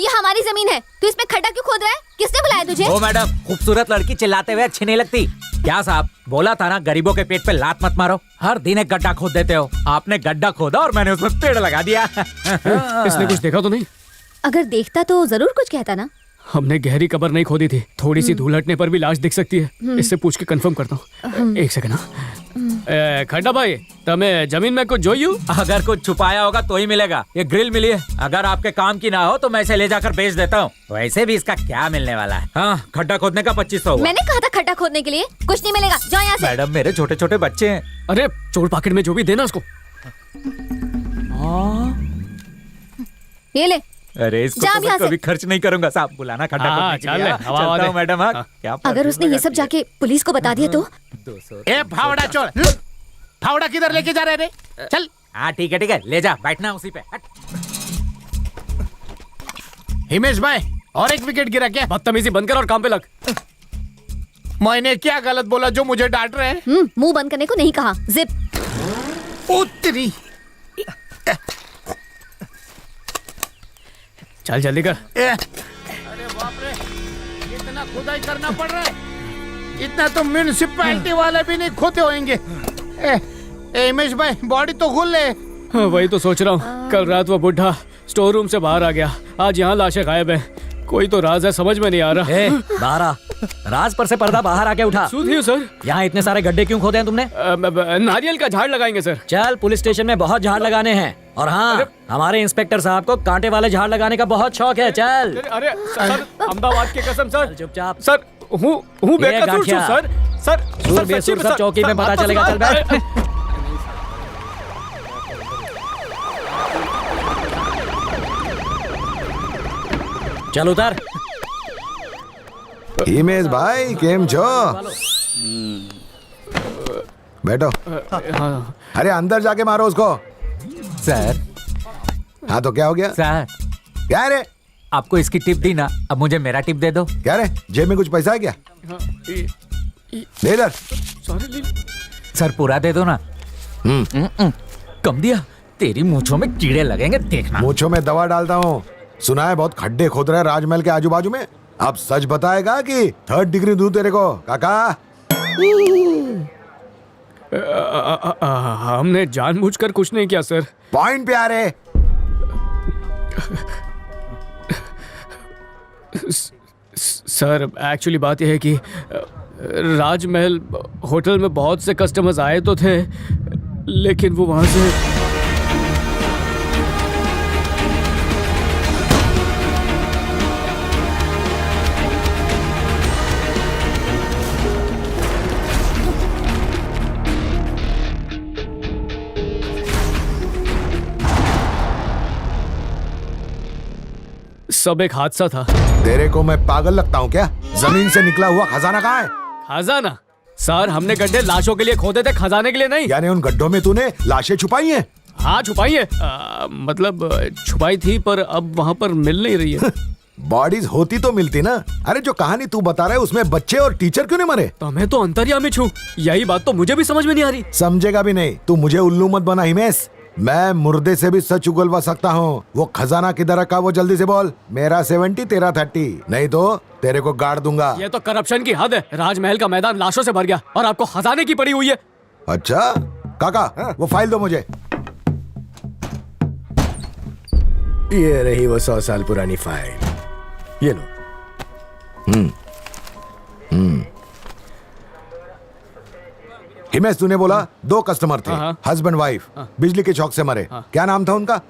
ये हमारी जमीन है, तू इसमें खड्डा क्यों खोद रहा है? किसने बुलाया तुझे? ओ मैडम, खूबसूरत लड़की चिल्लाते हुए अच्छी नहीं लगती क्या? साहब बोला था ना, गरीबों के पेट पे लात मत मारो। हर दिन एक गड्ढा खोद देते हो। आपने गड्ढा खोदा और मैंने उसमें पेड़ लगा दिया। इसने कुछ देखा तो नहीं? अगर देखता तो जरूर कुछ कहता ना। हमने गहरी कब्र नहीं खोदी थी, थोड़ी सी धूल हटने पर भी लाश दिख सकती है। इससे पूछ के कंफर्म करता हूँ। एक सेकंड। खड्डा भाई, तमें जमीन में कुछ जोयू? अगर कुछ छुपाया होगा तो ही मिलेगा। ये ग्रिल मिली है, अगर आपके काम की ना हो तो मैं इसे ले जाकर बेच देता हूँ। वैसे भी इसका क्या मिलने वाला है? हाँ, खड्डा खोदने का 2500 हुआ। मैंने कहा था खड्डा खोदने के लिए, कुछ नहीं मिलेगा, जाओ यहाँ से। मैडम मेरे छोटे छोटे बच्चे हैं। अरे चोर पॉकेट में जो भी देना उसको। ये ले। अरे इसको तो मैं कभी खर्च नहीं करूंगा साहब। बुलाना खड्डा खोदने के लिए। चलता हूँ मैडम। हाँ, क्या अगर उसने ये सब जाके पुलिस को बता दिया तो? ए फावड़ा चोर, फावड़ा किधर लेके जा रहे रे? चल। हाँ ठीक है, ले जा, बैठना उसी पे। हिमेश भाई, और एक विकेट गिरा क्या? बदतमीजी बंद कर और काम पे लग। मैंने क्या गलत बोला जो मुझे डांट रहे हैं? मुंह बंद करने को नहीं कहा। जिप। उतरी। चल जल्दी कर। अरे बाप रे, इतना खुदाई करना पड़ रहा है। इतना तो म्यूनिसिपैलिटी वाले भी नहीं खोते होंगे। हिमेश भाई, बॉडी तो खुल ले। हाँ, वही तो सोच रहा हूँ। कल रात वो बुढ़ा स्टोर रूम से बाहर आ गया, आज यहाँ लाशें गायब है। कोई तो राज है, समझ में नहीं आ रहा। बाहर आ। राज पर से पर्दा बाहर आके उठा। सर, यहाँ इतने सारे गड्ढे क्यों खोदे हैं तुमने? नारियल का झाड़ लगाएंगे सर। चल, पुलिस स्टेशन में बहुत झाड़ लगाने हैं। और हाँ, हमारे इंस्पेक्टर साहब को कांटे वाले झाड़ लगाने का बहुत शौक है। चल। अरे सर, अहमदाबाद की कसम सर। चुपचाप। सर, हूँ बेकसूर छू सर। सर बेसुर सब चौकी में पता चलेगा। चल बैठ। चल उतर। हिमेश भाई, केम छो? बैठो। अरे अंदर जाके मारो उसको। सर। हाँ तो क्या हो गया? सर, क्या रे? आपको इसकी टिप दी ना, अब मुझे मेरा टिप दे दो। क्या रे, जेब में कुछ पैसा है क्या? दे इधर। सर पूरा दे दो ना। कम दिया? तेरी मूंछों में कीड़े लगेंगे, देखना। मूंछों में दवा डालता हूँ। सुना है बहुत खड्डे खोद रहे राजमहल के आजू बाजू में। अब सच बताएगा कि 3rd डिग्री दूं तेरे को? काका, हमने जानबूझकर कुछ नहीं किया सर। पॉइंट पे आ रहे। सर एक्चुअली बात यह है कि राजमहल होटल में बहुत से कस्टमर्स आए तो थे, लेकिन वो वहां से सब एक हादसा था। तेरे को मैं पागल लगता हूँ क्या? जमीन से निकला हुआ खजाना कहाँ है? खजाना? सर हमने गड्ढे लाशों के लिए खोदे थे, खजाने के लिए नहीं। यानी उन गड्ढों में तूने लाशें छुपाई हैं? हाँ छुपाई है, मतलब छुपाई थी पर अब वहाँ पर मिल नहीं रही है। बॉडीज होती तो मिलती ना। अरे जो कहानी तू बता रहा है उसमें बच्चे और टीचर क्यों नहीं मरे? तो मैं तो अंतर्यामी छू, यही बात तो मुझे भी समझ में नहीं आ रही। समझेगा भी नहीं। तू मुझे उल्लू मत बना हिमेश। मैं मुर्दे से भी सच उगलवा सकता हूँ। वो खजाना किधर रखा वो जल्दी से बोल। मेरा 70 तेरा 30, नहीं तो तेरे को गाड़ दूंगा। ये तो करप्शन की हद है। राजमहल का मैदान लाशों से भर गया और आपको खजाने की पड़ी हुई है। अच्छा काका, वो फाइल दो मुझे। ये रही वो 100 साल पुरानी फाइल, ये लो। हिमेश तूने बोला 2 कस्टमर थे, हस्बैंड वाइफ, बिजली के शॉक से मरे। क्या नाम था उनका?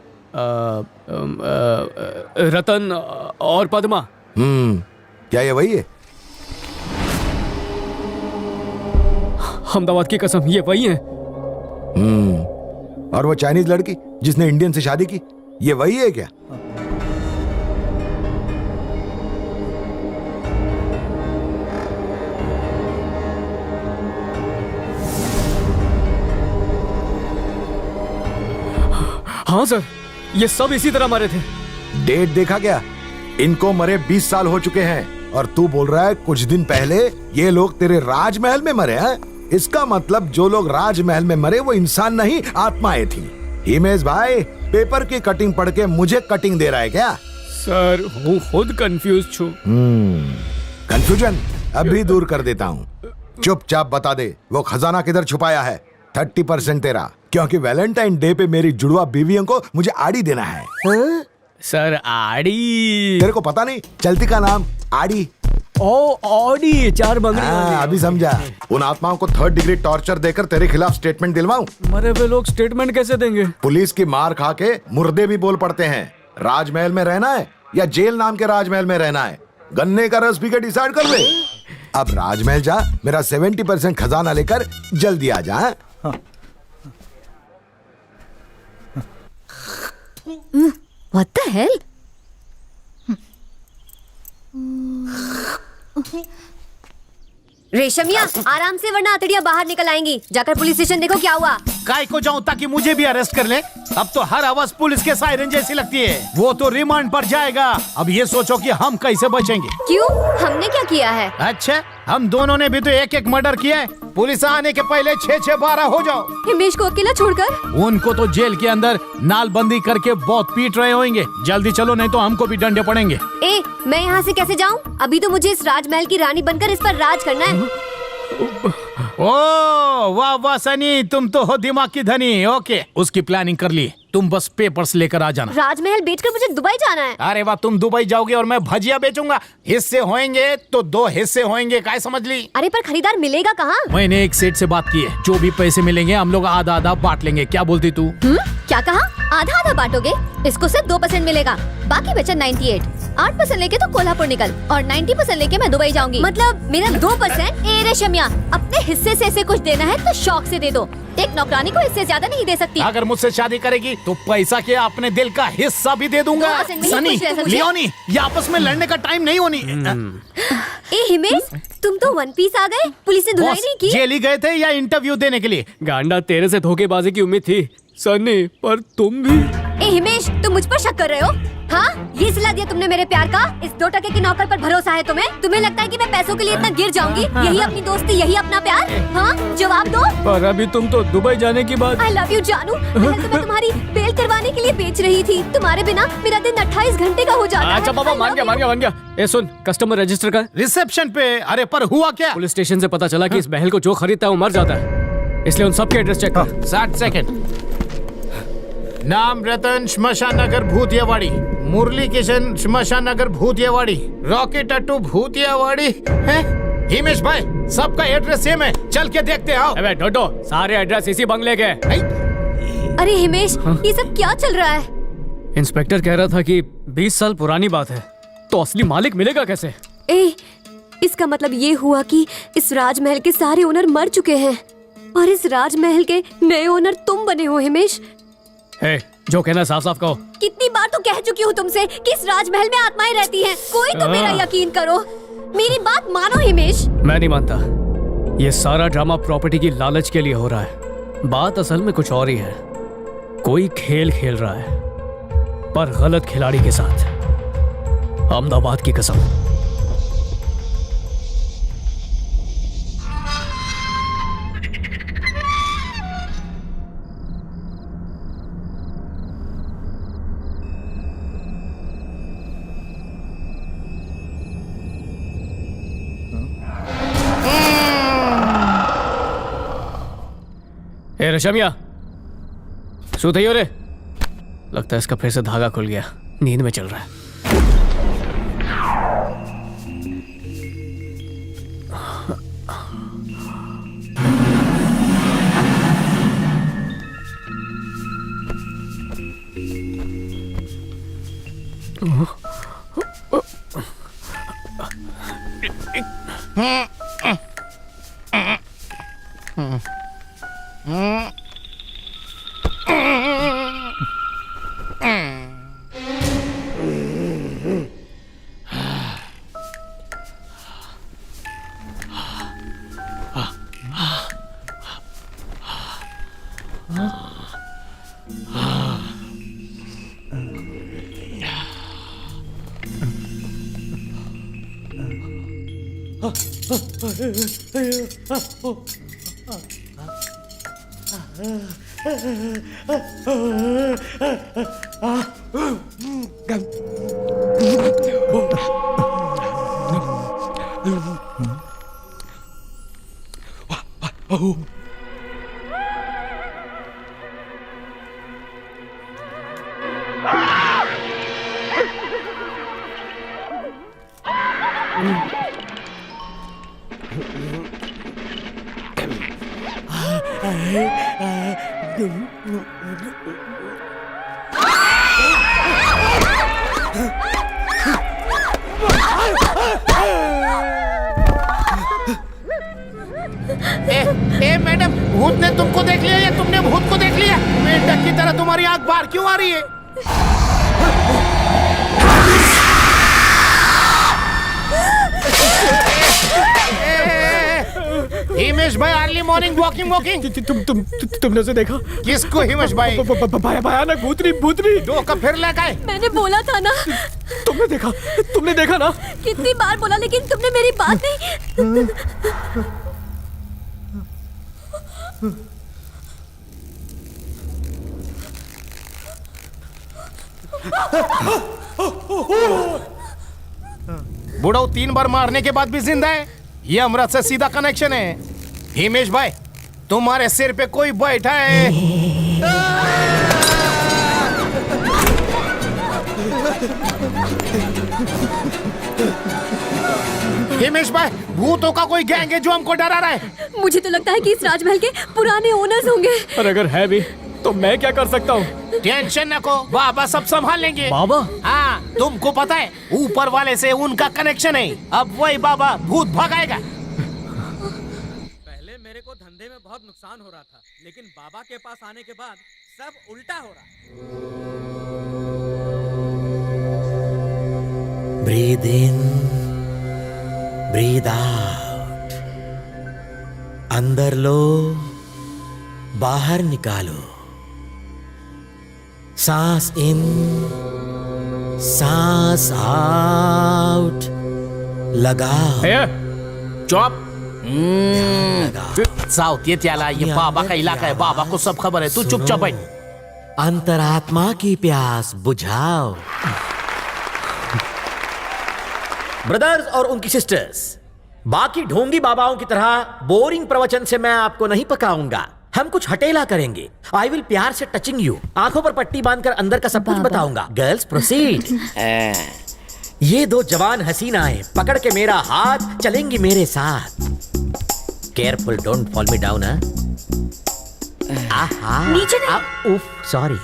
रतन और पद्मा। क्या ये वही है? अहमदाबाद की कसम, ये वही है। और वो चाइनीज लड़की जिसने इंडियन से शादी की, ये वही है क्या? हाँ सर, ये सब इसी तरह मरे थे। डेट देखा क्या? इनको मरे 20 साल हो चुके हैं और तू बोल रहा है कुछ दिन पहले ये लोग तेरे राजमहल में मरे हैं? इसका मतलब जो लोग राजमहल में मरे वो इंसान नहीं, आत्माएं थी। हिमेश भाई, पेपर की कटिंग पढ़ के मुझे कटिंग दे रहा है क्या? सर, હું खुद कंफ्यूज છું। कंफ्यूजन अभी दूर कर देता हूँ। चुपचाप बता दे वो खजाना किधर छुपाया है। 30% तेरा, क्योंकि वैलेंटाइन डे पे मेरी जुड़वा बीवियों को मुझे आड़ी देना है। सर, आड़ी? तेरे को पता नहीं? चलती का नाम आड़ी। ओ, ऑडी, 4 बंगले। अभी समझा। उन आत्माओं को 3rd डिग्री टॉर्चर देकर तेरे खिलाफ स्टेटमेंट दिलवाऊं? मरे हुए लोग स्टेटमेंट कैसे देंगे? पुलिस की मार खा के मुर्दे भी बोल पड़ते हैं। राजमहल में रहना है या जेल नाम के राजमहल में रहना है, गन्ने का रस पी के डिसाइड कर ले। अब राजमहल जा, मेरा 70% खजाना लेकर जल्दी आ जा। What the hell? रेशमिया, आराम से वरना अतड़ियाँ बाहर निकल आएंगी। जाकर पुलिस स्टेशन देखो क्या हुआ। काय को जाऊं ताकि मुझे भी अरेस्ट कर ले? अब तो हर आवाज पुलिस के सायरन जैसी लगती है। वो तो रिमांड पर जाएगा। अब ये सोचो कि हम कैसे बचेंगे। क्यों? हमने क्या किया है? अच्छा, हम दोनों ने भी तो एक मर्डर किया है। पुलिस आने के पहले 6-6-12 हो जाओ। हिमेश को अकेला छोड़कर? उनको तो जेल के अंदर नालबंदी करके बहुत पीट रहे होंगे। जल्दी चलो, नहीं तो हमको भी डंडे पड़ेंगे। ए, मैं यहाँ से कैसे जाऊँ? अभी तो मुझे इस राजमहल की रानी बनकर इस पर राज करना है। ओ वाह वाह सनी, तुम तो हो दिमाग की धनी। ओके, उसकी प्लानिंग कर ली। तुम बस पेपर्स लेकर आ जाना। राजमहल बेचकर मुझे दुबई जाना है। अरे वाह, तुम दुबई जाओगे और मैं भजिया बेचूंगा। हिस्से होंगे तो 2 हिस्से होंगे, काय समझ ली? अरे पर खरीदार मिलेगा कहाँ? मैंने एक सेठ से बात की है, जो भी पैसे मिलेंगे हम लोग आधा आधा बांट लेंगे। क्या बोलती तू? क्या कहा? आधा आधा बांटोगे? इसको सिर्फ 2% मिलेगा, बाकी बचा 98। 8% लेके तो कोल्हापुर निकल और 90% लेके मैं दुबई जाऊंगी। मतलब मेरा 2%? ए रेशमिया, अपने हिस्से से ऐसे कुछ देना है तो शौक से दे दो। एक नौकरानी को इससे ज्यादा नहीं दे सकती। अगर मुझसे शादी करेगी तो पैसा के अपने दिल का हिस्सा भी दे दूंगा। 2% नहीं, सनी, कुछ ऐसा कुछ। लियोनी, ये आपस में लड़ने का टाइम नहीं होनी। ए हिमेश, तुम तो वन पीस आ गए। पुलिस ने धुलाई बॉस, नहीं की? जेल ही गए थे या इंटरव्यू देने के लिए? गांडा, तेरे से धोखेबाजी की उम्मीद थी सनी, पर तुम भी। ए हिमेश, तुम मुझ पर शक कर रहे हो? हाँ, ये सिला दिया तुमने मेरे प्यार का? इस 2 टके के नौकर पर भरोसा है तुम्हें? तुम्हें लगता है कि मैं पैसों के लिए इतना गिर जाऊंगी? यही अपनी दोस्ती, यही अपना प्यार? हाँ, जवाब दो। पर अभी तुम तो दुबई जाने की बात। आई लव यू जानू। पहले तो मैं तुम्हारी बेल करवाने के लिए बेच रही थी। तुम्हारे बिना मेरा दिन 28 घंटे का हो जाता है। अच्छा पापा, मान गया। ए सुन, कस्टमर रजिस्टर कर। रिसेप्शन पे। अरे पर हुआ क्या? पुलिस स्टेशन से पता चला कि इस महल को जो खरीदता है वो मर जाता है, इसलिए उन सबके एड्रेस चेक कर। 60 सेकंड। नाम रतन, श्मशान नगर भूतियावाड़ी। मुरली किशन, श्मशान नगर भूतियावाड़ी। रॉकी टट्टू भूतियावाड़ी है। हिमेश भाई, सबका एड्रेस सेम है, चल के देखते आओ। अबे डोडो, सारे एड्रेस इसी बंगले के। अरे हिमेश, ये सब क्या चल रहा है? इंस्पेक्टर कह रहा था कि 20 साल पुरानी बात है, तो असली मालिक मिलेगा कैसे? ए, इसका मतलब ये हुआ कि इस राजमहल के सारे ओनर मर चुके हैं और इस राजमहल के नए ओनर तुम बने हो हिमेश। हे, जो कहना साफ साफ कहो। कितनी बार तो कह चुकी हूँ तुमसे कि इस राजमहल में आत्माएं रहती हैं। कोई तो मेरा यकीन करो, मेरी बात मानो हिमेश। मैं नहीं मानता। ये सारा ड्रामा प्रॉपर्टी की लालच के लिए हो रहा है। बात असल में कुछ और ही है। कोई खेल खेल रहा है, पर गलत खिलाड़ी के साथ। अहमदाबाद की कसम। ए रशमिया, सो थई हो रे? लगता है इसका फिर से धागा खुल गया, नींद में चल रहा है। ए मैडम, भूत ने तुमको देख लिया या तुमने भूत को देख लिया? मेंढक की तरह तुम्हारी आंख बाहर क्यों आ रही है? हिमेश भाई, अर्ली मॉर्निंग वॉकिंग। तुमने उसे देखा? किसको हिमेश भाई? भयानक भूतनी। दो कब फिर लगाए? मैंने बोला था ना। तुमने देखा ना? कितनी बार बोला, लेकिन तुमने मेरी बात नहीं। बुढ़ाऊ 3 बार मारने के बाद भी जिंदा है। ये अमृत से सीधा कनेक्शन है। हिमेश भाई, तुम्हारे सिर पे कोई बैठा है। हिमेश भाई, भूतों का कोई गैंग है जो हमको डरा रहा है। मुझे तो लगता है कि इस राजमहल के पुराने ओनर्स होंगे। और अगर है भी तो मैं क्या कर सकता हूँ? टेंशन न को, बाबा सब संभाल लेंगे। बाबा? हाँ, तुमको पता है ऊपर वाले से उनका कनेक्शन है। अब वही बाबा भूत भगाएगा। पहले मेरे को धंधे में बहुत नुकसान हो रहा था, लेकिन बाबा के पास आने के बाद सब उल्टा हो रहा। Breathe in, breathe out. अंदर लो, बाहर निकालो। सांस इन, सांस आउट। लगाओ। चुप। साउथ ये त्याला, ये बाबा का इलाका है। बाबा को सब खबर है। तू चुपचाप बैठ। अंतरात्मा की प्यास बुझाओ। ब्रदर्स और उनकी सिस्टर्स, बाकी ढोंगी बाबाओं की तरह बोरिंग प्रवचन से मैं आपको नहीं पकाऊंगा। हम कुछ हटेला करेंगे। आई विल प्यार से टचिंग यू। आंखों पर पट्टी बांधकर अंदर का सब कुछ बताऊंगा। Girls proceed. ये 2 जवान हसीनाएं पकड़ के मेरा हाथ चलेंगी मेरे साथ। Careful, don't fall me down. नीचे नहीं। उफ, सॉरी।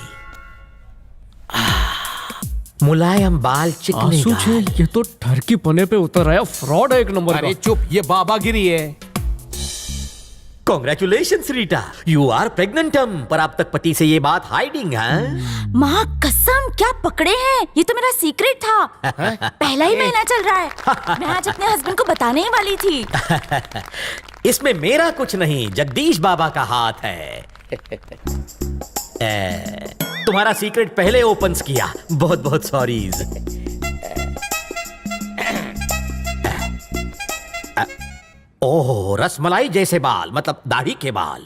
मुलायम बाल, चिकने गाल। ये तो ठरकी पने पे उतर आया। फ्रॉड है एक नंबर का। अरे चुप, ये बाबागिरी है। Congratulations, Rita, you are pregnant. पर अब तक पति से ये बात हाइडिंग है। माँ कसम, क्या पकड़े हैं? ये तो मेरा सीक्रेट था। पहला ही महीना चल रहा है। मैं आज अपने हस्बैंड को बताने ही वाली थी। इसमें मेरा कुछ नहीं, जगदीश बाबा का हाथ है। तुम्हारा सीक्रेट पहले ओपन किया। बहुत बहुत सॉरीज। ओह, रसमलाई जैसे बाल, मतलब दाढ़ी के बाल।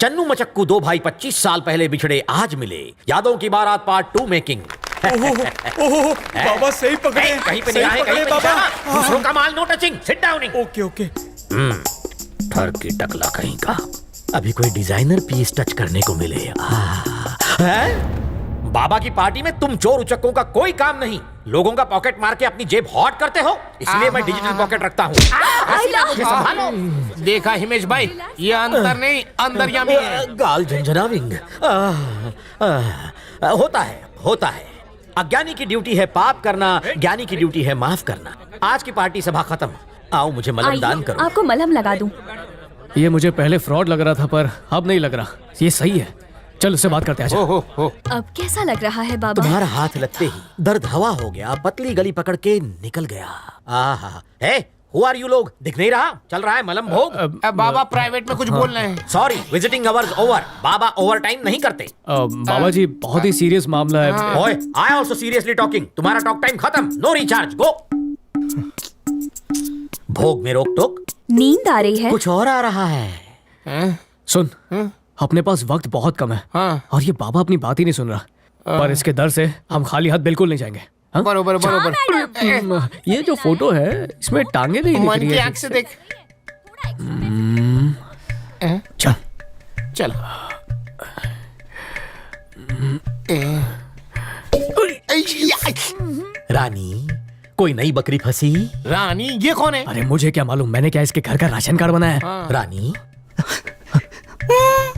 चन्नू मचक्कू 2 भाई 25 साल पहले बिछड़े, आज मिले। यादों की बारात पार्ट 2 मेकिंग। बाबा सही पकड़े। कहीं पे निगाहें, कहीं पे निशाना। दूसरों का माल no touching. Sit down. Okay. ठर की टकला कहीं का। अभी कोई डिजाइनर पीस टच करने को मिले। है? बाबा की पार्टी में तुम चोर उचक्कों का कोई काम नहीं। लोगों का पॉकेट मार के अपनी जेब हॉट करते हो, इसलिए मैं डिजिटल पॉकेट रखता हूँ। संभालो। देखा हिमेश भाई, ये अंतर नहीं, अंतर्यामी है। गाल झंझनाविंग। होता है। अज्ञानी की ड्यूटी है पाप करना, ज्ञानी की ड्यूटी है माफ करना। आज की पार्टी सभा खत्म। आओ मुझे मलम दान करो। आपको मलहम लगा दूं। ये मुझे पहले फ्रॉड लग रहा था, पर अब नहीं लग रहा। ये सही है। चल उससे बात करते हैं। अब कैसा लग रहा है बाबा? तुम्हारा हाथ लगते ही दर्द हवा हो गया, पतली गली पकड़ के निकल गया। आहा, हे, हु आर यू लोग? दिख नहीं रहा? चल रहा है मलम भोग। बाबा प्राइवेट में कुछ बोल रहे हैं। Sorry, visiting hours over. बाबा ओवर टाइम नहीं करते। बाबा जी, बहुत ही सीरियस मामला है। ओए, आई आल्सो सीरियसली टॉकिंग। तुम्हारा टॉक टाइम खत्म। नो रिचार्ज, गो। भोग में रोक टोक? नींद आ रही है। कुछ और आ रहा है। सुन, अपने पास वक्त बहुत कम है और ये बाबा अपनी बात ही नहीं सुन रहा, पर इसके डर से हम खाली हाथ बिल्कुल नहीं जाएंगे। हाँ? बरोबर बरोबर। ये जो फोटो है इसमें टांगे नहीं दिख मन रही की है। आंख से देख। चल चल। रानी, कोई नई बकरी फंसी? रानी, ये कौन है? अरे मुझे क्या मालूम, मैंने क्या इसके घर का राशन कार्ड बनाया है? रानी,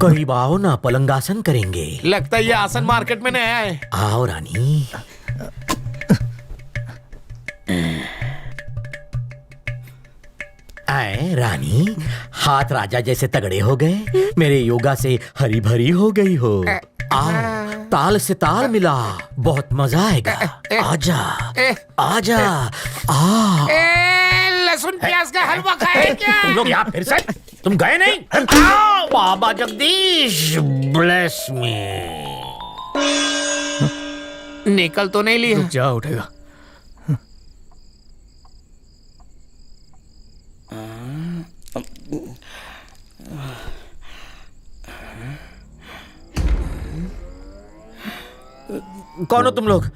करीब आओ ना, पलंगासन करेंगे। लगता है ये आसन मार्केट में नया है। आओ रानी। आए रानी, हाथ राजा जैसे तगड़े हो गए, मेरे योगा से हरी भरी हो गई हो। आओ, ताल से ताल मिला, बहुत मजा आएगा। आजा आजा। आ लहसुन प्याज का हलवा खाए क्या? तुम लोग यहाँ फिर से? तुम गए नहीं? बाबा जगदीश ब्लेस मी। निकल तो नहीं ली? रुक जा, उठेगा। कौन हो तुम लोग?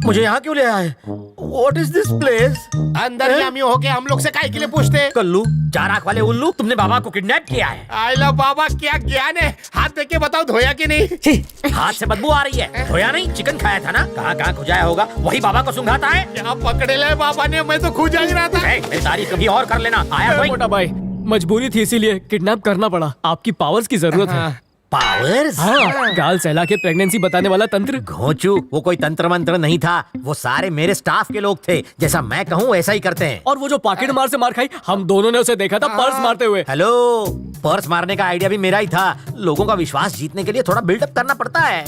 मुझे यहाँ क्यों ले आए? What is this place? अंदर यामी होके हम लोग से काहे के लिए पूछते? कल्लू, चार आंख वाले उल्लू, तुमने बाबा को किडनैप किया है। आई लो बाबा, क्या ज्ञान है? हाथ देख के बताओ, धोया कि नहीं? हाथ से बदबू आ रही है। धोया नहीं, चिकन खाया था ना? कहाँ कहाँ खुजाया होगा, वही बाबा को सुंघाता है। क्या पकड़े ले बाबा ने, मैं तो खुजा ही रहा था। मेरी तारीफ कभी और कर लेना। आया कोई? मोटा भाई, मजबूरी थी इसीलिए किडनैप करना पड़ा। आपकी पावर्स की जरूरत है। पावर्स? हाँ, गाल सहला के प्रेगनेंसी बताने वाला तंत्र। घोंचू, वो कोई तंत्र मंत्र नहीं था, वो सारे मेरे स्टाफ के लोग थे। जैसा मैं कहूँ वैसा ही करते हैं। और वो जो पॉकेट मार से मार खाई, हम दोनों ने उसे देखा था पर्स मारते हुए। हेलो, पर्स मारने का आइडिया भी मेरा ही था। लोगों का विश्वास जीतने के लिए थोड़ा बिल्डअप करना पड़ता है।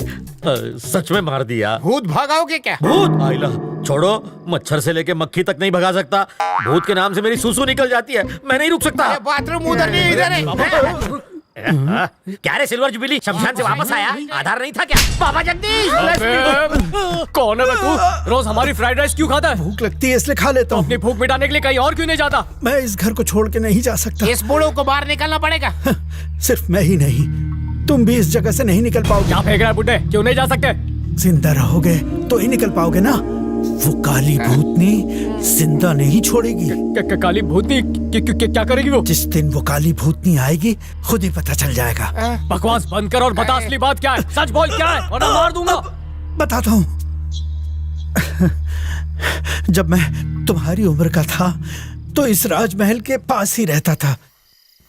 सच में मार दिया। भूत भगाओगे क्या? भूत? आइला, छोड़ो, मच्छर से लेके मक्खी तक नहीं भगा सकता। भूत के नाम से मेरी सूसू निकल जाती है, मैं नहीं रुक सकता। बाथरूम उधर नहीं, इधर है। क्या रे सिल्वर जुबिली, शमशान से वापस आया? आधार नहीं था क्या? बाबा जगदीश! कौन है तू? रोज हमारी फ्राइड राइस क्यों खाता है? भूख लगती है इसलिए खा लेता हूँ। अपनी भूख मिटाने के लिए कहीं और क्यों नहीं जाता? मैं इस घर को छोड़ के नहीं जा सकता। इस बूढ़ों को बाहर निकलना पड़ेगा। सिर्फ मैं ही नहीं, तुम भी इस जगह से नहीं निकल पाओगे। क्या फेंक रहा है बुड्ढे? क्यों नहीं जा सकते? जिंदा रहोगे तो ही निकल पाओगे ना। वो काली भूतनी जिंदा नहीं छोड़ेगी। काली भूतनी क्या करेगी वो? जिस दिन वो काली भूतनी आएगी खुद ही पता चल जाएगा। बकवास बंद कर और बता असली बात क्या है। सच बोल, क्या है वरना मार दूंगा। बताता हूँ। जब मैं तुम्हारी उम्र का था तो इस राजमहल के पास ही रहता था।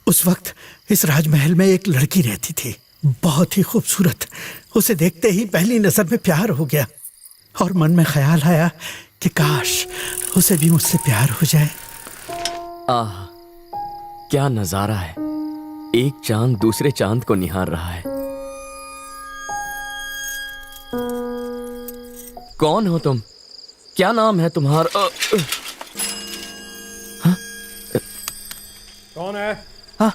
उस वक्त इस राजमहल में एक लड़की रहती थी, बहुत ही खूबसूरत। उसे देखते ही पहली नजर में प्यार हो गया और मन में ख्याल आया कि काश उसे भी मुझसे प्यार हो जाए। आह, क्या नजारा है। एक चांद दूसरे चांद को निहार रहा है। कौन हो तुम? क्या नाम है तुम्हारा? कौन है? हाँ?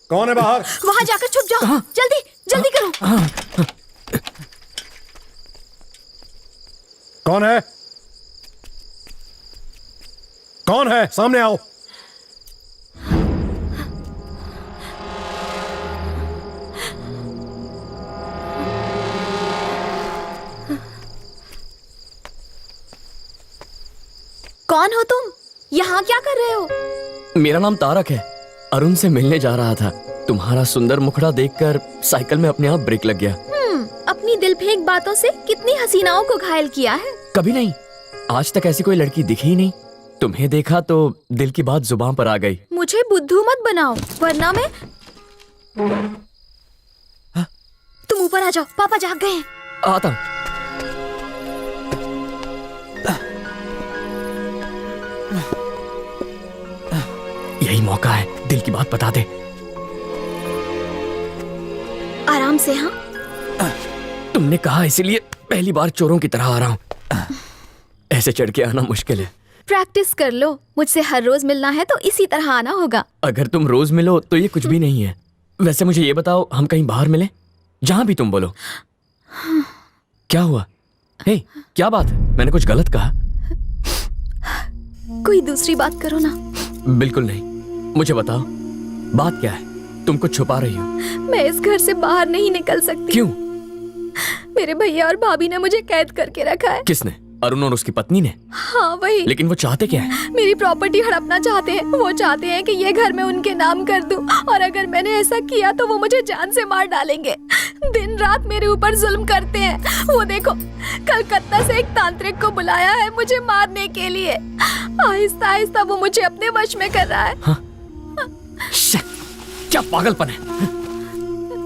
कौन है बाहर? वहाँ जाकर छुप जाओ। जल्दी जल्दी करो। कौन है? कौन है? सामने आओ। कौन हो तुम? यहाँ क्या कर रहे हो? मेरा नाम तारक है। अरुण से मिलने जा रहा था। तुम्हारा सुंदर मुखड़ा देखकर साइकिल में अपने आप ब्रेक लग गया। अपनी दिल फेंक बातों से कितनी हसीनाओं को घायल किया है। कभी नहीं, आज तक ऐसी कोई लड़की दिखी ही नहीं। तुम्हें देखा तो दिल की बात जुबान पर आ गई। मुझे बुद्धू मत बनाओ वरना मैं। तुम ऊपर आ जाओ, पापा जाग गए हैं। आता हूँ। यही मौका है, दिल की बात बता दे। आराम से। हाँ, तुमने कहा इसीलिए पहली बार चोरों की तरह आ रहा हूँ। ऐसे चढ़ के आना मुश्किल है। प्रैक्टिस कर लो। मुझसे हर रोज मिलना है तो इसी तरह आना होगा। अगर तुम रोज मिलो तो ये कुछ भी नहीं है। वैसे मुझे ये बताओ, हम कहीं बाहर मिले? जहां भी तुम बोलो। क्या हुआ? हे, क्या बात है? मैंने कुछ गलत कहा? कोई दूसरी बात करो ना। बिल्कुल नहीं। मुझे बताओ बात क्या है? तुम कुछ छुपा रही हो। मैं इस घर से बाहर नहीं निकल सकती। क्यों? मेरे भैया और भाभी ने मुझे कैद करके रखा है। किसने? अरुण और उसकी पत्नी ने? हाँ वही। लेकिन वो चाहते क्या है? मेरी प्रॉपर्टी हड़पना चाहते हैं। वो चाहते हैं कि ये घर मैं उनके नाम कर दूं, और अगर मैंने ऐसा किया तो वो मुझे जान से मार डालेंगे। दिन रात मेरे ऊपर जुल्म करते हैं। वो देखो, कलकत्ता से एक तांत्रिक को बुलाया है मुझे मारने के लिए। आहिस्ता आहिस्ता वो मुझे अपने वश में कर रहा है। हाँ? क्या पागलपन है।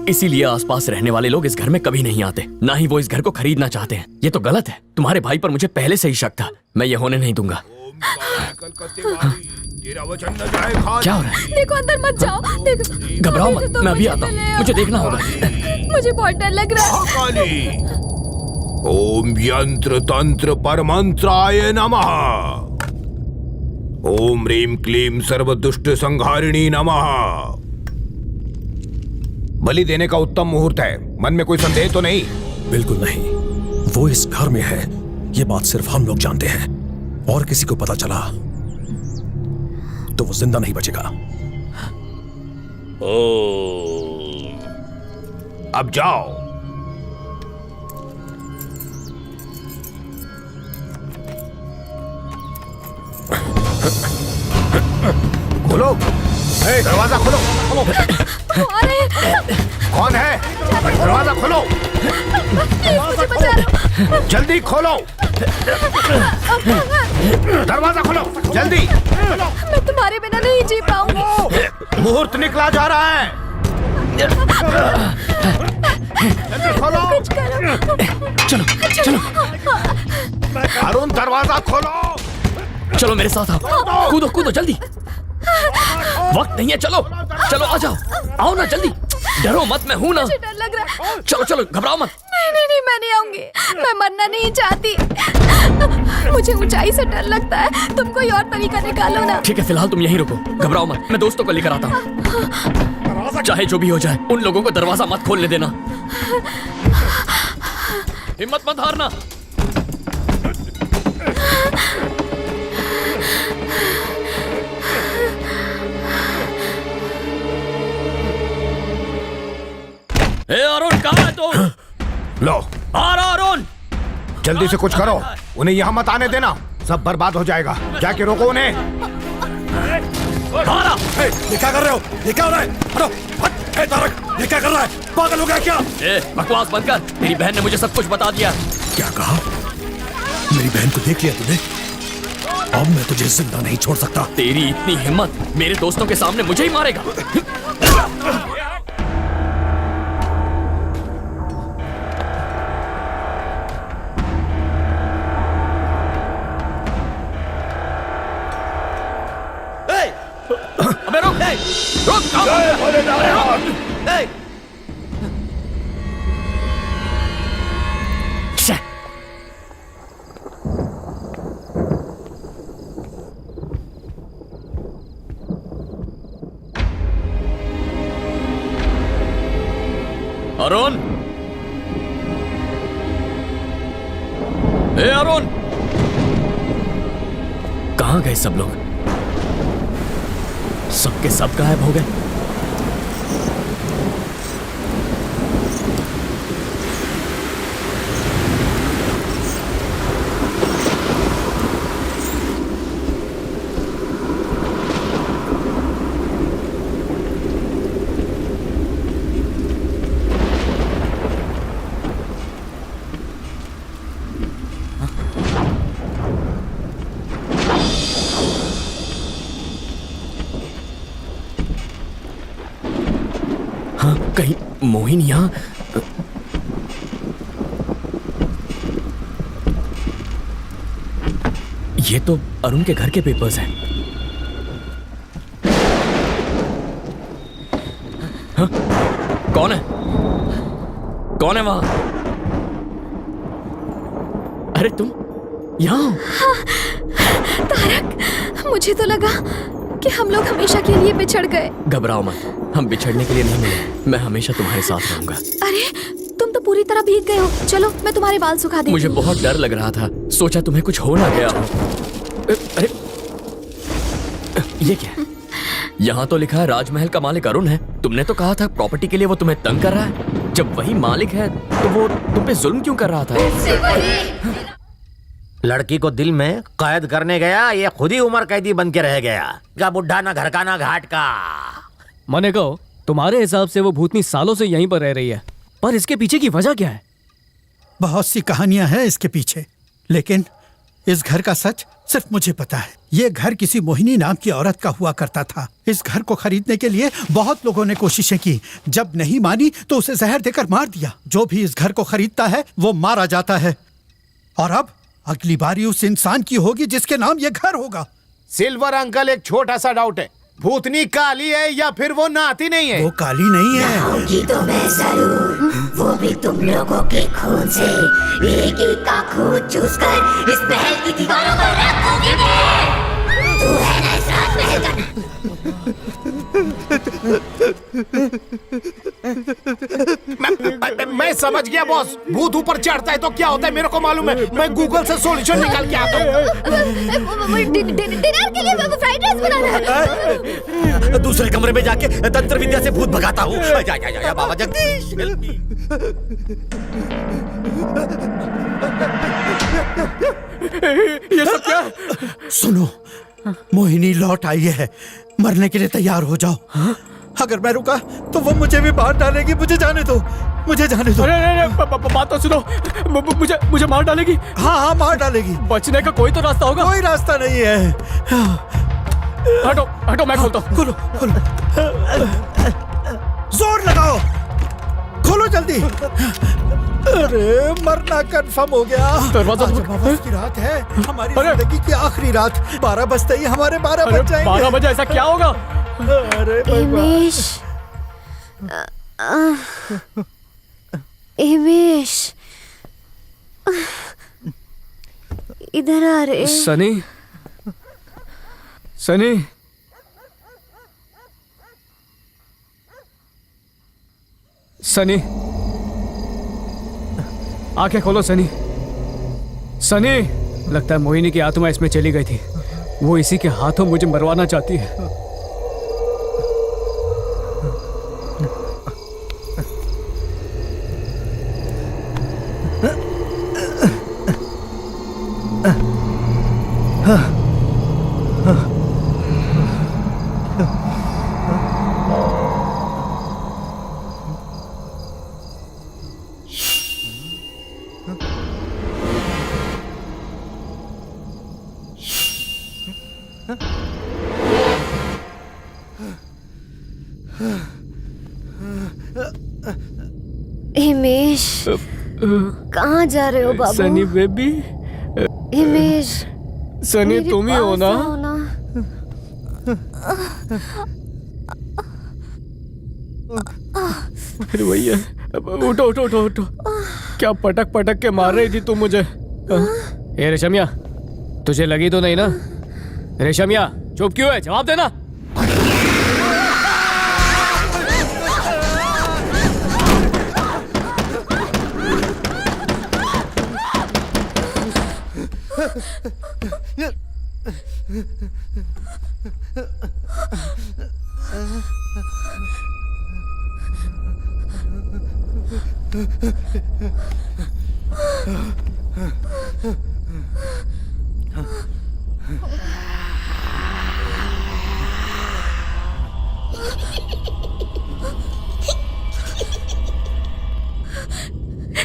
इसीलिए आसपास रहने वाले लोग इस घर में कभी नहीं आते, ना ही वो इस घर को खरीदना चाहते हैं। ये तो गलत है। तुम्हारे भाई पर मुझे पहले से ही शक था। मैं ये होने नहीं दूंगा। क्या हो रहा है? देखो अंदर मत जाओ। देखो, घबराओ मत, तो मैं अभी मुझे आता तो ले हूँ। आओ। मुझे देखना होगा। मुझे बहुत डर लग रहा है। ओम यंत्र तंत्र परमंत्राय नमः। ओम ह्रीम क्लीम सर्व दुष्ट संहारिणी नमः। बलि देने का उत्तम मुहूर्त है। मन में कोई संदेह तो नहीं? बिल्कुल नहीं। वो इस घर में है, ये बात सिर्फ हम लोग जानते हैं, और किसी को पता चला तो वो जिंदा नहीं बचेगा। अब जाओ। खोलो, दरवाजा खोलो। कौन है? दरवाजा खोलो, जल्दी खोलो। दरवाजा खोलो, जल्दी। मैं तुम्हारे बिना नहीं जी पाऊंगी। मुहूर्त निकला जा रहा है। जल्दी खोलो। कुछ करो। चलो चलो अरुण, दरवाजा खोलो। चलो मेरे साथ आओ। कूदो कूदो जल्दी। वक्त नहीं है। चलो चलो, आ जाओ। आओ ना जल्दी। डरो मत, मैं हूं ना। मुझे डर लग रहा है। चलो चलो, घबराओ मत। नहीं नहीं नहीं, मैं नहीं आऊंगी। मैं मरना नहीं चाहती। मुझे ऊंचाई से डर लगता है। तुम कोई और तरीका निकालो ना। ठीक है, फिलहाल तुम यहीं रुको। घबराओ मत, मैं दोस्तों को लेकर आता हूँ। चाहे जो भी हो जाए, उन लोगों को दरवाजा मत खोलने देना। हिम्मत मत हारना। ए अरुण, कहाँ है तू? लो, आ रहा अरुण। जल्दी से कुछ करो। उन्हें यहाँ मत आने देना, सब बर्बाद हो जाएगा। जाके रोको उन्हें। ये क्या कर रहे हो? ये क्या हो रहा है? हटो, हट। ए तारक, ये क्या कर रहा है? पागल हो गया क्या? ए, बकवास बंद कर। तेरी बहन ने मुझे सब कुछ बता दिया। क्या कहा? मेरी बहन को देख लिया तूने? अब मैं तुझे जिंदा नहीं छोड़ सकता। तेरी इतनी हिम्मत, मेरे दोस्तों के सामने मुझे ही मारेगा? अबे रुक, रुक, अरुण, ए अरुण, कहाँ गए सब लोग? सबके सब गायब हो गए। कहीं मोहिनी यहाँ? ये तो अरुण के घर के पेपर्स हैं। हाँ? कौन है? कौन है वहां? अरे तुम यहाँ? तारक, मुझे तो लगा कि हम लोग हमेशा के लिए बिछड़ गए। घबराओ मत, हम बिछड़ने के लिए नहीं मिले। मैं हमेशा तुम्हारे साथ रहूंगा। अरे तुम तो पूरी तरह भीग गए हो। चलो मैं तुम्हारे बाल सुखा देती मुझे हूँ। बहुत डर लग रहा था, सोचा तुम्हें कुछ हो ना गया हो। अरे ये क्या है? यहाँ तो लिखा है राजमहल का मालिक अरुण है। तुमने तो कहा था प्रॉपर्टी के लिए वो तुम्हें तंग कर रहा है। जब वही मालिक है तो वो तुम पे जुल्म क्यों कर रहा था? लड़की को दिल में कैद करने गया, ये खुद ही उम्र कैदी बन के रह गया। क्या बुढ़ा ना घर का ना घाट का। मैंने कहो तुम्हारे हिसाब से वो भूतनी सालों से यहीं पर रह रही है, पर इसके पीछे की वजह क्या है? बहुत सी कहानियां हैं इसके पीछे, लेकिन इस घर का सच सिर्फ मुझे पता है। ये घर किसी मोहिनी नाम की औरत का हुआ करता था। इस घर को खरीदने के लिए बहुत लोगों ने कोशिशें की। जब नहीं मानी तो उसे जहर देकर मार दिया। जो भी इस घर को खरीदता है वो मारा जाता है। और अब अगली बारी उस इंसान की होगी जिसके नाम ये घर होगा। सिल्वर अंकल, एक छोटा सा डाउट है, भूतनी काली है या फिर वो नाती नहीं है? वो काली नहीं है। होगी तो मैं जरूर, वो भी तुम लोगों के खून से। एक एक का खून चूसकर इस महल की दीवारों पर रखोगे मैं। तू है ना इस राजमहल का। मैं समझ गया बॉस, भूत ऊपर चढ़ता है तो क्या होता है मेरे को मालूम है। मैं गूगल से सॉल्यूशन निकाल के आता हूँ। डिनर के लिए फ्राइड राइस बनाना है। दूसरे कमरे में जाके तंत्र विद्या से भूत भगाता हूँ। जा बाबा जगदीश। ये सब क्या? सुनो, मोहिनी लौट आई है। मरने के लिए तैयार हो जाओ। अगर मैं रुका तो वो मुझे भी मार डालेगी। मुझे जाने दो, मुझे जाने दो। अरे बात तो सुनो, मुझे मार डालेगी? हाँ, मार डालेगी। बचने का कोई तो रास्ता होगा? कोई रास्ता नहीं है। हटो मैं खोलता हूँ। खोलो। जोर लगाओ, खोलो जल्दी। अरे मरना कंफर्म हो गया। दरवाजा आज की रात है, हमारी जिंदगी की आखिरी रात। 12 बजते ही हमारे 12 बज जाएंगे। 12 बजे ऐसा क्या होगा? अरे हिमेश, हिमेश, इधर आ रे। सनी, सनी, सनी, आंखें खोलो सनी। सनी, लगता है मोहिनी की आत्मा इसमें चली गई थी। वो इसी के हाथों मुझे मरवाना चाहती है। हिमेश, कहाँ जा रहे हो बाबू? सनी बेबी, हिमेश, सनी मेरे तुम ही हो पास ना? आओ ना। फिर वही है। उठो उठो उठो उठो। क्या पटक पटक के मार रही थी तुम मुझे? ए रेशमिया, तुझे लगी तो नहीं ना? रेशमिया, चुप क्यों है? जवाब देना।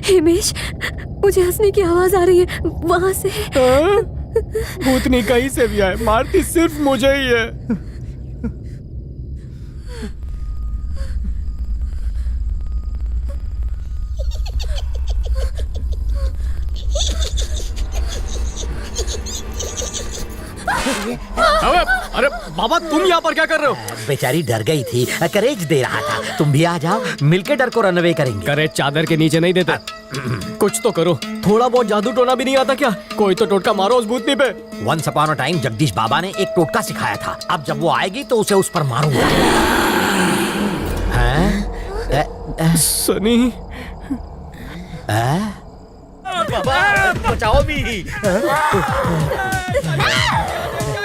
हिमेश, मुझे हंसने की आवाज आ रही है वहां से। भूतनी कहीं से भी आए, मारती सिर्फ मुझे ही है। अरे बाबा, तुम यहाँ पर क्या कर रहे हो? बेचारी डर गई थी, करेज दे रहा था। तुम भी आ जाओ, मिलके डर को रनअवे करेंगे। करेज चादर के नीचे नहीं देते। कुछ तो करो। थोड़ा बहुत जादू टोना भी नहीं आता क्या? कोई तो टोटका मारो उस भूतनी पे। Once upon a time Jagdish बाबा ने एक टोटका सिखाया था। अब जब वो आएगी तो उसे उस पर मारूंगा। सनी, बाबा बचाओ भी।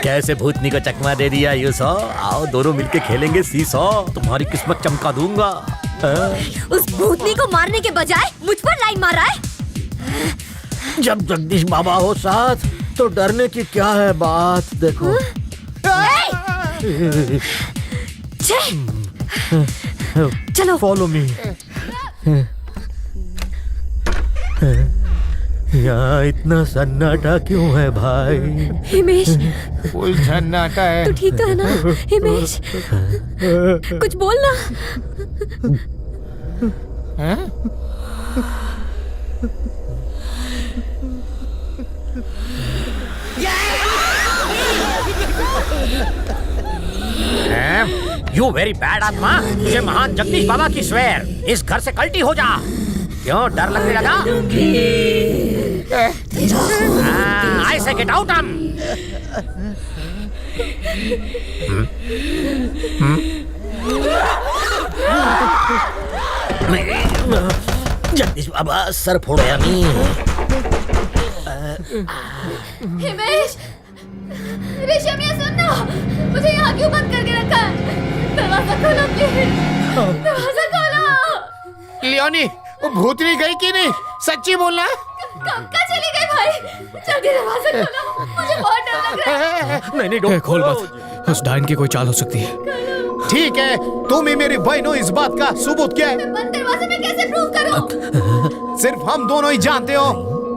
कैसे भूतनी को चकमा दे दिया यूसो। आओ दोनों मिलके खेलेंगे सीसो, तुम्हारी किस्मत चमका दूंगा। उस भूतनी को मारने के बजाय मुझ पर लाइन मार रहा है। जब जगदीश बाबा हो साथ तो डरने की क्या है बात। देखो चलो फॉलो मी। यहाँ इतना सन्नाटा क्यों है भाई? हिमेश, फुल सन्नाटा है। तू ठीक तो है ना हिमेश? कुछ बोलना। यू वेरी बैड आत्मा, तुझे महान जगदीश बाबा की स्वेर, इस घर से कल्टी हो जा। क्यों डर लगने लगा? आई से गेट आउट। जगदीश बाबा सर फोड़ो यामी। हिमेश, ऋषभ ये सुनो, मुझे यहाँ क्यों बंद करके रखा है? दरवाजा खोलो प्लीज, दरवाजा खोलो। लियोनी, वो भूतनी गई कि नहीं? सच्ची बोलना। कब का चली गई भाई? जल्दी दरवाजा खोलो, मुझे बहुत डर लग रहा है। नहीं खोल मत, उस डाइन की कोई चाल हो सकती है। ठीक है, तुम ही मेरी बहन हो, इस बात का सबूत क्या है? मैं बंद दरवाजे में कैसे प्रूव करूं? सिर्फ हम दोनों ही जानते हो।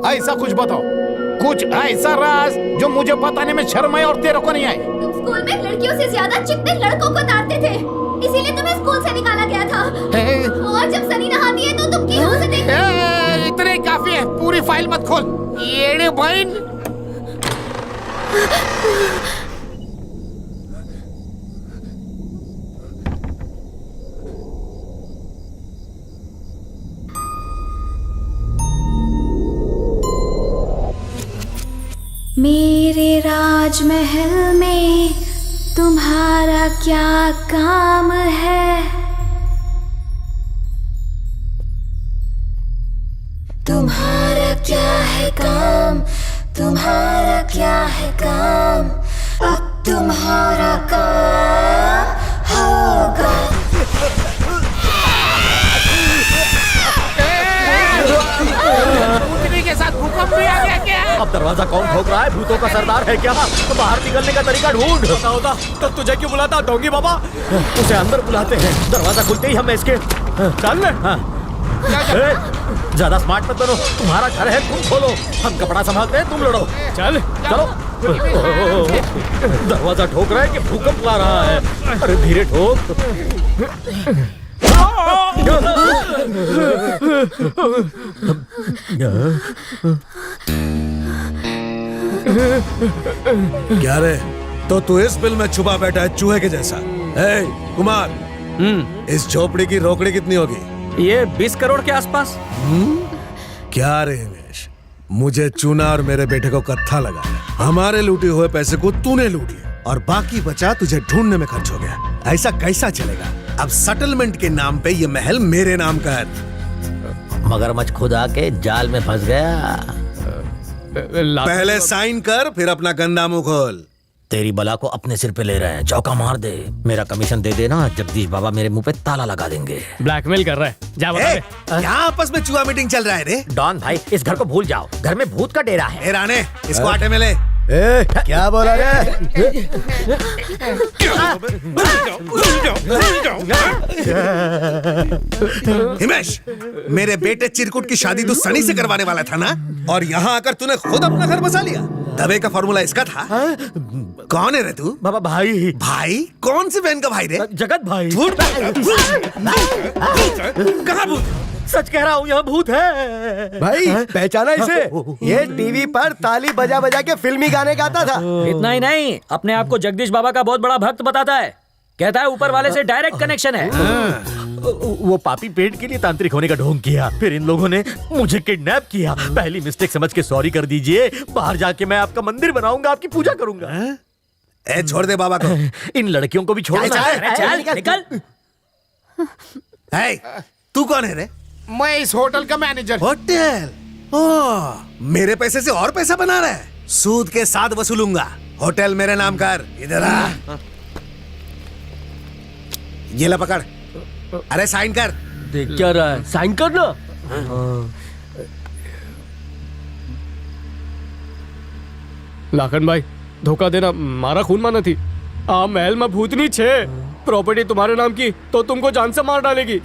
ऐसा कुछ बताओ, कुछ ऐसा राज जो मुझे बताने में शर्म है और तेरे को नहीं आई। तुम स्कूल में लड़कियों से ज्यादा चिकने लड़कों को डांटते थे, इसीलिए तुम्हें स्कूल से निकाला गया था। और जब सनी नहाती है तो तुम की से देखते। इतने काफी है, पूरी फाइल मत खोल। ये बहन मेरे राजमहल में तुम्हारा क्या काम है? तुम्हारा क्या है काम? तुम्हारा क्या है काम? अब तुम्हारा काम होगा। भूतनी के साथ भूकंप भी आ गया क्या? अब दरवाजा कौन ठोक रहा है? भूतों का सरदार है क्या? तो बाहर निकलने का तरीका ढूंढ। पता होता तो तुझे क्यों बुलाता डोंगी बाबा? उसे अंदर बुलाते हैं, दरवाजा खुलते ही हम इसके चल ले। हाँ। ज्यादा स्मार्ट मत बनो, तुम्हारा घर है, तुम खोलो। हम कपड़ा संभालते हैं, तुम लड़ो। चल चलो। दरवाजा ठोक रहा है कि भूकंप ला रहा है? अरे धीरे ठोक। क्या रे? तो तू इस बिल में छुपा बैठा है चूहे के जैसा। ए, कुमार, इस झोपड़ी की रोकड़ी कितनी होगी? ये 20 करोड़ के आसपास। क्या रे हिमेश, मुझे चूना और मेरे बेटे को कत्था लगा है। हमारे लूटे हुए पैसे को तूने लूट लिया और बाकी बचा तुझे ढूंढने में खर्च हो गया। ऐसा कैसा चलेगा? अब सेटलमेंट के नाम पे ये महल मेरे नाम का है। मगरमच्छ खुद आके जाल में फंस गया। पहले साइन कर, फिर अपना गंदा मुंह खोल। तेरी बला को अपने सिर पे ले रहे हैं, चौका मार दे। मेरा कमीशन दे देना, जगदीश बाबा मेरे मुंह पे ताला लगा देंगे। ब्लैकमेल कर रहा है, जा बता दे। क्या आपस में चुहा मीटिंग चल रहा है रे? डॉन भाई, इस घर को भूल जाओ, घर में भूत का डेरा है। राणे, इसको आटे में ले। क्या बोला रे? हिमेश, मेरे बेटे चिरकुट की शादी तो सनी से करवाने वाला था ना, और यहाँ आकर तूने खुद अपना घर बसा लिया। दबे का फॉर्मूला इसका था। कौन है रे तू? बाबा भाई। भाई? कौन सी बहन का भाई रे? जगत भाई। कहाँ भूत? सच कह रहा हूँ, यहाँ भूत है। भाई पहचाना इसे? ये टीवी पर ताली बजा बजा के फिल्मी गाने गाता था। इतना ही नहीं, अपने आप को जगदीश बाबा का बहुत बड़ा भक्त बताता है। कहता है ऊपर वाले से डायरेक्ट कनेक्शन है। वो पापी पेट के लिए तांत्रिक होने का ढोंग किया, फिर इन लोगों ने मुझे किडनैप किया। पहली मिस्टेक समझ के सॉरी कर दीजिए। बाहर जाके मैं आपका मंदिर बनाऊंगा, आपकी पूजा करूंगा। ए, छोड़ दे बाबा को। इन लड़कियों को भी छोड़ो ना। चल निकल। तू कौन है रे? मैं इस होटल का मैनेजर। होटल? ओह, मेरे पैसे से और पैसा बना रहा है। सूद के साथ वसूलूंगा। होटल मेरे नाम कर। इधर आ। ये ला पकड़। अरे साइन कर। देख क्या रहा है, साइन करना। લાખન ભાઈ ધોખા દેના મારા ખૂનમાં નથી। આ મહેલમાં ભૂતની છે। प्रॉपर्टी तुम्हारे नाम की तो तुमको जान से मार डालेगी।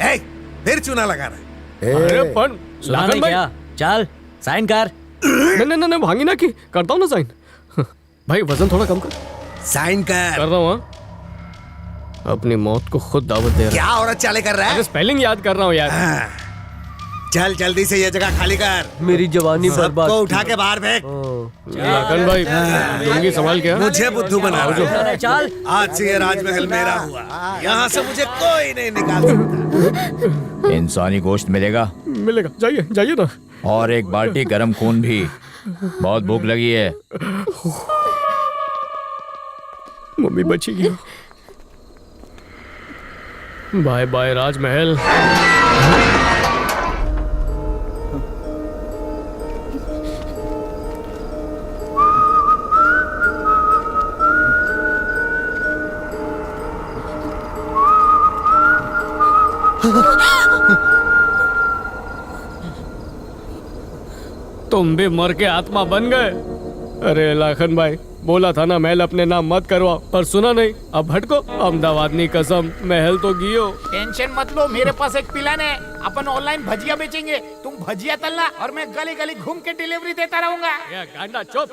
फिर चूना लगा रहा है। अरे पण लाखन भाई चल साइन कर। नहीं नहीं नहीं भांगी ना की करता हूँ ना साइन। भाई वजन थोड़ा कम कर। साइन कर रहा हूँ। हाँ अपनी मौत को खुद दावत दे रहा। क्या औरत चाले कर रहा है? स्पेलिंग याद कर रहा हूँ यार। चल जल्दी से ये जगह खाली कर। मेरी जवानी बर्बाद। सबको उठा के बाहर फेंक। लाखन भाई जिंदगी संभाल के। मुझे बुद्धू बना रहा है। चल आज से ये राजमहल मेरा हुआ। यहाँ से मुझे कोई नहीं निकाल सकता। इंसानी गोश्त मिलेगा? मिलेगा, जाइए जाइए ना। और एक बाल्टी गरम खून भी। बहुत भूख लगी है। मम्मी बचेगी। बाय बाय राजमहल। तुम भी मर के आत्मा बन गए। अरे लाखन भाई बोला था ना महल अपने नाम मत करवाओ, पर सुना नहीं। अब भटको। अहमदाबाद की कसम महल तो गियो। टेंशन मत लो, मेरे पास एक प्लान है। अपन ऑनलाइन भजिया बेचेंगे, तुम भजिया तलना और मैं गली गली घूम के डिलीवरी देता रहूंगा। गांडा चुप।